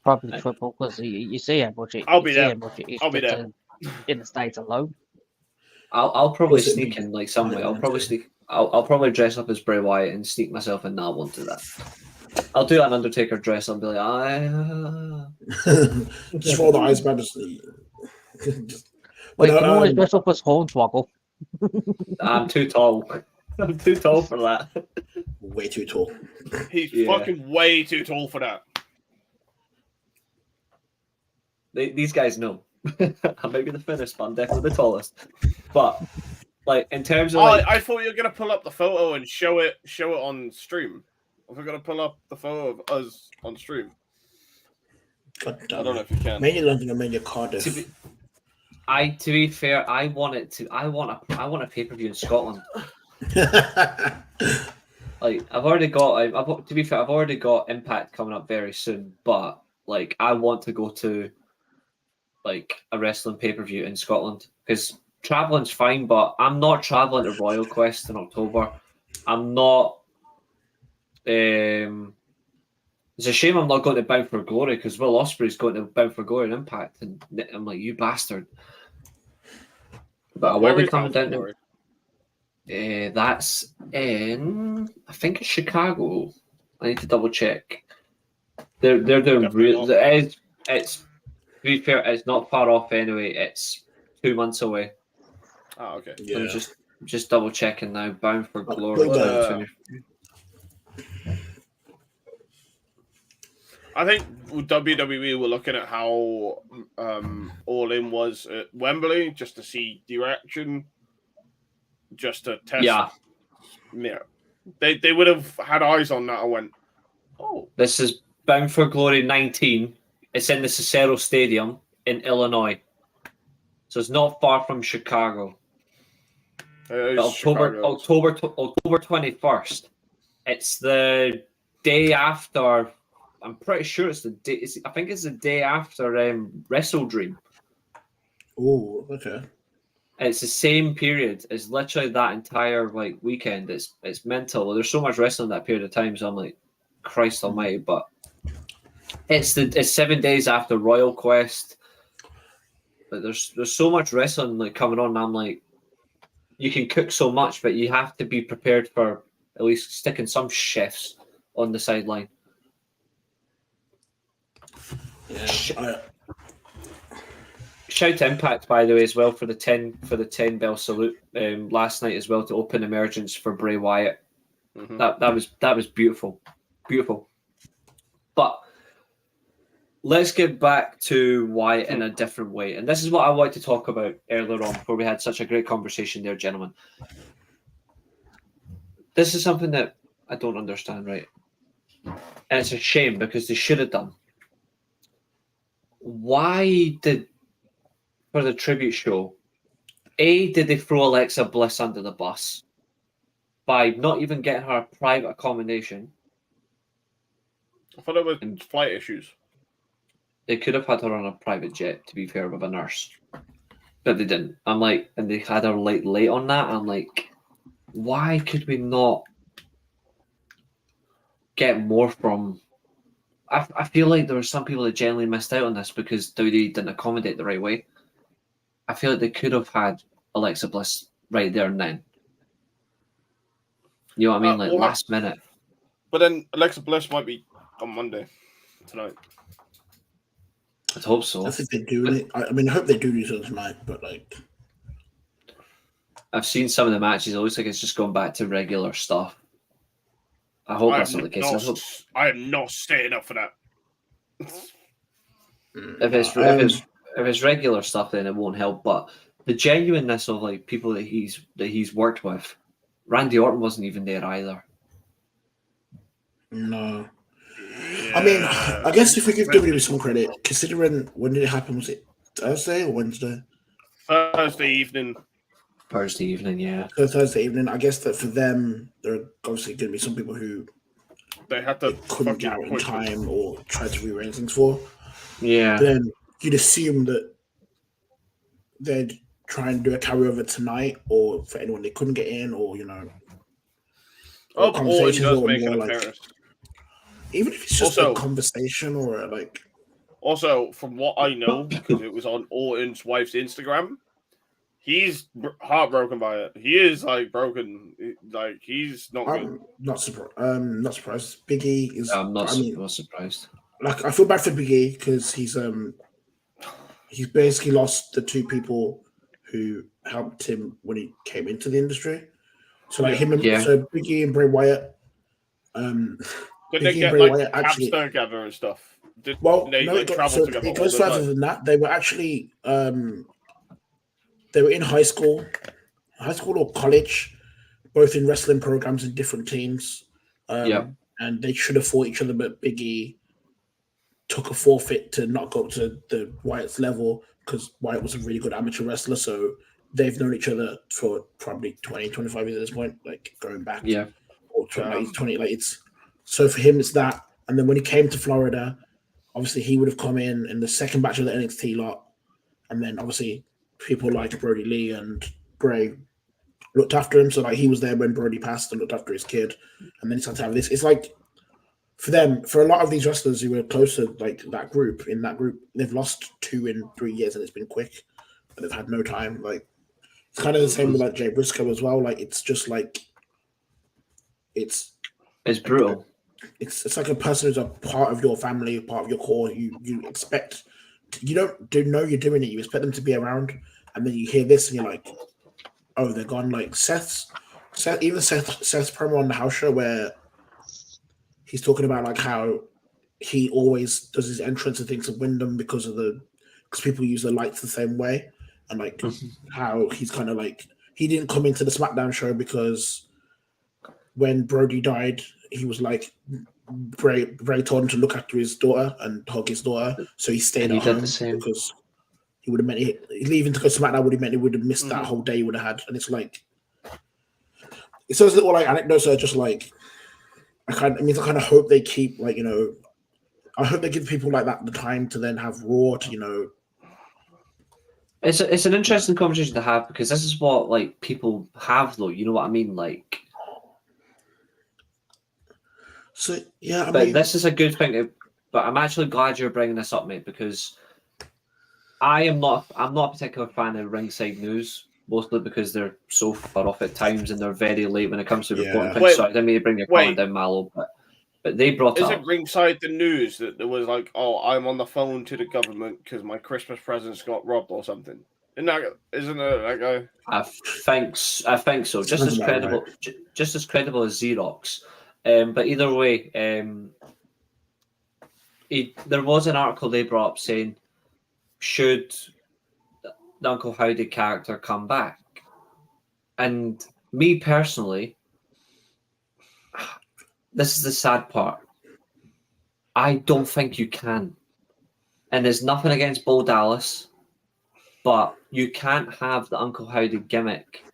Probably triple, because you see how much it. I'll be there. I'll be there in the States alone. I'll probably sneak in like some way. I'll probably dress up as Bray Wyatt and sneak myself in. I won't do that. I'll do an Undertaker dress. I'll be like, just roll the eyes back. Well, you can always dress up as Hornswoggle. I'm too tall. I'm too tall for that. Way too tall. He's fucking way too tall for that. These guys know. I might be the thinnest, but I'm definitely the tallest. But like in terms of, I thought you were gonna pull up the photo and show it on stream. If we're gonna pull up the photo of us on stream, God damn. I don't know if you can. Mania London and Mania Cardiff. to be fair, I want a pay-per-view in Scotland. Like I've already got Impact coming up very soon, but like I want to go to like a wrestling pay-per-view in Scotland, because traveling's fine, but I'm not traveling to Royal Quest in October. I'm not. It's a shame I'm not going to Bound for Glory, because Will Ospreay's going to Bound for Glory and Impact, and I'm like, you bastard. But I will be coming down to. That's in, I think it's Chicago. I need to double check. They're real. It's to be fair, it's not far off anyway. It's 2 months away. Oh, okay. Yeah. I'm just double checking now. Bound for Glory. I think WWE were looking at how All In was at Wembley, just to see the reaction, just to test. Yeah. They would have had eyes on that. I went, oh, This is Bound for Glory 19. It's in the Cicero Stadium in Illinois, so it's not far from Chicago. October 21st. It's the day after. I'm pretty sure it's the day. I think it's the day after Wrestle Dream. Oh, okay. It's the same period. It's literally that entire like weekend. It's mental. There's so much wrestling that period of time. So I'm like, Christ Almighty! But it's 7 days after Royal Quest. But there's so much wrestling like coming on. And I'm like, you can cook so much, but you have to be prepared for at least sticking some chefs on the sideline. Yeah. Shout to Impact, by the way, as well for the 10 bell salute last night as well to open emergence for Bray Wyatt. mm-hmm. That was beautiful, beautiful. But let's get back to Wyatt in a different way, and this is what I wanted to talk about earlier on before we had such a great conversation there, gentlemen. This is something that I don't understand, right? And it's a shame because they should have done. Why did, for the tribute show, did they throw Alexa Bliss under the bus by not even getting her a private accommodation? I thought it was flight issues. They could have had her on a private jet, to be fair, with a nurse. But they didn't. I'm like, and they had her like late on that. I'm like, why could we not get more from... I feel like there were some people that generally missed out on this because WWE didn't accommodate the right way. I feel like they could have had Alexa Bliss right there and then. You know what I mean? Last minute. But then Alexa Bliss might be on Monday tonight. I'd hope so. I think they do. I mean, I hope they do something tonight, but like... I've seen some of the matches. It looks like it's just going back to regular stuff. I hope that's not the case. I am not staying up for that. If it's regular stuff, then it won't help. But the genuineness of like people that he's worked with, Randy Orton wasn't even there either. No. I mean, I guess if we give WWE some credit, considering when did it happen? Was it Thursday or Wednesday? Thursday evening. Thursday evening, yeah. So Thursday evening. I guess that for them, there are obviously going to be some people who They had to couldn't get out in push time them. or try to rearrange things for. Yeah. Then you'd assume that they'd try and do a carryover tonight, or for anyone they couldn't get in, or or Orton does make an like, appearance. even if it's just a conversation or like. Also, from what I know, because it was on Orton's wife's Instagram, he's heartbroken by it. He is like broken. Like he's not good. Not surprised. Big E is. I'm not surprised. Like I feel bad for Big E because he's basically lost the two people who helped him when he came into the industry. So like so Big E and Bray Wyatt. Did they get like caps together and stuff? It goes further than that. They were actually they were in high school or college, both in wrestling programs in different teams. And they should have fought each other, but Big E took a forfeit to not go up to the Wyatt's level because Wyatt was a really good amateur wrestler. So they've known each other for probably 20, 25 years at this point, like going back. Yeah. Or 20, like it's so for him it's that. And then when he came to Florida, obviously he would have come in the second batch of the NXT lot. And then obviously people like Brody Lee and Bray looked after him. So like he was there when Brody passed and looked after his kid. And then he started to have this. It's like for them, for a lot of these wrestlers who were closer, like that group, they've lost 2 in 3 years and it's been quick. And they've had no time. Like it's kind of the same with like Jay Briscoe as well. Like it's just like it's brutal. It's like a person who's a part of your family, part of your core. You expect you don't know you're doing it. You expect them to be around, and then you hear this and you're like, oh, they're gone. Like Seth's promo on the house show where he's talking about like how he always does his entrance and things of Wyndham because people use the lights the same way, and like how he's kind of like he didn't come into the SmackDown show because when Brody died, he was like Bray told him to look after his daughter and hug his daughter, so he stayed at home because he would have meant leaving to go to SmackDown would have meant he would have missed that whole day he would have had. And it's like it's those little like anecdotes are just like I kind of hope they keep like I hope they give people like that the time to then have Raw to It's an interesting conversation to have because this is what like people have though. You know what I mean? Like. So yeah, but this is a good thing. But I'm actually glad you're bringing this up, mate, because I'm not a particular fan of ringside news, mostly because they're so far off at times and they're very late when it comes to reporting things. So I didn't mean to bring your comment down, Mallow, but they brought it up. Is it ringside the news that there was like, oh, I'm on the phone to the government because my Christmas presents got robbed or something? Isn't it that guy? I think so. Just as credible as Xerox. But either way, there was an article they brought up saying, should the Uncle Howdy character come back? And me personally, this is the sad part. I don't think you can. And there's nothing against Bo Dallas, but you can't have the Uncle Howdy gimmick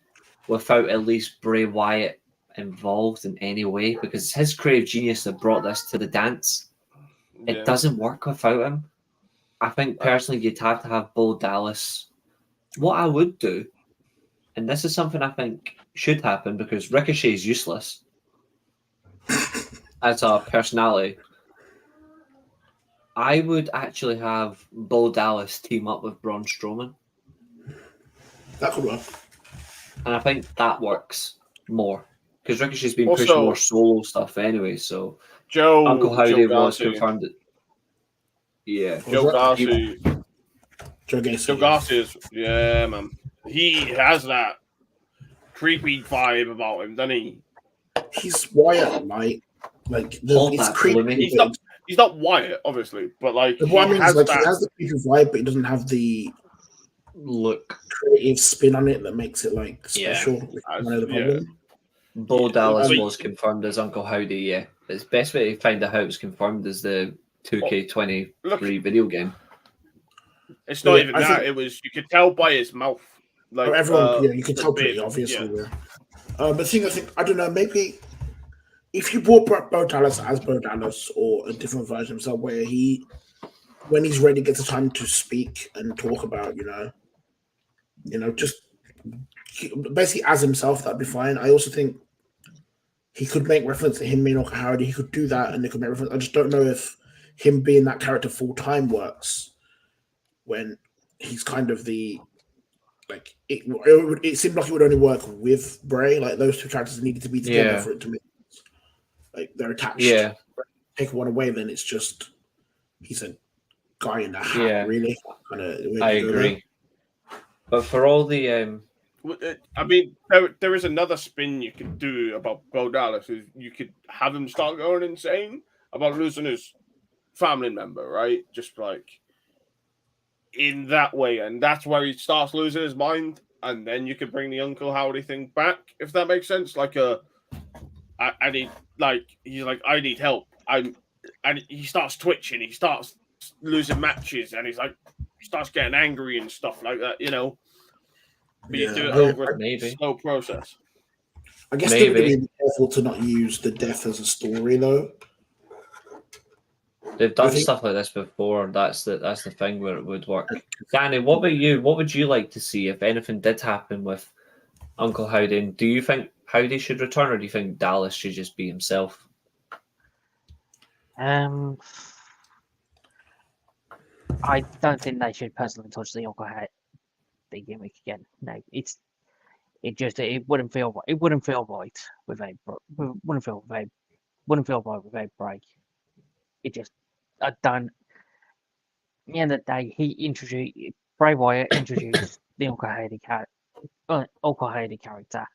without at least Bray Wyatt involved in any way, because it's his creative genius that brought this to the dance. It doesn't work without him. I think personally you'd have to have Bo Dallas. What I would do, and this is something I think should happen because Ricochet is useless as a personality, I would actually have Bo Dallas team up with Braun Strowman. That could work. And I think that works more. Because Ricochet's been pushing more solo stuff anyway, so Uncle Howdy was confirmed that. Yeah. Joe Garcia. Joe Garcia is, man. He has that creepy vibe about him, doesn't he? He's Wyatt, like it's creepy. He's not Wyatt, obviously, but like he has the creepy vibe, but he doesn't have the creative spin on it that makes it like special. Bo Dallas was confirmed as Uncle Howdy, It's best way to find out how it's confirmed is the 2K23 video game. It's not Yeah, even I that. think- It was, you could tell by his mouth. Like everyone, you can the tell pretty bin, obviously. yeah. But the thing I think, I don't know, maybe if you brought Bo Dallas as Bo Dallas or a different version of himself, where when he's ready, gets the time to speak and talk about, just basically as himself, that'd be fine. I also think he could make reference to him being Uncle Howdy. He could do that, and they could make reference. I just don't know if him being that character full time works when he's kind of the like it seemed like it would only work with Bray. Like those two characters needed to be together for it to make like they're attached. Yeah. Take one away, then it's just he's a guy in a hat, really. I agree. But for all the I mean, there is another spin you could do about Bo Dallas. Is you could have him start going insane about losing his family member, right? Just like in that way, and that's where he starts losing his mind, and then you could bring the Uncle Howdy thing back, if that makes sense. Like I need, like he's like, I need help. And he starts twitching, he starts losing matches, and he's like starts getting angry and stuff like that, But you do it over a slow process. I guess they're going to be careful to not use the death as a story, though. They've done stuff like this before. That's the thing where it would work. Danny, what about you? What would you like to see if anything did happen with Uncle Howdy? Do you think Howdy should return, or do you think Dallas should just be himself? I don't think they should personally touch the Uncle Howdy gimmick again. No, it wouldn't feel right. It wouldn't feel right without Bray. It just I don't. At the end of the day, Bray Wyatt introduced the Uncle Howdy character,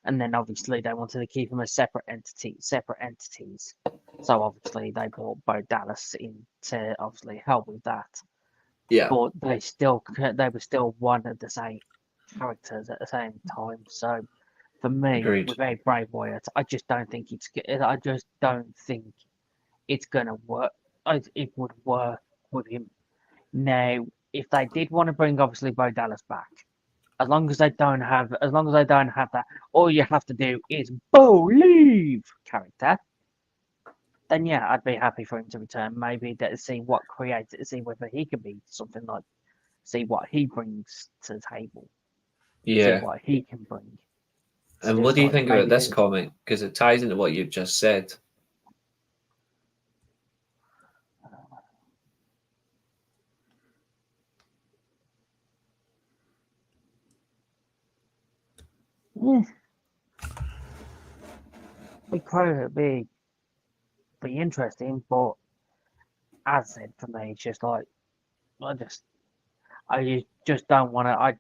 and then obviously they wanted to keep them as separate entities. So obviously they brought Bo Dallas in to obviously help with that. Yeah, but they were still one of the same characters at the same time. So for me, without Bray Wyatt, I just don't think it's gonna work. It would work with him. Now, if they did want to bring obviously Bo Dallas back, as long as they don't have that, all you have to do is believe character. Then yeah, I'd be happy for him to return. Maybe to see whether he could be something like, see what he brings to the table. Yeah. See what he can bring. And what do you think about this comment? Because it ties into what you've just said. Yeah. Be interesting, but as I said, for me, it's just like I just don't want to.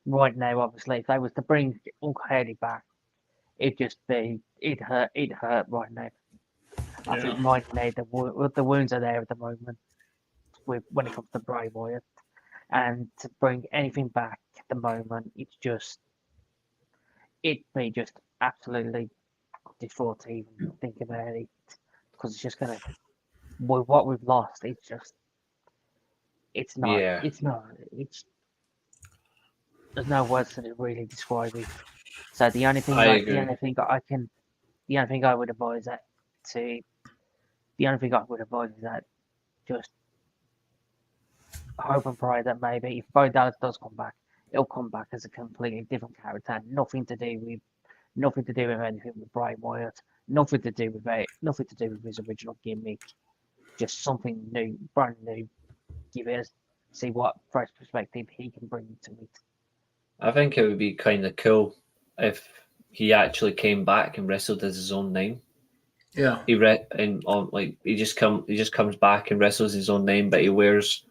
Right now, obviously, if they was to bring Uncle Howdy back, it'd hurt right now. I think right now the wounds are there at the moment when it comes to Bray Wyatt, and to bring anything back at the moment, it'd be just absolutely difficult to even think about it, because it's just gonna, with what we've lost, it's there's no words to really describe it. So the only thing I would advise is that just hope and pray that maybe if Bo Dallas does come back, it'll come back as a completely different character, nothing to do with anything with Bray Wyatt, nothing to do with his original gimmick, just something new, brand new. See what fresh perspective he can bring to it. I think it would be kind of cool if he actually came back and wrestled as his own name. Yeah, he just comes back and wrestles his own name, but he wears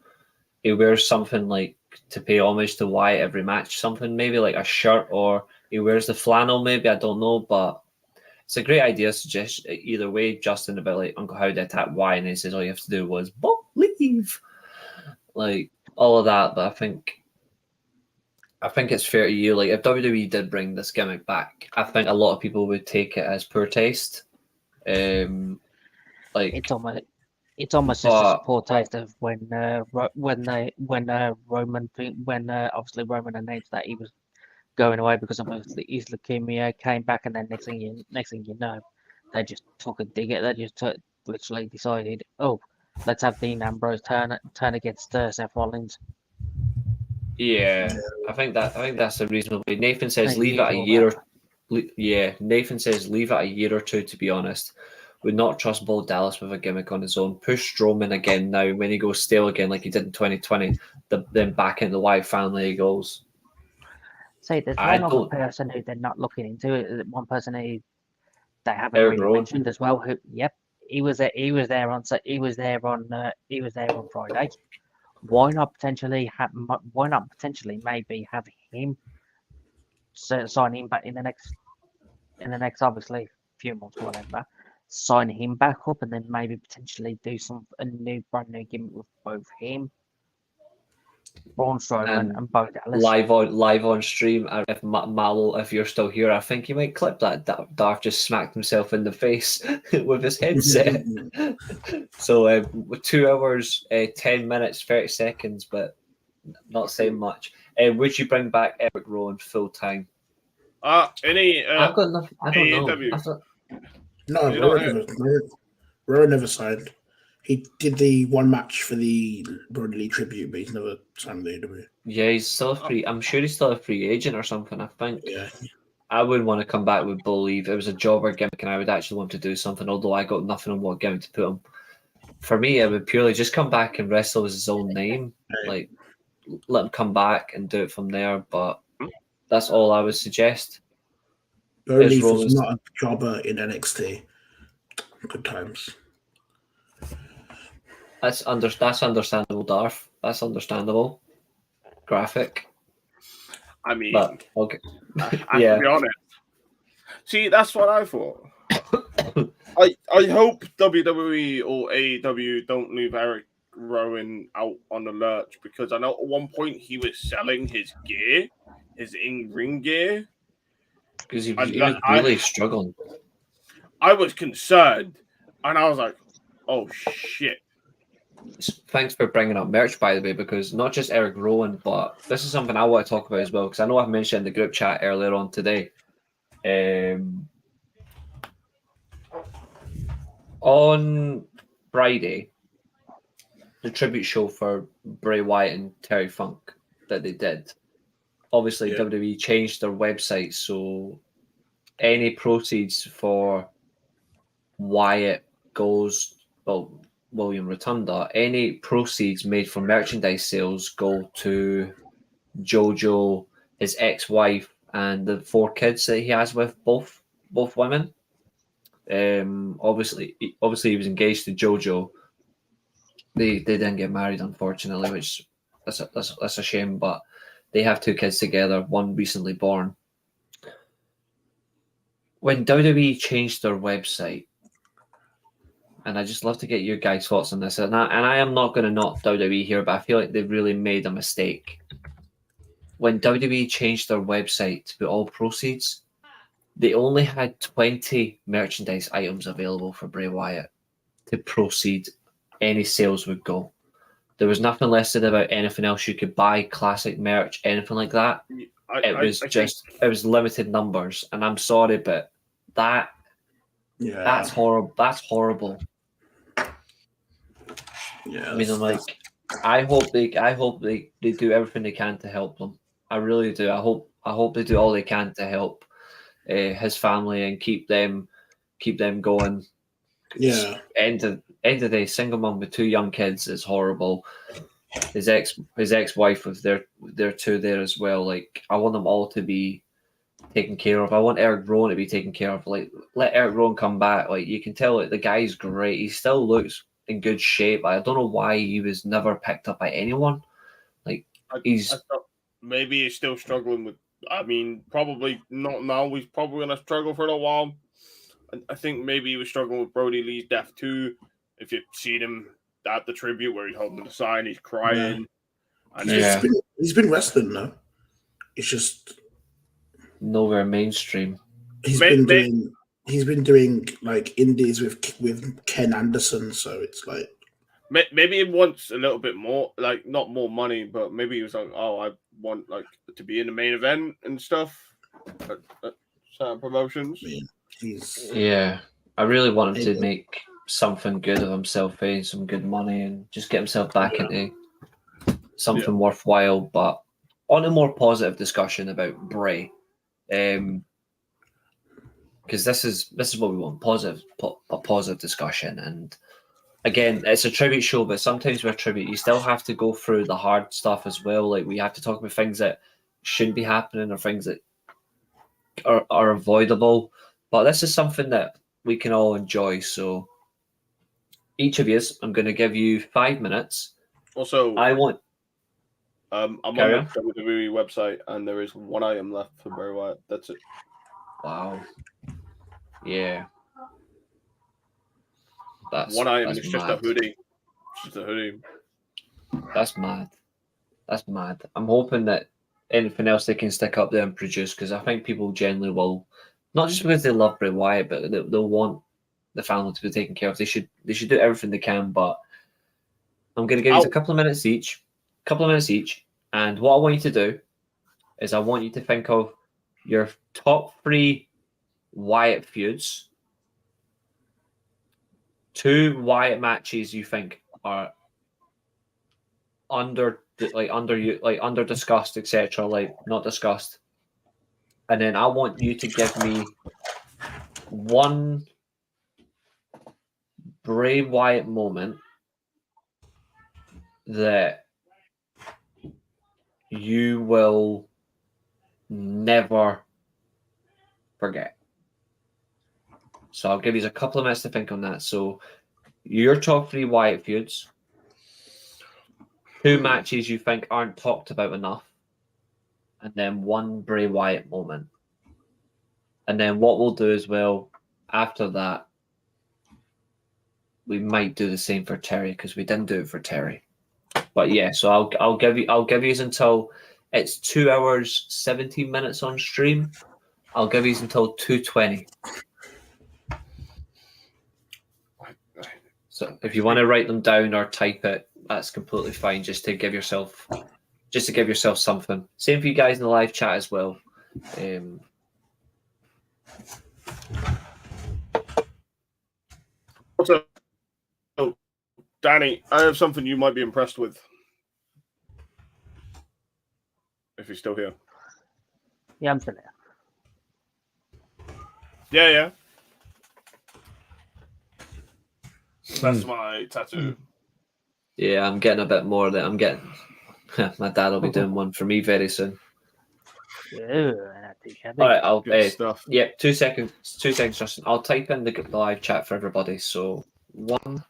something like to pay homage to Wyatt every match. Something maybe like a shirt, or he wears the flannel. Maybe, I don't know, but it's a great idea. Suggest either way, Justin, about like Uncle Howdy attacked Wyatt, and he says all you have to do was leave, like all of that. But I think it's fair to you. Like, if WWE did bring this gimmick back, I think a lot of people would take it as poor taste. Like it's almost just a foretaste of when obviously Roman announced that he was going away because of his leukemia, came back, and then next thing you know, they just took a dig at. They just literally decided, oh, let's have Dean Ambrose turn against Seth Rollins. Yeah, I think that's a reasonable way. Nathan says Hey, leave you it a do year. that. Yeah, Nathan says leave it a year or two. To be honest, would not trust Bo Dallas with a gimmick on his own. Push Strowman again now. When he goes stale again, like he did in 2020, then back into the Wyatt family he goes. See, there's one other person who they're not looking into it. One person who they haven't Eric really mentioned as well. Who, yep, he was there on Friday. Why not potentially maybe have him sign him back in the next obviously few months, whatever. Sign him back up, and then maybe potentially do a brand new gimmick with both him, Braun Strowman, and Bo Dallas. Live on stream. If Mallow, if you're still here, I think you might clip that. Darth just smacked himself in the face with his headset. So 2 hours, 10 minutes, 30 seconds, but not saying much. Would you bring back Eric Rowan full time? I've got nothing. I don't know. Rowan never signed. He did the one match for the Brody Lee tribute, but he's never signed the AEW. Yeah, he's still free. I'm sure he's still a free agent or something. I think. Yeah. I wouldn't want to come back with Believe. It was a jobber gimmick, and I would actually want to do something. Although I got nothing on what gimmick to put him. For me, it would purely just come back and wrestle as his own name. Like, let him come back and do it from there. But that's all I would suggest. Believe was not a jobber in NXT. Good times. That's understandable, Darth. That's understandable. Graphic. I mean, but okay. I have to be honest. See, that's what I thought. I hope WWE or AEW don't leave Eric Rowan out on the lurch, because I know at one point he was selling his gear, his in-ring gear. Because he was really struggling. I was concerned, and I was like, oh, shit. Thanks for bringing up merch, by the way, because not just Eric Rowan, but this is something I want to talk about as well, because I know I've mentioned in the group chat earlier on today. On Friday, the tribute show for Bray Wyatt and Terry Funk that they did, obviously WWE changed their website, so any proceeds for Wyatt goes, well, William Rotunda, any proceeds made from merchandise sales go to Jojo, his ex-wife, and the 4 kids that he has with both women. Obviously he was engaged to Jojo. They didn't get married, unfortunately, which that's a shame. But they have 2 kids together, one recently born. When WWE changed their website, and I just love to get your guys' thoughts on this, and I am not going to knock WWE here, but I feel like they've really made a mistake. When WWE changed their website to put all proceeds, they only had 20 merchandise items available for Bray Wyatt to proceed. Any sales would go. There was nothing listed about anything else you could buy, classic merch, anything like that. It was limited numbers, and I'm sorry, but that's horrible. That's horrible. Yeah, I mean, I'm like, I hope they do everything they can to help them. I really do. I hope they do all they can to help his family and keep them going. Yeah. End of the day, single mom with 2 young kids is horrible. His ex-wife with their 2 there as well. Like, I want them all to be taken care of. I want Eric Rowan to be taken care of. Like, let Eric Rowan come back. Like, you can tell, like, the guy's great. He still looks in good shape. I don't know why he was never picked up by anyone. Like, maybe he's still struggling with. I mean, probably not now. He's probably gonna struggle for a while. I think maybe he was struggling with Brody Lee's death too. If you've seen him at the tribute where he's holding the sign, he's crying. Yeah. And he's been wrestling though. It's just nowhere mainstream. He's been doing he's been doing like indies with Ken Anderson, so it's like maybe he wants a little bit more, like not more money, but maybe he was like, oh, I want like to be in the main event and stuff at certain promotions. Yeah, I really want him to make something good of himself, some good money, and just get himself back into something worthwhile. But on a more positive discussion about Bray, because this is what we want, a positive discussion. And again, it's a tribute show, but sometimes with tribute, you still have to go through the hard stuff as well. Like we have to talk about things that shouldn't be happening or things that are avoidable. But this is something that we can all enjoy. So each of you, I'm going to give you 5 minutes. Also, I'm on the WWE website, and there is 1 item left for Bray Wyatt. That's it. Wow. Yeah. That's 1 item. That's It's mad. just a hoodie. It's just a hoodie. That's mad. That's mad. I'm hoping that anything else they can stick up there and produce, because I think people generally will, not just because they love Bray Wyatt, but they'll want the family to be taken care of. They should do everything they can. But I'm going to give you a couple of minutes each, and what I want you to do is I want you to think of your top 3 Wyatt feuds, 2 Wyatt matches you think are under discussed, etc., like not discussed, and then I want you to give me 1 Bray Wyatt moment that you will never forget. So I'll give you a couple of minutes to think on that. So your top 3 Wyatt feuds, 2 matches you think aren't talked about enough, and then 1 Bray Wyatt moment. And then what we'll do as well after that, we might do the same for Terry, because we didn't do it for Terry. But yeah, so I'll give you until it's 2 hours 17 minutes on stream. I'll give you until 2:20. So if you want to write them down or type it, that's completely fine. Just to give yourself something. Same for you guys in the live chat as well. Also, Danny, I have something you might be impressed with. If you're still here. Yeah, I'm still here. Yeah. That's my tattoo. Yeah, I'm getting a bit more of that. I'm getting. My dad will be doing one for me very soon. All right, I'll. Stuff. Yeah, 2 seconds. 2 seconds, Justin. I'll type in the live chat for everybody. So 1.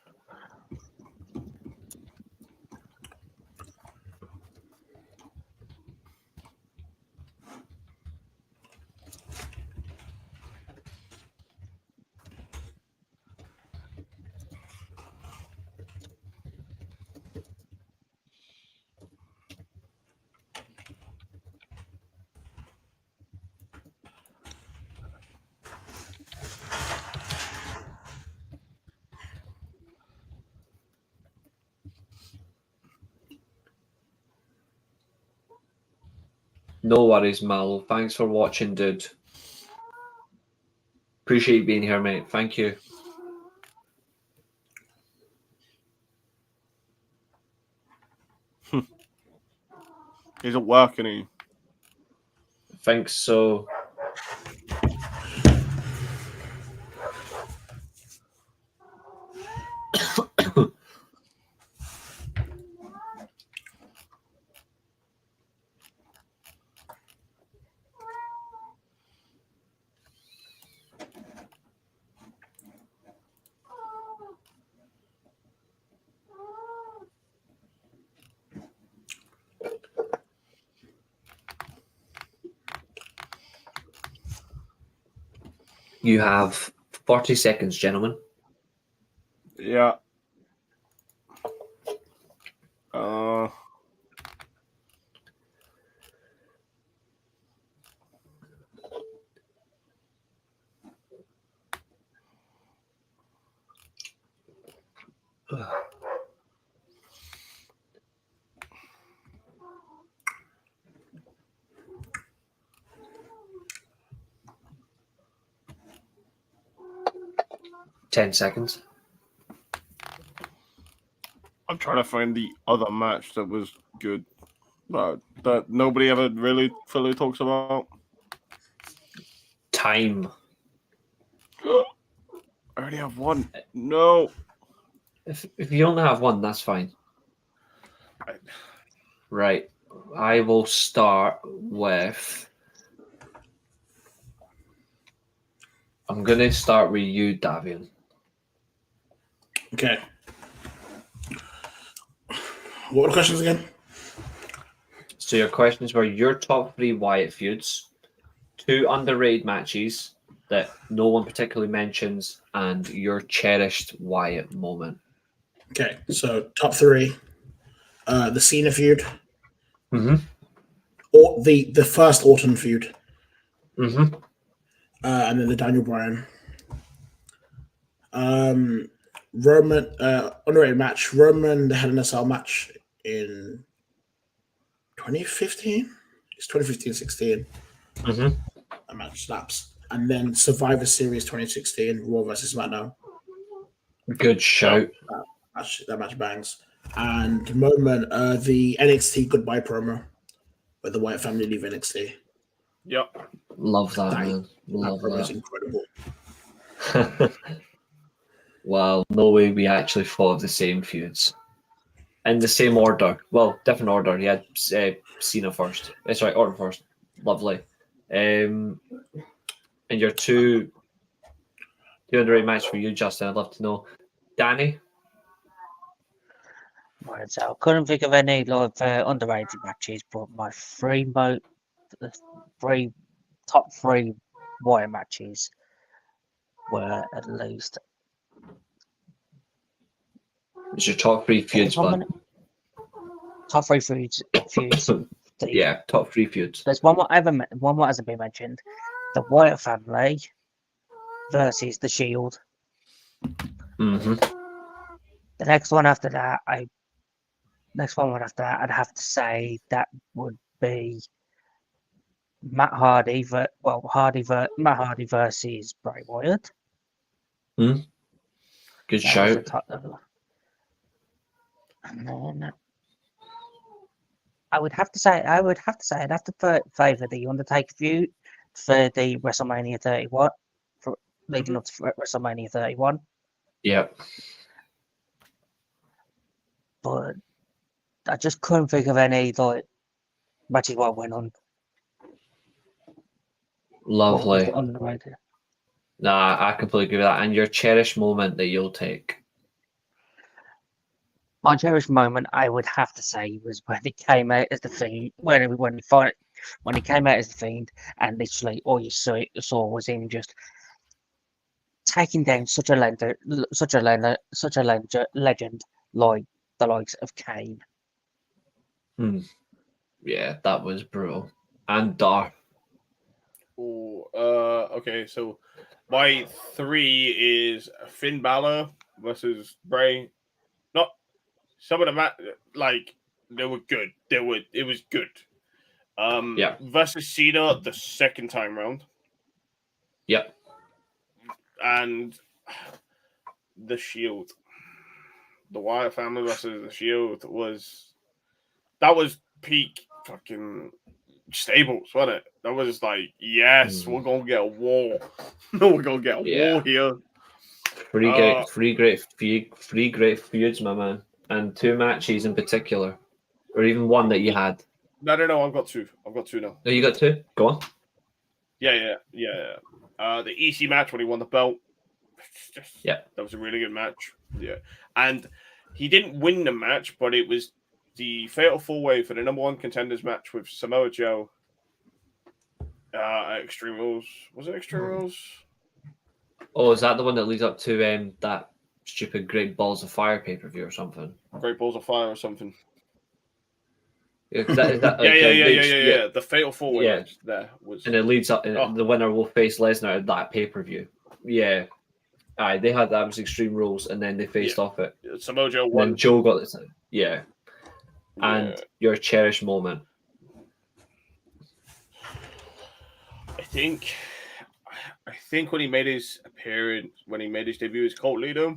No worries, Malo. Thanks for watching, dude. Appreciate you being here, mate. Thank you. Isn't working, he? Thanks. So. You have 40 seconds, gentlemen. Yeah. Ten seconds. I'm trying to find the other match that was good. That nobody ever really fully talks about. Time. I already have one. No. If you only have one, that's fine. Right. I will start with. I'm going to start with you, Davian. Okay. What were the questions again? So your questions were your top 3 Wyatt feuds, 2 underrated matches that no one particularly mentions, and your cherished Wyatt moment. Okay, so top 3. The Cena feud. Mm-hmm. Or the first Orton feud. Mm-hmm. And then the Daniel Bryan. Roman, underrated match. Roman, the Hell in a Cell match in 2015. It's 2015-16. Mm-hmm. That match slaps. And then Survivor Series 2016, Raw versus SmackDown. Good shout. That match bangs. And moment, the NXT goodbye promo where the Wyatt family leave NXT. Yep. Love that, man. Love promo is that. incredible. Wow, no way we actually thought of the same feuds. In the same order. Well, different order. He had Cena first. Sorry, Orton first. Lovely. And your two underrated match for you, Justin, I'd love to know. Danny? Right, so I couldn't think of any underrated matches, but my top three Wyatt matches were at least. It's your top 3 feuds, bud. Top 3 feuds. Yeah, top 3 feuds. There's one what hasn't been mentioned. The Wyatt family versus the Shield. Mm-hmm. The next one after that, I'd have to say that would be Matt Hardy. Matt Hardy versus Bray Wyatt. Good That shout. was the top level. And then I'd have to say I'd have to favour the Undertaker feud for the WrestleMania 31, leading up to WrestleMania 31. Yep. But I just couldn't think of any matches what went on. Lovely. Underrated. Nah, I completely agree with that. And your cherished moment that you'll take. My cherished moment, I would have to say, was when he came out as the Fiend. When he came out as the Fiend, and literally all you saw was him just taking down such a legend like the likes of Kane. Yeah, that was brutal. And Dar. Okay, so my 3 is Finn Balor versus Bray. Not some of the they were good. It was good. Yeah. Versus Cena the second time round. Yep. And the Shield. The Wyatt family versus the Shield was peak fucking stables, wasn't it? That was like, yes, we're gonna get a war. We're gonna get a war here. Three great feuds, my man, and 2 matches in particular, or even one that you had. No. I've got 2 now. Oh, you got 2? Go on. Yeah. The EC match when he won the belt. Yeah, that was a really good match. Yeah, and he didn't win the match, but it was the fatal 4-way for the number 1 contenders match with Samoa Joe at Extreme Rules. Was it Extreme Rules? Oh, is that the one that leads up to that stupid Great Balls of Fire pay-per-view or something? Great Balls of Fire or something. Yeah, that, yeah. The fatal 4-way match there was, and it leads up. The winner will face Lesnar at that pay-per-view. Yeah, Aye, they had that was Extreme Rules, and then they faced off it. Samoa Joe And won. then Joe got the time. Yeah. And your cherished moment. I think when he made his appearance, when he made his debut as cult leader,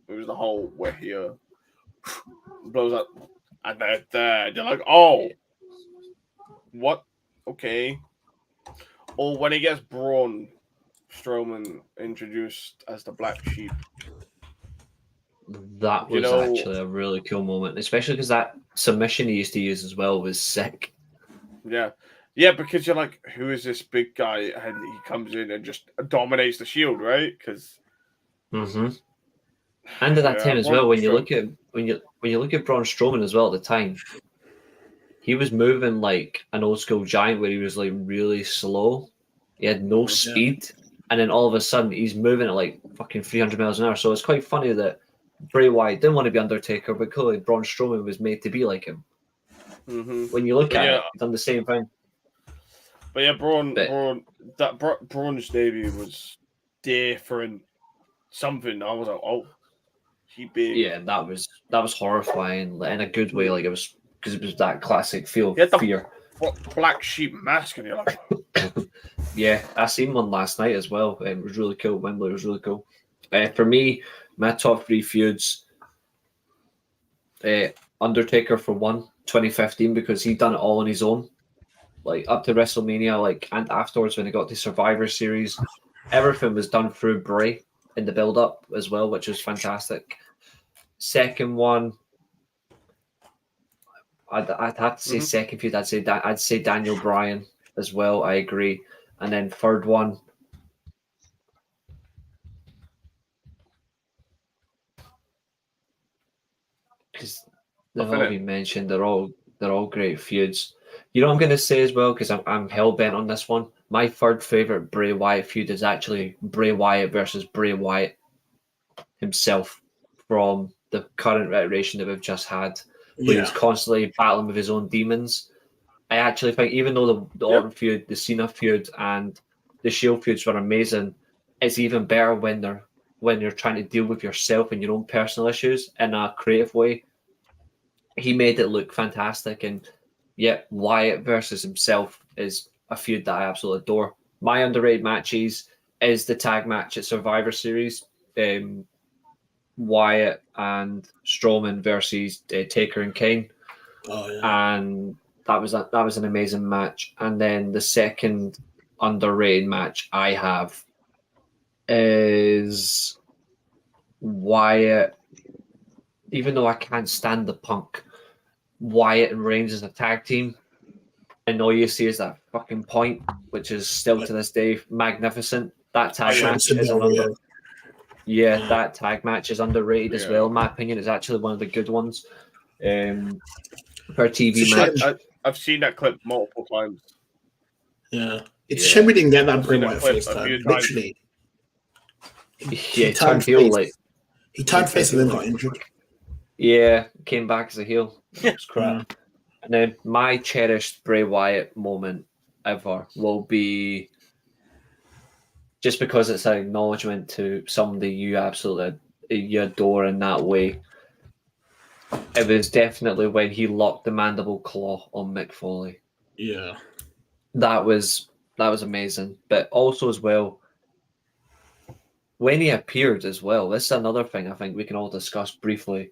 it was the whole where he blows up, and they're like, oh, what? Okay. Or when he gets Braun Strowman introduced as the Black Sheep. That was actually a really cool moment, especially because that submission he used to use as well was sick. Yeah. Yeah, because you're like, who is this big guy? And he comes in and just dominates the Shield, right? Because and at that time as well, when you look at Braun Strowman as well at the time, he was moving like an old school giant where he was like really slow. He had no speed, and then all of a sudden he's moving at like fucking 300 miles an hour. So it's quite funny that Bray Wyatt didn't want to be Undertaker, but clearly Braun Strowman was made to be like him. When you look at it, he's done the same thing. But yeah, Braun's debut was different. Something I was like, oh, he big. Yeah, that was horrifying in a good way. Like it was because it was that classic feel of fear. Black Sheep mask, and you're like, yeah, I seen one last night as well. It was really cool. Wembley was really cool. For me, my top 3 feuds: Undertaker for 2015 because he done it all on his own. Like up to WrestleMania, and afterwards when he got to Survivor Series, everything was done through Bray in the build-up as well, which was fantastic. Second one, I'd have to say second feud. I'd say Daniel Bryan as well. I agree. And then third one, because they've all been mentioned. They're all great feuds. You know what I'm going to say as well, because I'm hell-bent on this one. My third favourite Bray Wyatt feud is actually Bray Wyatt versus Bray Wyatt himself from the current iteration that we've just had, where he's constantly battling with his own demons. I actually think even though the Orton feud, the Cena feud, and the Shield feuds were amazing, it's even better when you're trying to deal with yourself and your own personal issues in a creative way. He made it look fantastic, and Wyatt versus himself is a feud that I absolutely adore. My underrated matches is the tag match at Survivor Series, Wyatt and Strowman versus Taker and Kane. And that was an amazing match. And then the second underrated match I have is Wyatt. Even though I can't stand the Punk, Wyatt and Reigns as a tag team, and all you see is that fucking point, which is still to this day magnificent. That tag match is that tag match is underrated as well. In my opinion, it's actually one of the good ones. Per TV match, I've seen that clip multiple times. Yeah, it's a shame we didn't get that Bray Wyatt face though. Literally, he turned heel like he turned face and then got injured. Yeah, came back as a heel. It was crap. And then my cherished Bray Wyatt moment ever will be, just because it's an acknowledgement to somebody you absolutely adore in that way. It was definitely when he locked the mandible claw on Mick Foley. Yeah, that was amazing. But also as well, when he appeared as well, this is another thing I think we can all discuss briefly.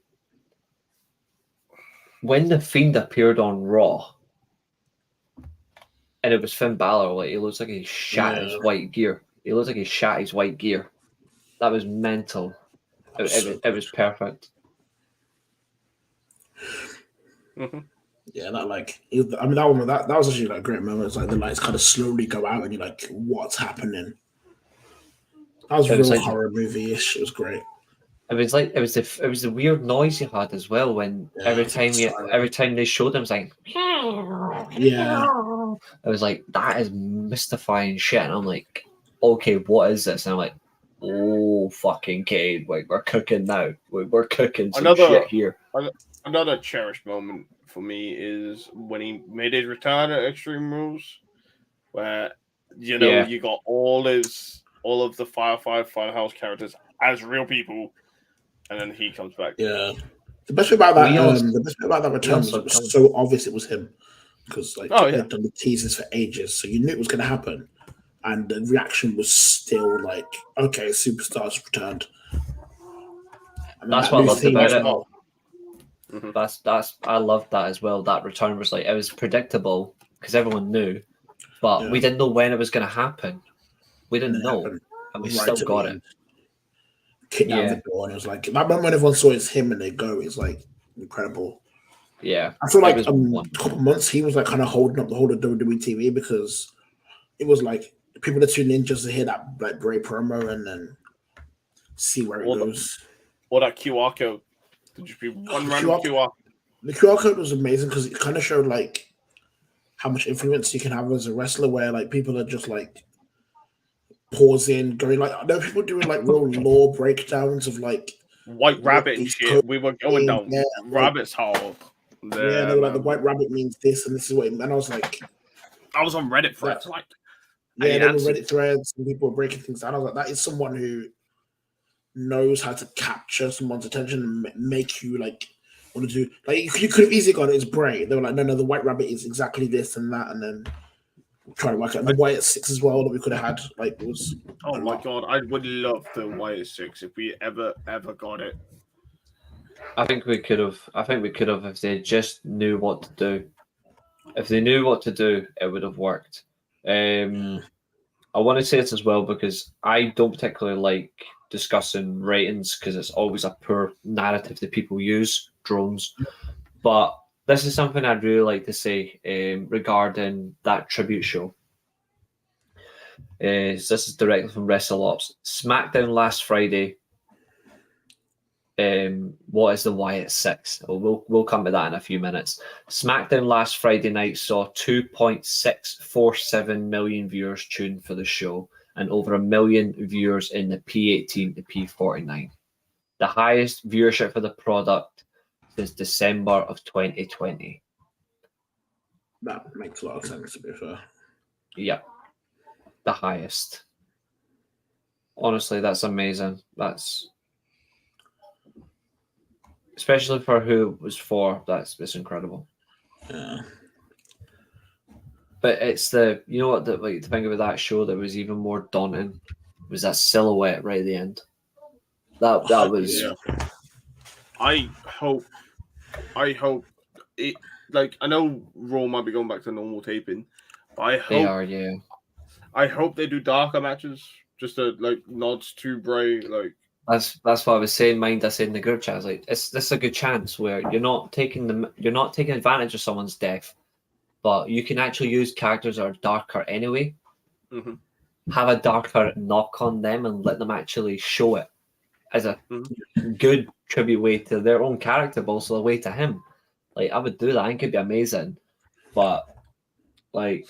When the Fiend appeared on Raw, and it was Finn Balor, like he looks like he shat his white gear. He looks like he shat his white gear. That was mental. It was perfect. Yeah, that that was actually a great moment. It's like the lights kind of slowly go out, and you're like, "What's happening?" That was real horror movie-ish. It was great. It was the weird noise he had as well when every time they showed him, it was like, it was like, that is mystifying shit. And I'm like, okay, what is this? And I'm like, oh fucking Cade, like we're cooking now. We're cooking some shit here. Another cherished moment for me is when he made his return at Extreme Rules, where you got all of the Firefly Funhouse characters as real people, and then he comes back. Yeah. The best thing about that return was it was so obvious it was him. Because they'd done the teasers for ages, so you knew it was going to happen, and the reaction was still like, "Okay, superstars returned." That's what I loved about it. Well. That's I loved that as well. That return was like it was predictable because everyone knew, but we didn't know when it was going to happen. We didn't know, and we still got it. Kicked out the door, and it was like that moment when everyone saw it's him and they go, it's like incredible. Yeah, I feel like a couple of months he was like kind of holding up the whole of WWE TV because it was like people that tune in just to hear that like Bray promo and then see where it goes. Or that QR code. Did you be one random QR? The QR code was amazing because it kind of showed like how much influence you can have as a wrestler, where like people are just like pausing, going like I know people doing like real lore breakdowns of like White Rabbit and shit. We were going down rabbit's hole. Yeah, they were like the White Rabbit means this and this is what it meant. And I was like, I was on Reddit threads, like they were Reddit threads and people were breaking things down. I was like, that is someone who knows how to capture someone's attention and make you like want to do like you could have easily gone, it's Bray. They were like, no, the White Rabbit is exactly this and that, and then try to work out the Wyatt 6 as well that we could have had. Like it was my god, I would love the Wyatt 6 if we ever got it. I think we could have if they just knew what to do. If they knew what to do, it would have worked. I want to say this as well because I don't particularly like discussing ratings because it's always a poor narrative that people use, drones. But this is something I'd really like to say regarding that tribute show. This is directly from WrestleOps. SmackDown last Friday. What is the Wyatt 6? We'll come to that in a few minutes. SmackDown last Friday night saw 2.647 million viewers tune for the show and over 1 million viewers in the P18 to P49. The highest viewership for the product since December of 2020. That makes a lot of sense, to be fair. Yep. The highest. Honestly, that's amazing. That's... Especially for who it was for, it's incredible. Yeah. But it's the thing about that show that was even more daunting was that silhouette right at the end. That was. Yeah. I hope it. Like I know Raw might be going back to normal taping, but I hope they are. Yeah. I hope they do darker matches, just to like nods to Bray, like. That's what I was saying. I said in the group chat, like this is a good chance where you're not taking advantage of someone's death, but you can actually use characters that are darker anyway. Mm-hmm. Have a darker knock on them and let them actually show it as a good tribute way to their own character, but also a way to him. Like I would do that. I think it'd be amazing, but like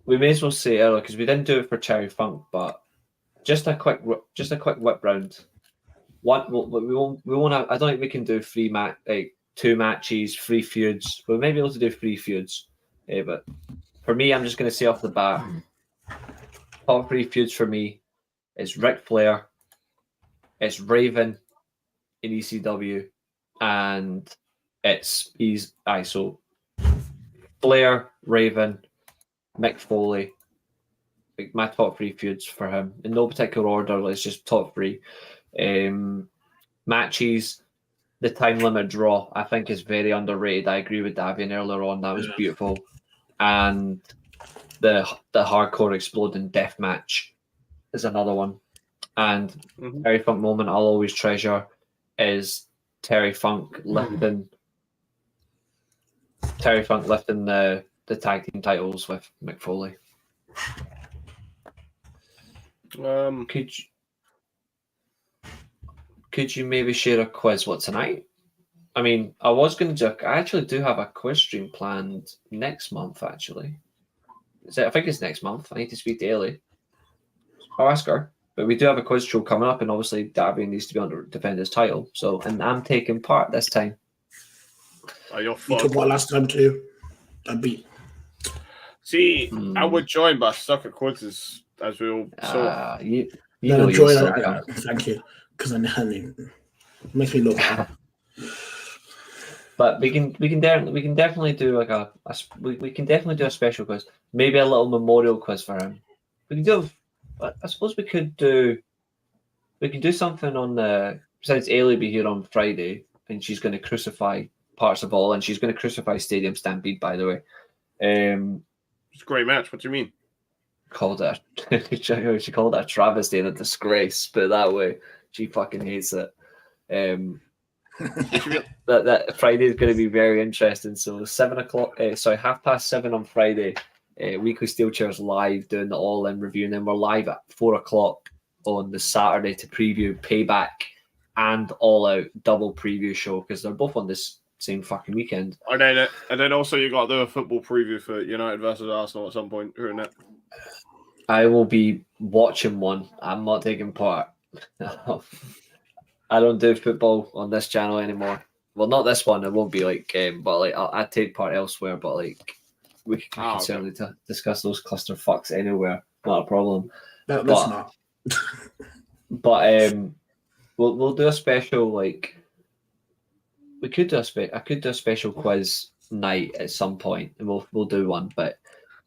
we may as well say earlier because we didn't do it for Cherry Funk, but. Just a quick whip round. We won't. I don't think we can do 2 matches, 3 feuds. We may be able to do 3 feuds, but for me, I'm just going to say off the bat, top 3 feuds for me is Ric Flair, it's Raven in ECW, and so Flair, Raven, Mick Foley. Like my top 3 feuds for him in no particular order. It's just top 3 matches. The time limit draw I think is very underrated. I agree with Davian earlier on. That was beautiful, and the hardcore exploding death match is another one. And Terry Funk moment I'll always treasure is Terry Funk lifting the tag team titles with Mick Foley. Could you maybe share a quiz? What tonight? I mean, I actually do have a quiz stream planned next month. Actually, I think it's next month. I need to speak to Eilidh. I'll ask her. But we do have a quiz show coming up, and obviously Davian needs to be on to defend his title. So, and I'm taking part this time. You took part last time too. I beat. See, I would join, but I suck at quizzes. As we all saw. You No, know Joy, you'll still come. thank you, because I mean, it makes me look bad. But we can definitely do like we can definitely do a special quiz, maybe a little memorial quiz for him. We can do. I suppose we could do something on the besides Eilidh be here on Friday, and she's going to crucify parts of all, and she's going to crucify Stadium Stampede. By the way, It's a great match. What do you mean? called it she called it a travesty and a disgrace, but that way she fucking hates it. That Friday is going to be very interesting. So 7:00, 7:30 on Friday. Weekly Steel Chairs live doing the All In review, and then we're live at 4:00 on the Saturday to preview Payback and All Out double preview show because they're both on this same fucking weekend. And then also you got to do a football preview for United versus Arsenal at some point. Isn't it? I will be watching one. I'm not taking part. I don't do football on this channel anymore. Well, not this one. It won't be like, but like I'd take part elsewhere. But like we can certainly discuss those cluster fucks anywhere. Not a problem. That's not. But we'll do a special like. We could do I could do a special quiz night at some point, and we'll do one. But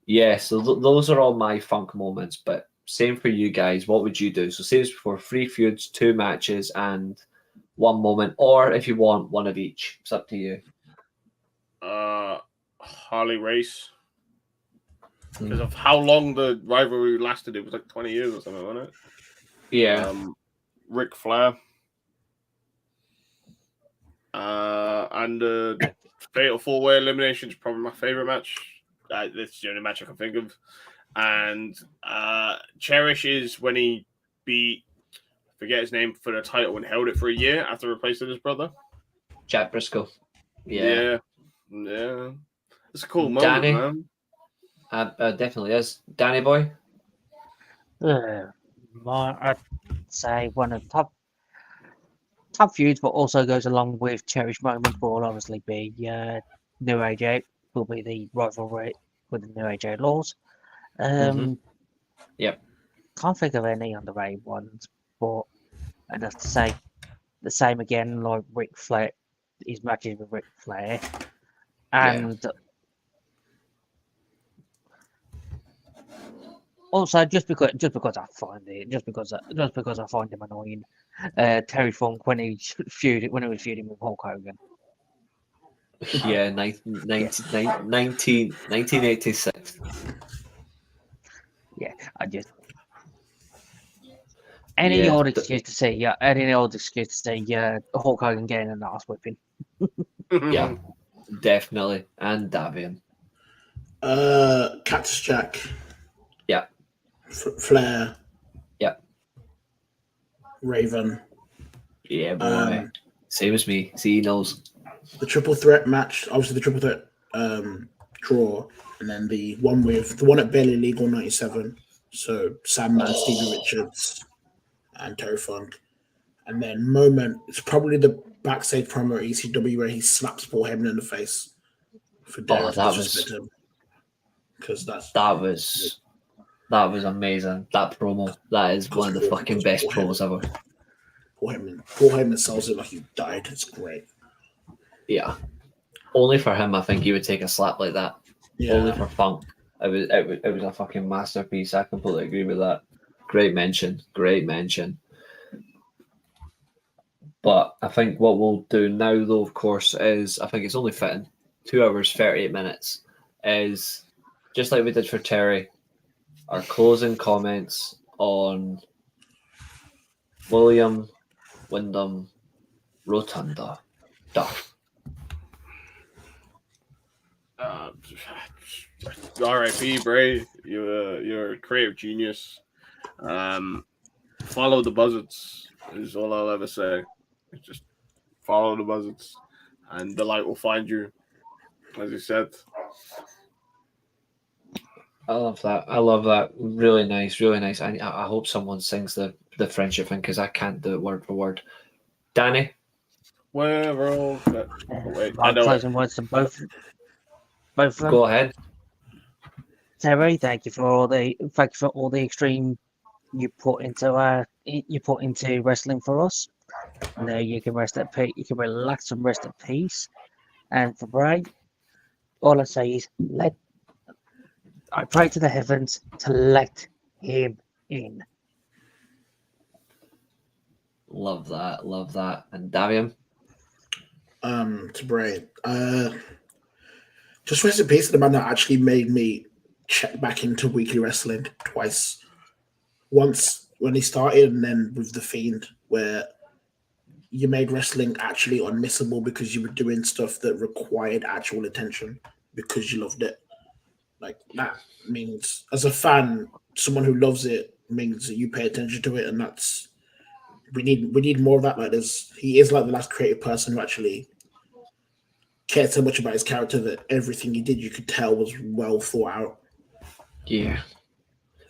yeah, so those are all my funk moments. But same for you guys. What would you do? So same as before: 3 feuds, 2 matches, and 1 moment, or if you want, 1 of each. It's up to you. Harley Race. Because of how long the rivalry lasted, it was like 20 years or something, wasn't it? Yeah. Ric Flair. And the Fatal 4-Way Elimination is probably my favorite match. That's the only match I can think of. And Cherish is when he beat, I forget his name, for the title and held it for a year after replacing his brother. Jack Briscoe. Yeah. It's a cool moment, Danny, man. Definitely is. Danny boy? I'd say one of the top feuds, but also goes along with cherished moment will obviously be New Age 8 will be the rivalry with the New Age Outlaws. Yep. Can't think of any underrated ones, but I'd have to say the same again, like Ric Flair, his matches with Ric Flair, and also just because I find him annoying, Terry Funk when he was feuding with Hulk Hogan. Yeah, 1986. Yeah, I just any old excuse to see Hulk Hogan getting an ass whipping. Yeah, definitely, and Davian. Cactus Jack. Yeah. Flair. Yeah. Raven. Yeah, boy. Same as me. See, he knows. The triple threat match, obviously the triple threat draw, and then the one at Barely Legal 97. So Sandman, Stevie Richards, and Terry Funk. And then moment, it's probably the backstage promo at ECW where he slaps Paul Heyman in the face for daring to disrespect him. Because that was amazing. That promo, that is one of the fucking best promos ever. Paul Heyman sells it like he died. It's great. Yeah, only for him, I think he would take a slap like that. Yeah. Only for Funk, it was a fucking masterpiece. I completely agree with that. Great mention. But I think what we'll do now, though, of course, is I think it's only fitting 2 hours 38 minutes. Is just like we did for Terry, our closing comments on William Wyndham Rotunda. Duff. R.I.P. Bray, you're a creative genius. Follow the buzzards is all I'll ever say. Just follow the buzzards, and the light will find you, as you said. I love that. Really nice. I hope someone sings the friendship thing because I can't do it word for word. Danny? We're all set. Closing words to both of them. Go ahead. Terry, thank you for all the extreme you put into wrestling for us. Now you can rest at peace. You can relax and rest at peace. And for Bray, all I say is I pray to the heavens to let him in. Love that. Love that. And Davian? To Bray. Just rest in peace to the man that actually made me check back into weekly wrestling twice. Once when he started, and then with The Fiend, where you made wrestling actually unmissable because you were doing stuff that required actual attention because you loved it. Like that means, as a fan, someone who loves it means that you pay attention to it, and that's we need more of that. Like this, he is like the last creative person who actually cared so much about his character that everything he did, you could tell, was well thought out. Yeah.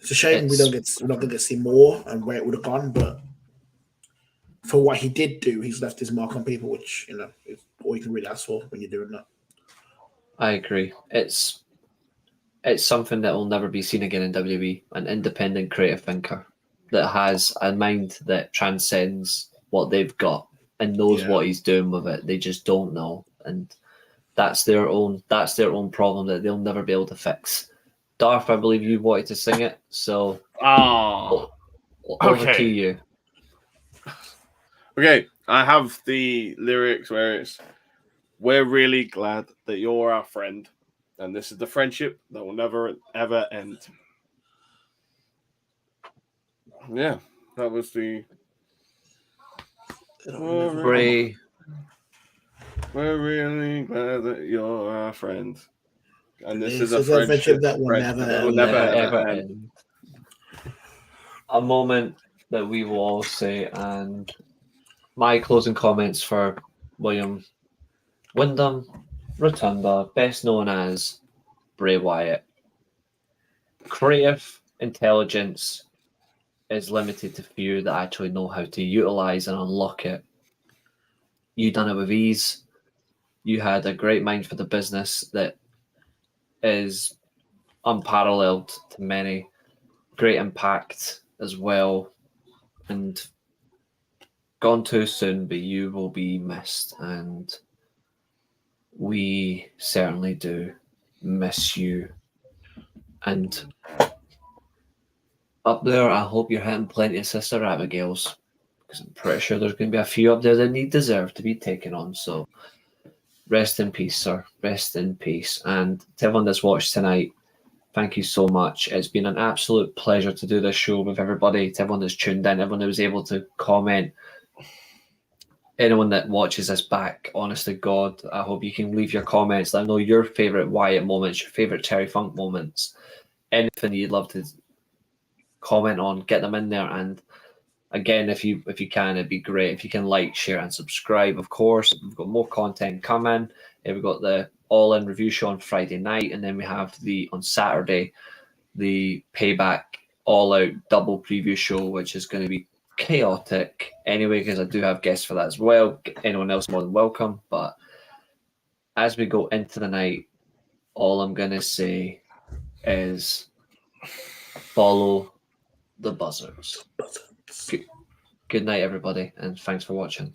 It's a shame we're not going to get to see more and where it would have gone, but for what he did do, he's left his mark on people, which is all you can really ask for when you're doing that. I agree. It's something that will never be seen again in WWE. An independent creative thinker that has a mind that transcends what they've got and knows what he's doing with it. They just don't know, and that's their own problem that they'll never be able to fix. Darth, I believe you wanted to sing it, so over to you. Okay, I have the lyrics where it's, "We're really glad that you're our friend, and this is the friendship that will never, ever end." Yeah, that was the... Bray. We're really glad that you're our friend. And this is a a friendship that will never ever end. A moment that we will all say, and my closing comments for William Wyndham Rotunda, best known as Bray Wyatt. Creative intelligence is limited to few that actually know how to utilize and unlock it. You done it with ease. You had a great mind for the business that is unparalleled to many. Great impact as well. And gone too soon, but you will be missed. And we certainly do miss you. And up there, I hope you're hitting plenty of Sister Abigail's, because I'm pretty sure there's going to be a few up there that deserve to be taken on. So rest in peace, sir. Rest in peace. And to everyone that's watched tonight, thank you so much. It's been an absolute pleasure to do this show with everybody. To everyone that's tuned in, everyone that was able to comment, anyone that watches this back, honest to God, I hope you can leave your comments. Let me know your favourite Wyatt moments, your favourite Terry Funk moments, anything you'd love to comment on, get them in there. And again, if you can, it'd be great if you can like, share, and subscribe. Of course, we've got more content coming. We've got the All-In review show on Friday night, and then we have on Saturday the Payback All-Out double preview show, which is going to be chaotic anyway, because I do have guests for that as well. Anyone else more than welcome. But as we go into the night, all I'm going to say is follow the buzzards. Good night, everybody, and thanks for watching.